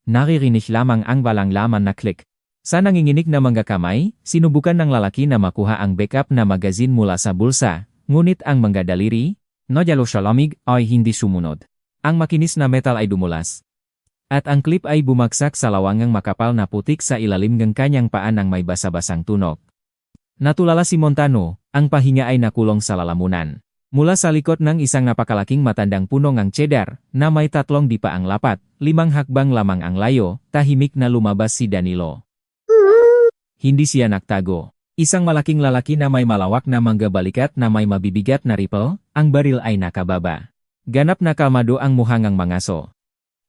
Naririnig lamang ang walang laman na click. Sa nanginginig na mga kamay, sinubukan ng lalaki na makuha ang backup na magazine mula sa bulsa, ngunit ang mga daliri, nodyalo siya lamig, ay hindi sumunod. Ang makinis na metal ay dumulas. At ang clip ay bumagsak sa lawangang makapal na putik sa ilalim ng kanyang paa ng may basa-basang tunog. Natulala si Montano, ang pahinga ay nakulong sa lalamunan. Mula sa likod ng isang napakalaking matandang punong ang cheddar, na may 3 dipaang lapat, 5 hakbang lamang ang layo, tahimik na lumabas si Danilo. Hindi siya nagtago. Isang malaking lalaki na may malawak na manggabalikat na may mabibigat na ripple, ang baril ay nakababa. Ganap na kalmado ang muhangang mangaso.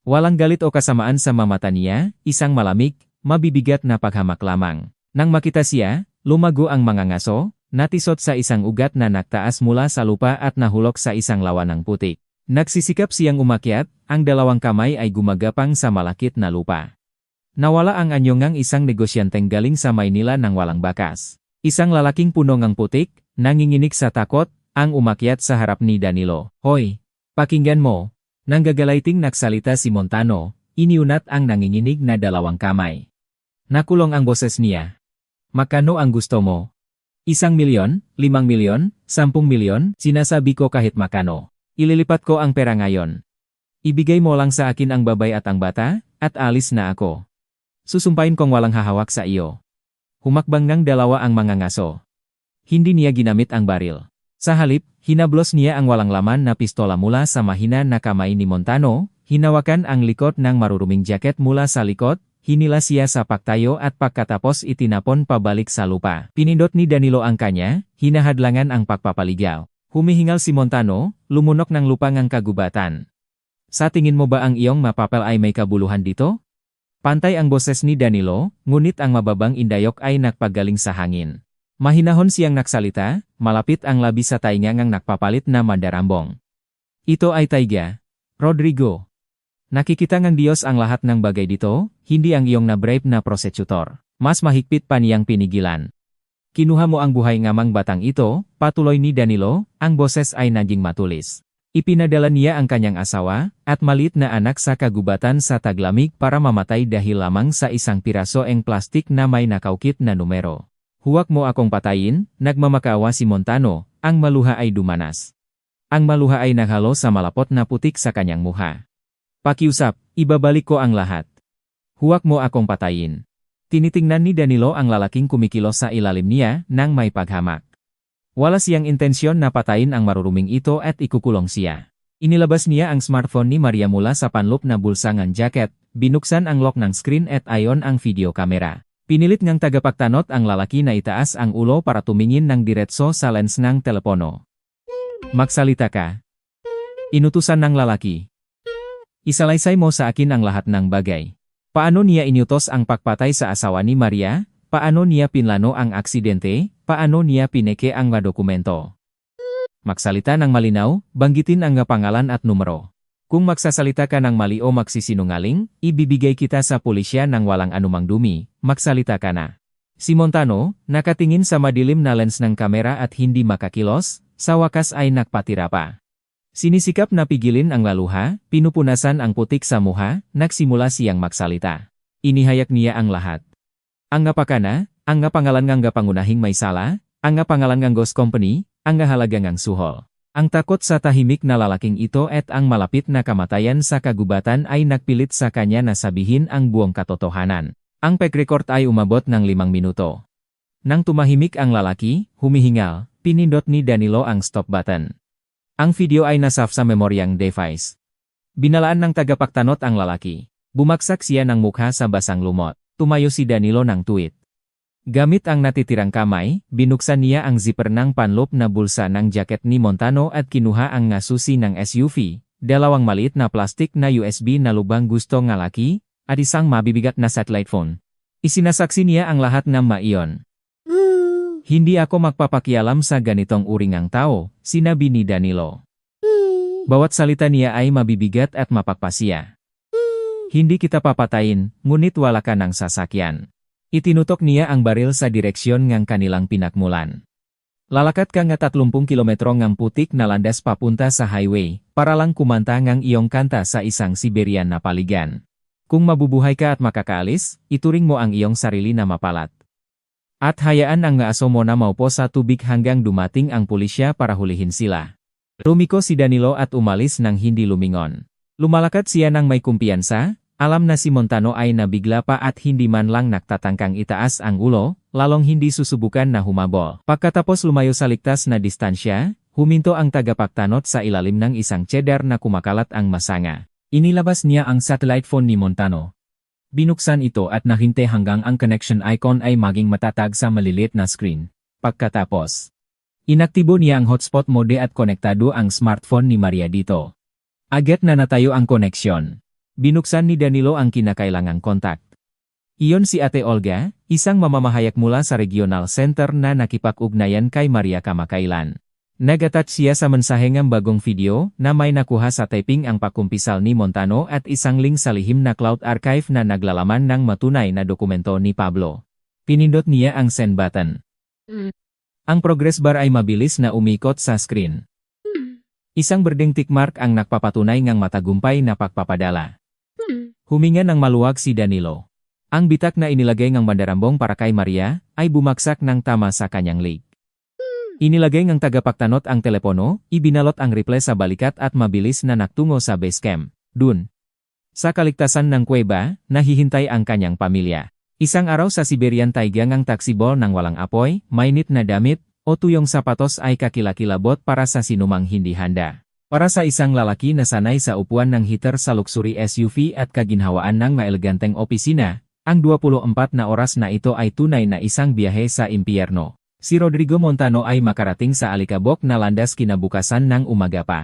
Walang galit o kasamaan sa mamata niya, isang malamig, mabibigat na paghamak lamang. Nang makita siya, lumago ang mangangaso, natisot sa isang ugat na nagtaas mula sa lupa at nahulog sa isang lawanang putik. Nagsisikap siyang umakyat, ang 2 kamay ay gumagapang sa malakit na lupa. Nawala ang anyo ng isang negosyanteng galing sa Maynila ng walang bakas. Isang lalaking punong ang putik, nanginginig sa takot, ang umakyat sa harap ni Danilo. Hoy, pakinggan mo. Nang gagalaiting nagsalita si Montano, iniunat ang nanginginig na 2 kamay. Nakulong ang boses niya. Magkano ang gusto mo? 1 milyon, 5 milyon, 10 milyon, sinasabi ko kahit makano. Ililipat ko ang pera ngayon. Ibigay mo lang sa akin ang babay at ang bata, at alis na ako. Susumpain kong walang hahawak sa iyo. Humakbang ng 2 ang mangangaso. Hindi niya ginamit ang baril. Sa halip, hinablos niya ang walang laman na pistola mula sa mahina na kamay ni Montano, hinawakan ang likod ng maruruming jacket mula sa likod, hinila siya sa paktayo at pagkatapos itinapon pabalik sa lupa. Pinindot ni Danilo ang kanya, hinahadlangan ang pagpapaligaw. Humihingal si Montano, lumunok ng lupang ang kagubatan. Sa tingin mo ba ang iyong mapapal ay may kabuluhan dito? Pantay ang boses ni Danilo, ngunit ang mababang indayok ay nagpagaling sa hangin. Mahinahon siyang nagsalita, malapit ang labi sa tainga ngang nagpapalit na mandarambong. Ito ay taiga. Rodrigo. Nakikita ng Diyos ang lahat ng bagay dito, hindi ang iyong na-brave na prosecutor. Mas mahigpit pa niyang pinigilan. Kinuha mo ang buhay ngamang batang ito, patuloy ni Danilo, ang boses ay naging matulis. Ipinadala niya ang kanyang asawa, at maliit na anak sa kagubatan sa taglamig para mamatay dahil lamang sa isang piraso ng plastik na may nakaukit na numero. Huwag mo akong patayin, nagmamakawa si Montano, ang maluha ay dumanas. Ang maluha ay naghalo sa malapot na putik sa kanyang muha. Pakiusap, ibabalik ko ang lahat. Huwag mo akong patayin. Tinitingnan ni Danilo ang lalaking kumikilos sa ilalim niya nang may paghamak. Wala siyang intensyon na patayin ang maruruming ito at ikukulong siya. Inilabas niya ang smartphone ni Maria mula sa panloob na bulsa ng jacket, binuksan ang lock ng screen at ayon ang video kamera. Pinilit ngang tagapagtanot ang lalaki na itaas ang ulo para tumingin ng diretso sa lens ng telepono. Magsalita ka. Inutusan ng lalaki. Isalaysay mo sa akin ang lahat ng bagay. Paano niya inutos ang pagpatay sa asawa ni Maria? Paano niya pinlano ang aksidente? Paano niya pineke ang mga dokumento? Magsalita ng malinaw, banggitin ang pangalan at numero. Kung magsasalita ka ng mali o magsisinungaling, ibibigay kita sa pulisya ng walang anumang dumi, magsalita ka na. Si Montano, nakatingin sa madilim na lens ng kamera at hindi makakilos, sa wakas ay nagpatira pa. Sinisikap na pigilin ang laluha, pinupunasan ang putik sa muha, nagsimula siyang magsalita. Inihayak niya ang lahat. Ang ngapakana, ang ngapangalan ng pangunahing may sala, ang ngapangalan ng ghost company, ang ngahalaga ng suhol. Ang takot sa tahimik na lalaking ito at ang malapit na kamatayan sa kagubatan ay nagpilit sa kanya na sabihin ang buong katotohanan. Ang pag-record ay umabot ng 5 minuto. Nang tumahimik ang lalaki, humihingal, pinindot ni Danilo ang stop button. Ang video ay nasave sa memoryang device. Binalaan ng tagapagtanot ang lalaki. Bumaksak siya ng mukha sa basang lumot. Tumayo si Danilo ng tuwid. Gamit ang natitirang kamay, binuksan niya ang zipper ng panloob na bulsa ng jacket ni Montano at kinuha ang susi ng SUV, 2 maliit na plastik na USB na lubang gusto ng laki, at isang mabibigat na satellite phone. Isinasaksi niya ang lahat ng maiyon. Hindi ako magpapakialam sa ganitong uri ng tao, sinabi ni Danilo. Bawat salita niya ay mabibigat at mapagpasiya. Hindi kita papatayin, ngunit wala ka ng sasakyan. Itinutok niya ang baril sa direksyon ng kanilang pinakmulan. Lalakat ka nga 30 kilometro ngang putik na landas papunta sa highway, para lang kumanta ngang iyong kanta sa isang Siberian na paligan. Kung mabubuhay ka at makakaalis, ituring mo ang iyong sarili na mapalat. At hayaan ang nga aso mo na maupo sa tubig hanggang dumating ang pulisya para hulihin sila. Lumiko si Danilo at umalis nang hindi lumingon. Lumalakad siya nang may kumpiyansa, alam na si Montano ay nabigla pa at hindi man lang nagtatangkang itaas ang ulo, lalong hindi susubukan na humabol. Pagkatapos lumayo sa ligtas na distansya, huminto ang tagapagtanot sa ilalim ng isang cheddar na kumakalat ang masanga. Inilabas niya ang satellite phone ni Montano. Binuksan ito at nahinte hanggang ang connection icon ay maging matatag sa maliliit na screen. Pagkatapos, inaktibo niya ang hotspot mode at konektado ang smartphone ni Maria dito. Agad na natayo ang koneksyon. Binuksan ni Danilo ang kinakailangang kontak. Iyon si Ate Olga, isang mamamahayag mula sa regional center na nakipag-ugnayan kay Maria kamakailan. Nag-attach siya sa mensahe ng bagong video na may nakuha sa typing ang pakumpisal ni Montano at isang link sa lihim na cloud archive na naglalaman ng matunay na dokumento ni Pablo. Pinindot niya ang send button. Ang progress bar ay mabilis na umikot sa screen. Isang berdeng tickmark ang nagpapatunay ng matagumpay na pagpapadala. Huminga ng maluwag si Danilo. Ang bitak na inilagay ng mandarambong para kay Maria ay bumaksak ng tama sa kanyang leg. Inilagay ng tagapagtanot ang telepono, ibinalot ang reply sa balikat at mabilis na naktungo sa base camp. Dun, sa kaligtasan ng kuweba, nahihintay ang kanyang pamilya. Isang araw sa Siberian taiga ang taksibol ng walang apoy, mainit na damit, o tuyong sapatos ay kakilakilabot para sa sinumang hindi handa. Para sa isang lalaki na sanay sa upuan ng heater sa luxury SUV at kaginhawaan ng maeleganteng opisina, ang 24 na oras na ito ay tunay na isang biyahe sa impyerno. Si Rodrigo Montano ay makarating sa alikabok na landas kinabukasan ng umaga pa.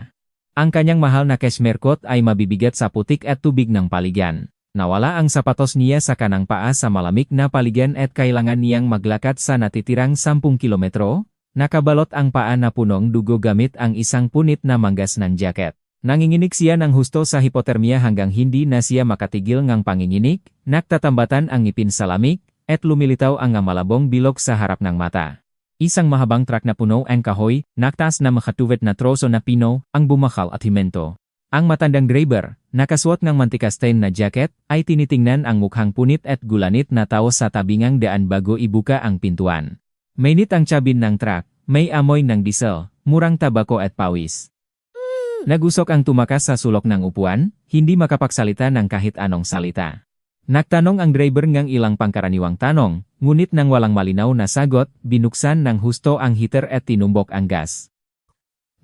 Ang kanyang mahal na cashmere coat ay mabibigat sa putik at tubig ng paligan. Nawala ang sapatos niya sa kanang paa sa malamig na paligan at kailangan niyang maglakad sa natitirang 10 kilometro. Nakabalot ang paa na punong dugo gamit ang isang punit na manggas ng jacket. Nanginginig siya ng husto sa hipotermia hanggang hindi na siya makatigil ngang panginginig, nagtatambatan ang ngipin sa lamig, at lumilitaw ang malabong bilog sa harap ng mata. Isang mahabang truck na puno ang kahoy, naktaas na makatuwid na troso na pino, ang bumakal at himento. Ang matandang driver, nakasuot ng mantika-stain na jacket, ay tinitingnan ang mukhang punit at gulanit na tao sa tabingang daan bago ibuka ang pintuan. Mainit ang cabin ng truck, may amoy ng diesel, murang tabako at pawis. Nagusok ang tumakas sa sulok ng upuan, hindi makapagsalita ng kahit anong salita. Nagtanong ang driver ngang ilang pangkaraniwang tanong, ngunit nang walang malinaw na sagot, binuksan ng husto ang heater at tinumbok ang gas.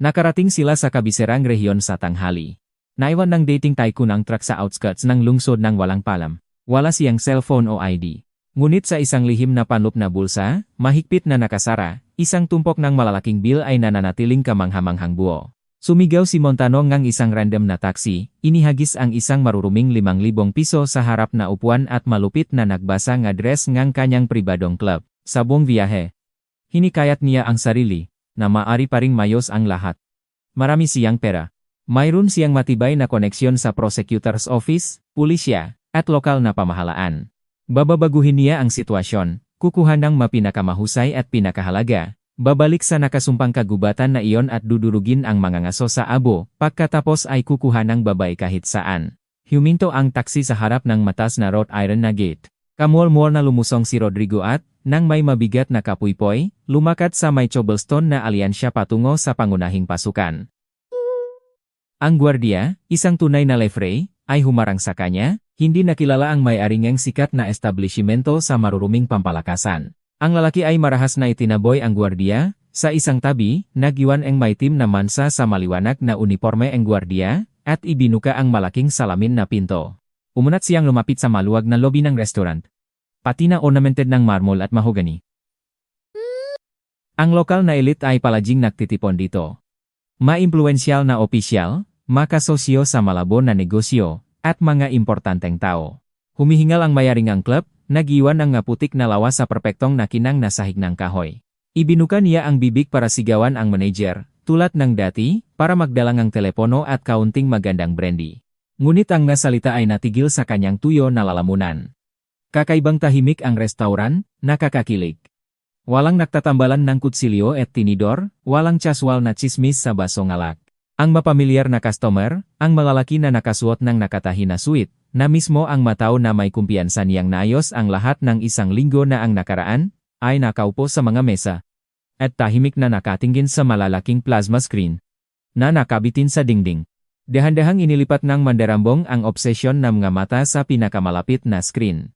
Nakarating sila sa kabiserang rehiyon sa tanghali. Naiwan ng dating tycoon ang truck sa outskirts ng lungsod ng walang palam. Wala siyang cellphone o ID. Ngunit sa isang lihim na panloob na bulsa, mahigpit na nakasara, isang tumpok ng malalaking bill ay nananatiling kamanghamanghang buo. Sumigaw si Montano ngang isang random na taxi, inihagis ang isang maruruming 5,000 piso sa harap na upuan at malupit na nagbasa ng address ngang kanyang pribadong club. Sa buong biyahe, hinikayat niya ang sarili, na maari pa ring mayos ang lahat. Marami siyang pera. Mayroon siyang matibay na koneksyon sa prosecutor's office, pulisya, at lokal na pamahalaan. Bababaguhin niya ang sitwasyon, kukuha ng mapinakamahusay at pinakahalaga. Babalik sa nakasumpang kagubatan na iyon at dudurugin ang mga ngaso sa abo, pagkatapos ay kukuha ng babay kahit saan. Huminto ang taksi sa harap ng matas na wrought iron na gate. Kamol-mol na lumusong si Rodrigo at, nang may mabigat na kapuypoy, lumakad sa may cobblestone na alyansya patungo sa pangunahing pasukan. Ang gwardiya, isang tunay na lefrey, ay humarang sa kanya, hindi nakilala ang may-ari ng sikat na establishmento sa maruruming pampalakasan. Ang lalaki ay marahas na itinaboy ang gwardiya, sa isang tabi, nag-iwan ang may team na mansa sa maliwanag na uniforme ang gwardiya, at ibinuka ang malaking salamin na pinto. Umunat siyang lumapit sa maluwag na lobby ng restaurant. Pati na ornamented ng marmol at mahogany. Ang lokal na elite ay palaging nagtitipon dito. Maimpluwensyal na opisyal, makasosyo sa malabo na negosyo, at mga importanteng tao. Humihingal ang mayaring ang club, nag-iwan ang putik na lawas sa perpektong nakinang nasahig ng kahoy. Ibinuka niya ang bibig para sigawan ang manager, tulad ng dati, para magdalang ang telepono at kaunting magandang brandy. Ngunit ang nasalita ay natigil sa kanyang tuyo na lalamunan. Kakaibang tahimik ang restauran, nakakakilig. Walang nagtatambalan ng kutsilyo at tinidor, walang casual na chismis sa baso ngalak. Ang mapamilyar na customer, ang malalaki na nakasuot ng nakatahi na suit, na mismo ang matao na may kumpiyansa niyang naayos ang lahat ng isang linggo na ang nakaraan, ay nakaupo sa mga mesa. At tahimik na nakatingin sa malalaking plasma screen na nakabitin sa dingding. Dahan-dahang inilipat ng mandarambong ang obsesyon ng mga mata sa pinakamalapit na screen.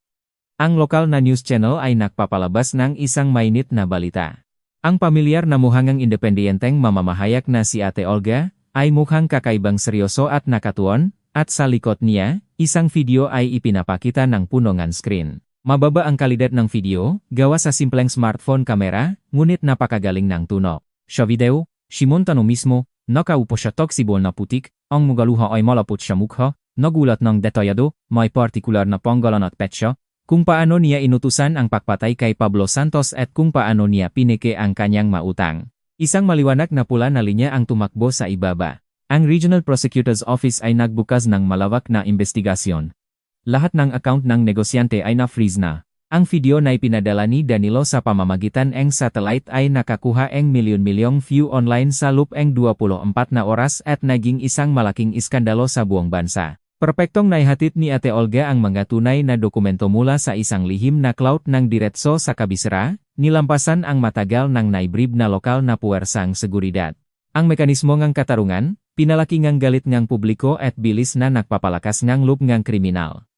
Ang lokal na news channel ay nagpapalabas ng isang mainit na balita. Ang pamilyar na muhangang independenteng mamamahayag na si Ate Olga, ay mukhang kakaibang seryoso at nakatuon, at sa likod niya, isang video ay ipinapakita ng punongan screen. Mababa ang kalidad ng video, gawa sa simpleng smartphone kamera, ngunit napakagaling ng tunog. Sa video, Shimon Tano mismo, nakaupo sa toksibol na putik, ang mugaluha ay malapot sa mukha, nagulat ng detayado, may partikular na panggalan at petsa, kung paano niya inutusan ang pagpatay kay Pablo Santos at kung paano niya pineke ang kanyang mautang. Isang maliwanag na pula na linya ang tumakbo sa ibaba. Ang Regional Prosecutor's Office ay nagbukas ng malawak na investigasyon. Lahat ng account ng negosyante ay na-freeze na. Ang video na ipinadala ni Danilo sa pamamagitan ng satellite ay nakakuha ng milyon-milyong view online sa loob ng 24 na oras at naging isang malaking iskandalo sa buong bansa. Perpektong naihatid ni Ate Olga ang mga tunay na dokumento mula sa isang lihim na cloud ng diretso sa kabisera, nilampasan ang matagal ng naibrib na lokal na puwersang seguridad. Ang mekanismo ng katarungan, pinalaki ng galit ng publiko at bilis na nagpapalakas ng loob ng kriminal.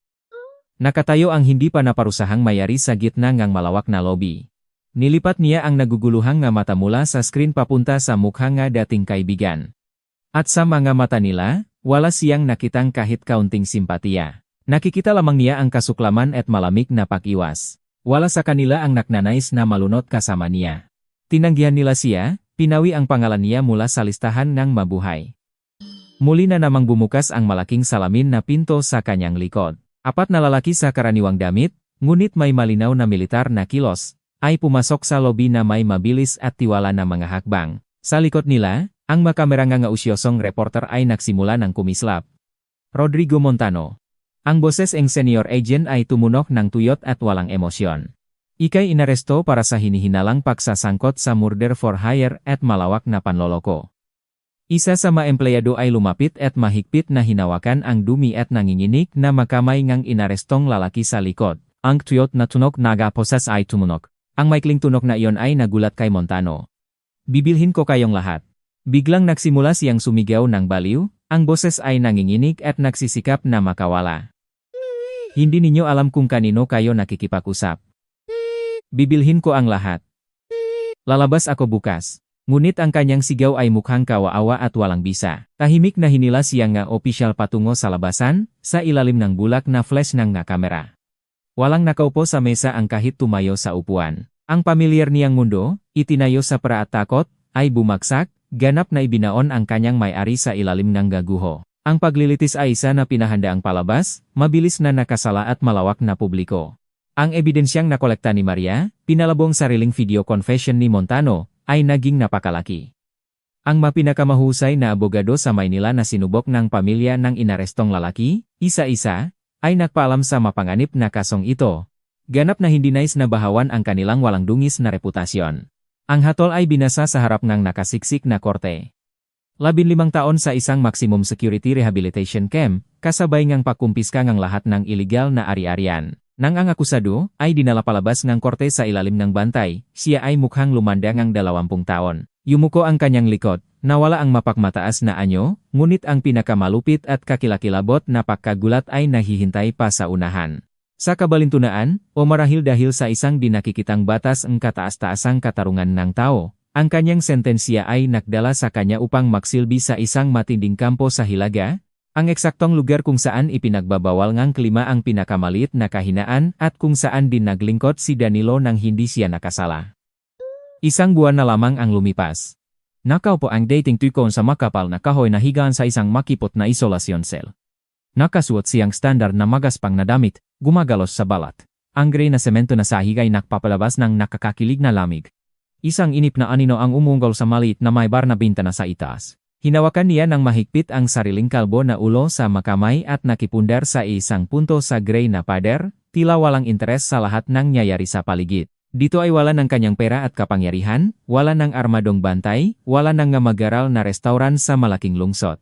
Nakatayo ang hindi pa naparusahang mayari sa gitna ng malawak na lobby. Nilipat niya ang naguguluhang nga mata mula sa screen papunta sa mukha nga dating kaibigan. At sa mga mata nila, wala siyang nakitang kahit kaunting simpatiya. Nakikita lamang niya ang kasuklaman at malamig na pakiwas. Wala sa kanila ang naknanais na malunod kasama niya. Tinanggihan nila siya, pinawi ang pangalan niya mula sa listahan ng mabuhay. Muli na namang bumukas ang malaking salamin na pinto sa kanyang likod. 4 na lalaki sa karaniwang damit, ngunit may malinaw na militar na kilos, ay pumasok sa lobby na may mabilis at tiwala na mga hakbang. Sa likod nila, ang makamerang nga usyosong reporter ay nagsimula ng kumislap. Rodrigo Montano. Ang boses ng senior agent ay tumunok ng tuyot at walang emosyon. Ika'y inaresto para sa hinihinalang pagsasangkot sa murder for hire at malawak na panloloko. Isa sa mga empleyado ay lumapit at mahigpit na hinawakan ang dumi at nanginginig na makamay ngang inarestong lalaki sa likod. Ang tuyot na tunog nagaposes ay tumunok. Ang maikling tunog na iyon ay nagulat kay Montano. Bibilhin ko kayong lahat. Biglang nagsimula siyang sumigaw ng baliw, ang boses ay nanginginig at nagsisikap na makawala. Hindi ninyo alam kung kanino kayo nakikipag-usap. Bibilhin ko ang lahat. Lalabas ako bukas. Ngunit ang kanyang sigaw ay mukhang kawaawa at walang bisa. Tahimik na hinila siya nga opisyal patungo sa labasan, sa ilalim ng bulak na flash ng nga kamera. Walang nakaupo sa mesa ang kahit tumayo sa upuan. Ang pamilyar niyang mundo, itinayo sa para at takot, ay bumagsak, ganap na ibinaon ang kanyang may-ari sa ilalim ng gaguho. Ang paglilitis ay isa na pinahandaang palabas, mabilis na nakasala at malawak na publiko. Ang ebidensyang nakolekta ni Maria, pinalabong sariling video confession ni Montano, ay naging napakalaki. Ang mapinakamahusay na abogado sa Maynila na sinubok ng pamilya ng inarestong lalaki, isa-isa, ay nagpaalam sa mapanganib na kasong ito. Ganap na hindi nais na bahawan ang kanilang walang dungis na reputasyon. Ang hatol ay binasa sa harap ng nakasiksik na korte. 15 taon sa isang maximum security rehabilitation camp, kasabay ngang pakumpiska ng lahat ng iligal na ari-arian. Nang ang akusado ay dinala palabas ng korte sa ilalim ng bantay, siya ay mukhang lumanda ng 20 taon. Yumuko ang kanyang likod, nawala ang mapakmataas na anyo, ngunit ang pinakamalupit at kakilakilabot na pagkagulat ay nahihintay pa sa unahan. Sa kabalintunaan, o marahil dahil sa isang dinakikitang batas ng kataas-taasang katarungan ng tao, ang kanyang sentensya ay nakdala sa kanya upang magsilbi sa isang matinding kampo sa Hilaga, ang eksaktong lugar kung saan ipinagbabawal ngang klima ang pinakamaliit na kahinaan at kung saan din naglingkod si Danilo nang hindi siya nakasala. Isang buwan na lamang ang lumipas. Nakaupo ang dating tukon sa makapal na kahoy na higaan sa isang makipot na isolasyon cell. Nakasuot siyang standard na magaspang na damit, gumagalos sa balat. Ang gray na semento na sahig ay nakpapalabas ng nakakakilig na lamig. Isang inip na anino ang umunggol sa maliit na may bar na bintana sa itaas. Hinawakan niya ng mahigpit ang sariling kalbo na ulo sa makamay at nakipundar sa isang punto sa gray na pader, tila walang interes sa lahat ng nangyayari sa paligid. Dito ay wala ng kanyang pera at kapangyarihan, wala ng armadong bantay, wala ng nga magaral na restauran sa malaking lungsod.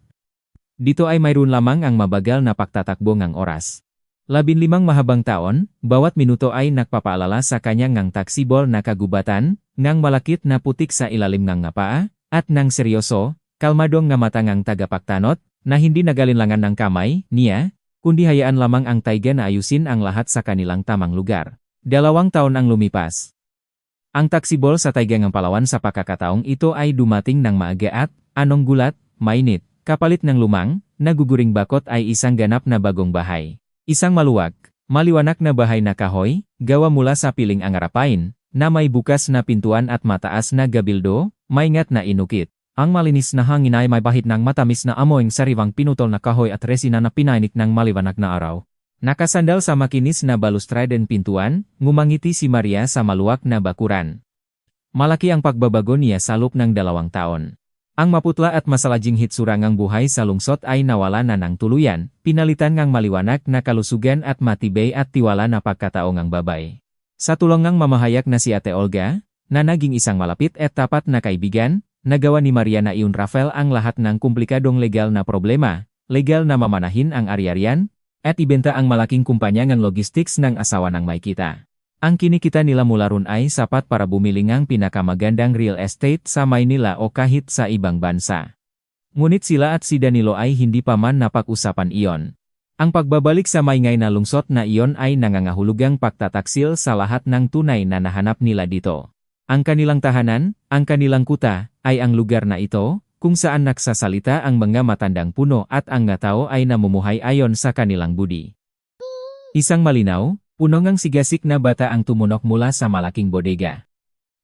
Dito ay mayroon lamang ang mabagal na pagtatakbo ng oras. 15 mahabang taon, bawat minuto ay nagpapaalala sa kanya ngang taksibol na kagubatan, ngang malakit na putik sa ilalim ng nga paa, at nang seryoso, kalmadong nga mata ngang tagapagtanot, na hindi nagalinlangan ng kamay niya, kundi hayaan lamang ang taiga na ayusin ang lahat sa kanilang tamang lugar. 2 taon ang lumipas. Ang taksibol sa taiga ng Palawan sa pagkakataong ito ay dumating ng maaga at, anong gulat, mainit. Kapalit ng lumang, naguguring bakot ay isang ganap na bagong bahay. Isang maluwag, maliwanag na bahay na kahoy, gawa mula sa piling angarapain, na may bukas na pintuan at mataas na gabildo, maingat na inukit. Ang malinis na hangin ay may bahid ng matamis na amoyng sariwang pinutol na kahoy at resina na pinainik ng maliwanag na araw. Nakasandal sa makinis na balustrade pintuan, ngumangiti si Maria sa maluwag na bakuran. Malaki ang pagbabago niya sa loob ng 2 taon. Ang maputla at masalajing hitsurangang buhay sa lungsod ay nawala na ng tuluyan, pinalitan ngang maliwanag na kalusugan at matibay at tiwala na pagkatao ngang babay. Sa tulong ngang mamahayak na si Ate Olga, na naging isang malapit at tapat na kaibigan, nagawa ni Maria na iyon Rafael ang lahat ng komplikadong legal na problema, legal na mamanahin ang ari-arian, at ibenta ang malaking kumpanya ng logistics ng asawa ng may kita. Ang kinikita nila mula ron ay sapat para bumili ng pinakamagandang real estate sa Maynila o kahit sa ibang bansa. Ngunit sila at si Danilo ay hindi pa man napag-usapan iyon. Ang pagbabalik sa maingay na lungsod na iyon ay nangangahulugang pagtataksil sa lahat ng tunay na nahanap nila dito. Ang kanilang tahanan, ang kanilang kuta, ay ang lugar na ito, kung saan nagsasalita ang mga matandang puno at ang nga tao ay namumuhay ayon sa kanilang budi. Isang malinaw, puno ngang sigasik na bata ang tumunok mula sa malaking bodega.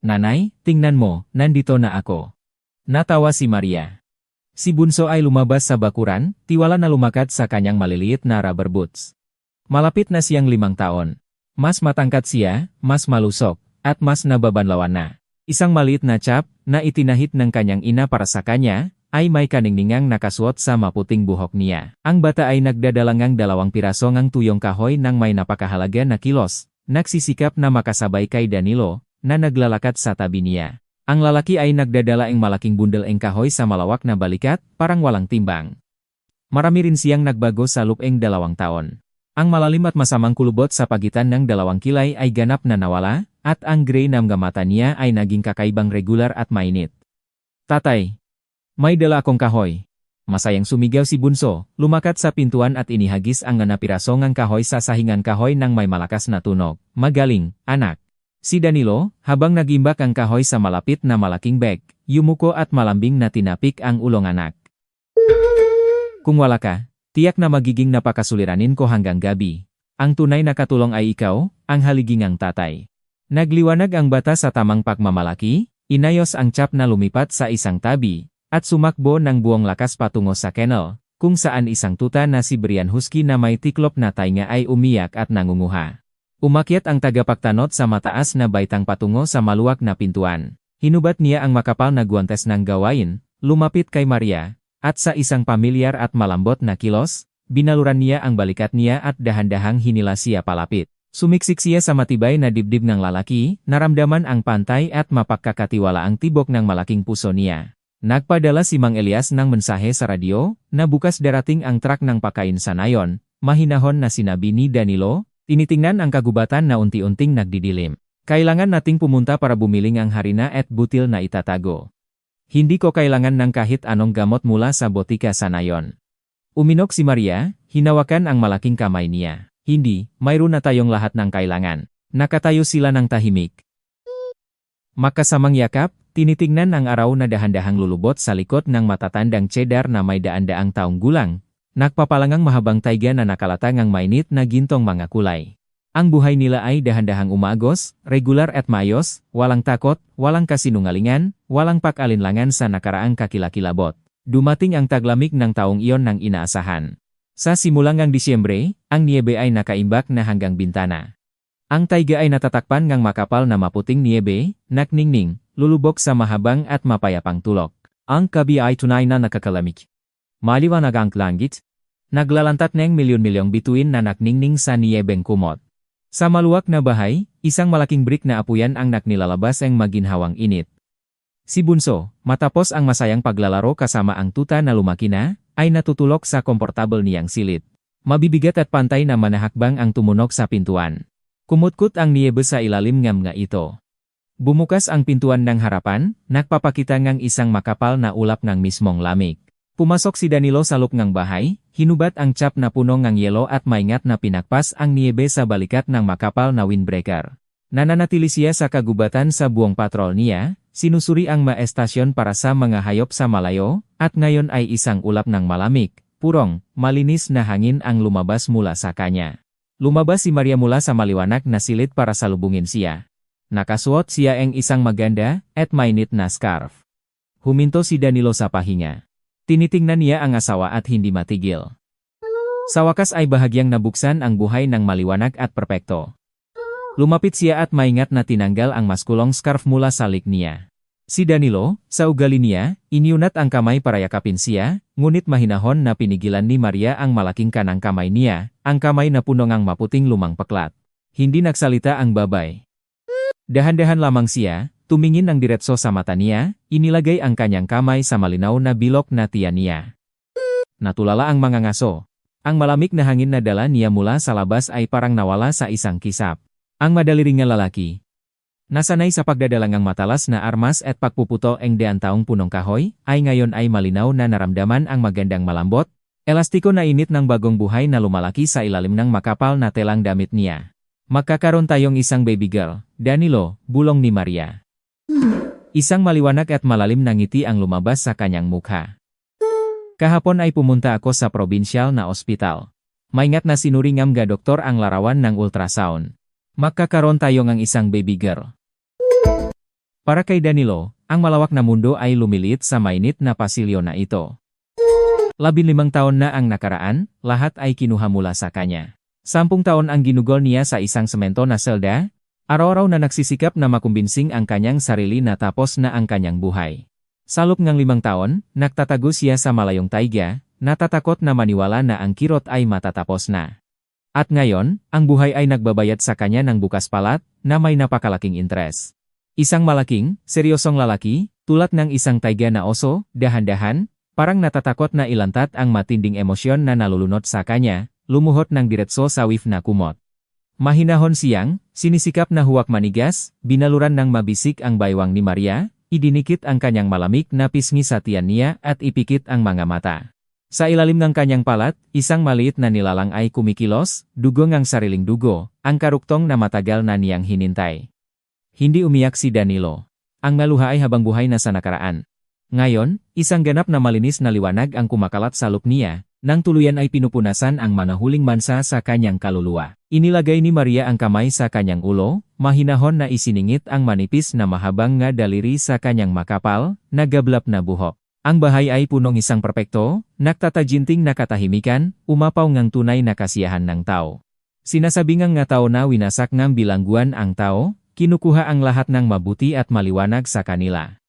"Nanay, tingnan mo, nandito na ako." Natawa si Maria. Si Bunso ay lumabas sa bakuran, tiwala na lumakad sa kanyang maliliit na rubber boots. Malapit na siyang 5 taon. Mas matangkat siya, mas malusok, at mas nababanlawan na. Isang maliit na chap, na itinahit ng kanyang ina para sa kanya, ay may kaningningang nakasuot sa maputing buhok niya. Ang bata ay nagdadalangang 2 piraso ngang tuyong kahoy ng may napakahalaga na kilos, nagsisikap na makasabay kay Danilo, na naglalakad sa tabi niya. Ang lalaki ay nagdadala ang malaking bundel ng kahoy sa malawak na balikat, parang walang timbang. Marami rin siyang nagbago sa loob ng 2 taon. Ang malalim at masamang kulubot sa pagitan ng 2 kilay ay ganap na nawala, at ang gray na mga mata niya ay naging kakaibang regular at mainit. "Tatay, may dala akong kahoy." Masayang sumigaw si Bunso, lumakat sa pintuan at inihagis ang napiraso ngang kahoy sa sahingan kahoy ng may malakas na tunog. "Magaling, anak." Si Danilo, habang nagimbak ang kahoy sa malapit na malaking bag, yumuko at malambing na tinapik ang ulong anak. "Kung wala ka, tiyak na magiging napakasuliranin ko hanggang gabi. Ang tunay na katulong ay ikaw, ang haligingang tatay." Nagliwanag ang bata sa tamang pagmamalaki, inayos ang chap na lumipat sa isang tabi, at sumakbo ng buong lakas patungo sa kennel, kung saan isang tuta na si Brian Husky na may tiklop na tainga ay umiyak at nangunguha. Umakyat ang tagapagtanot sa mataas na baitang patungo sa maluwag na pintuan. Hinubat niya ang makapal na guwantes ng gawain, lumapit kay Maria, at sa isang pamilyar at malambot na kilos, binaluran niya ang balikat niya at dahan-dahang hinila siya palapit. Sumiksik siya sa matibay na dibdib ng lalaki, naramdaman ang pantay at mapagkakatiwalaang tibok ng malaking puso niya. Nagpadala si Mang Elias ng mensahe sa radyo, na bukas darating ang truck ng pakain sa nayon. Mahinahon na sinabi ni Danilo, tinitingnan ang kagubatan na unti-unting nagdidilim. "Kailangan nating pumunta para bumili ng harina at butil na itatago. Hindi ko kailangan ng kahit anong gamot mula sa botika sa nayon." Uminok si Maria, hinawakan ang malaking kamay niya. "Hindi, mayroon na tayong lahat ng kailangan." Nakatayo sila ng tahimik. Makasamang yakap, tinitingnan ang araw na dahan-dahang lulubot sa likod ng matatandang cheddar na may daan-daang taong gulang. Nagpapalangang mahabang taiga na nakalatang ang mainit na gintong mga kulay. Ang buhay nila ay dahan-dahang umagos, regular at mayos, walang takot, walang kasinungalingan, walang pag-alinlangan sa nakaraang kakilakilabot. Dumating ang taglamig ng taong iyon ng inaasahan. Sa simulang ng Disyembre, ang niebe ay nakaimbak na hanggang bintana. Ang taiga ay natatakpan ng makapal na maputing niebe, nakningning, lulubog sa mahabang at mapayapang tulok. Ang gabi ay tunay na nakakalamig. Maliwanag ang langit. Naglalantat ng milyon-milyong bituin na nakningning sa niyebeng kumot. Sa maluwag na bahay, isang malaking brick na apuyan ang nilalabas ang maginhawang init. Si Bunso, matapos ang masayang paglalaro kasama ang tuta na lumaki na, ay natutulog sa komportable niyang silid. Mabibigat at pantay na manahakbang ang tumunog sa pintuan. Kumutkot ang niyebe sa ilalim ngam nga ito. Bumukas ang pintuan ng harapan, nagpapakita ngang isang makapal na ulap ng mismong lamig. Pumasok si Danilo sa loob ng bahay, hinubat ang tiyap na puno ng yelo at maingat na pinakpas ang niyebe sa balikat ng makapal na windbreaker. Nananatili siya sa kagubatan sa buong patrol niya, sinusuri ang maestasyon para sa mga hayop sa malayo, at ngayon ay isang ulap ng malamig, purong, malinis na hangin ang lumabas mula sa kanya. Lumabas si Maria mula sa maliwanag na silid para salubungin siya. Nakasuot siya ang isang maganda at mainit na scarf. Huminto si Danilo sa pahinga. Tinitingnan niya ang asawa at hindi matigil. Sa wakas ay bahagyang nabuksan ang buhay ng maliwanag at perpekto. Lumapit siya at maingat na tinanggal ang maskulong scarf mula sa lik niya. Si Danilo, sa ugali niya, iniunat ang kamay para yakapin siya, ngunit mahinahon na pinigilan ni Maria ang malaking kanang kamay niya, ang kamay na puno ng maputing lumang paklat. Hindi nagsalita ang babay. Dahan-dahan lamang siya, tumingin ng diretso sa mata niya, inilagay ang kanyang kamay sa malinaw na bilog na tiyan niya. Natulala ang mga ngaso. Ang malamig na hangin na dala niya mula sa labas ay parang nawala sa isang kisap. Ang madaliring na lalaki. Nasanay sa pagdadalangang matalas na armas at pagpuputo ang taong punong kahoy, ay ngayon ay malinaw na naramdaman ang magandang malambot, elastiko na init ng bagong buhay na lumalaki sa ilalim ng makapal na telang damit niya. Magkakaroon tayong isang baby girl, Danilo, bulong ni Maria. Isang maliwanag at malalim na ngiti ang lumabas sa kanyang mukha. Kahapon ay pumunta ako sa probinsyal na ospital. Maingat na sinuri ngam ga doktor ang larawan ng ultrasound. Magkakaroon tayo ng isang baby girl. Para kay Danilo, ang malawak na mundo ay lumiliit sa mainit na pasilyo na ito. 15 taon na ang nakaraan, lahat ay kinuha mula sa kanya. 10 taon ang ginugol niya sa isang semento na selda, araw-araw na nagsisikap na makumbinsing ang kanyang sarili na tapos na ang kanyang buhay. Sa loob ng 5 taon, nagtatago siya sa malayong taiga, natatakot na maniwala na ang kirot ay matatapos na. At ngayon, ang buhay ay nagbabayad sa kanya ng bukas palat, na may napakalaking interes. Isang malaking, seryosong lalaki, tulad ng isang taiga na oso, dahan-dahan, parang natatakot na ilantat ang matinding emosyon na nalulunod sa kanya, lumuhot ng diretso sa wif na kumot. Mahinahon siyang, sinisikap na huwak manigas, binaluran ng mabisik ang baywang ni Maria, idinikit ang kanyang malamig na pisngi sa tiyan niya at ipikit ang mga mata. Sa ilalim ng kanyang palat, isang maliit na nilalang ay kumikilos, dugo ng sariling dugo, ang karuktong na matagal na niyang hinintay. Hindi umiyak si Danilo. Ang maluha ay habang buhay na sa nakaraan. Ngayon, isang ganap na malinis na liwanag ang kumakalat sa loob niya, nang tuluyan ay pinupunasan ang manahuling mansa sa kanyang kaluluwa. Inilagay ni Maria ang kamay sa kanyang ulo, mahinahon na isiningit ang manipis na mahabang nga daliri sa kanyang makapal, nagablap na buhok. Ang bahay ay punong isang perpekto, nagtatajinting na katahimikan, umapaw ngang tunay na kasiyahan ng tao. Sinasabi ngang nga tao na winasak ng bilangguan ang tao, kinukuha ang lahat ng mabuti at maliwanag sa kanila.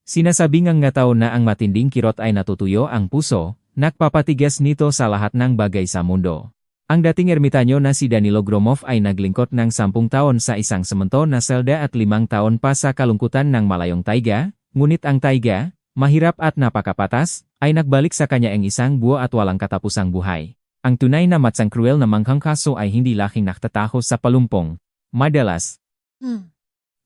Sinasabi ngang nga tao na ang matinding kirot ay natutuyo ang puso, nagpapatigas nito sa lahat ng bagay sa mundo. Ang dating ermitanyo na si Danilo Gromov ay naglingkod ng 10 taon sa isang semento na selda at 5 taon pa sa kalungkutan ng malayong taiga, ngunit ang taiga, mahirap at napakapatas, ay nagbalik sa kanya ang isang buo at walang katapusang buhay. Ang tunay na matsang cruel na manghang kaso ay hindi laking nakatataho sa palumpong. Madalas,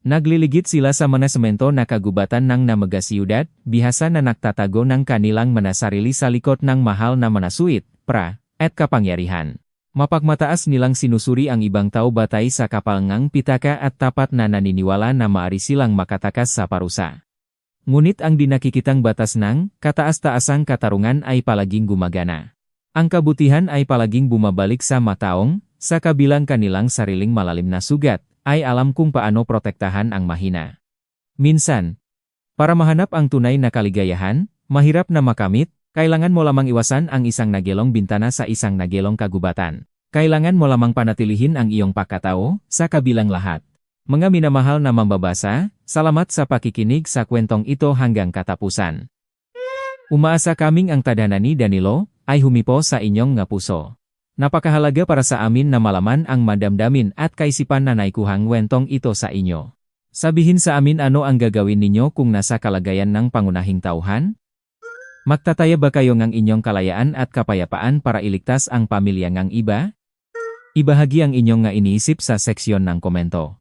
nagliligit sila sa mga semento na kagubatan ng namaga siyudad, bihasa na nagtatago ng kanilang manasarili sa likod ng mahal na manasuit, at kapangyarihan. Mapagmataas nilang sinusuri ang ibang tao batay sa kapalngang pitaka at tapat na naniniwala na maari silang makatakas sa parusa. Ngunit ang dinakikitang batas ng kataas-taasang katarungan ay palaging gumagana. Ang kabutihan ay palaging bumabalik sa mataong, sa kabilang kanilang sariling malalim na sugat, ay alam kung paano protektahan ang mahina. Minsan, para mahanap ang tunay na kaligayahan, mahirap na makamit, kailangan mo lamang iwasan ang isang nagelong bintana sa isang nagelong kagubatan. Kailangan mo lamang panatilihin ang iyong pagkatao, sa kabilang lahat. Mga minamahal na mambabasa, salamat sa pakikinig sa kwentong ito hanggang katapusan. Umaasa kaming ang tadhana ni Danilo ay humipo sa inyong nga puso. Napakahalaga para sa amin na malaman ang madamdamin at kaisipan na naikuhang wentong ito sa inyo. Sabihin sa amin ano ang gagawin ninyo kung nasa kalagayan ng pangunahing tauhan? Magtataya ba kayo ng inyong kalayaan at kapayapaan para iligtas ang pamilya ng iba? Ibahagi ang inyong nga iniisip sa seksyon ng komento.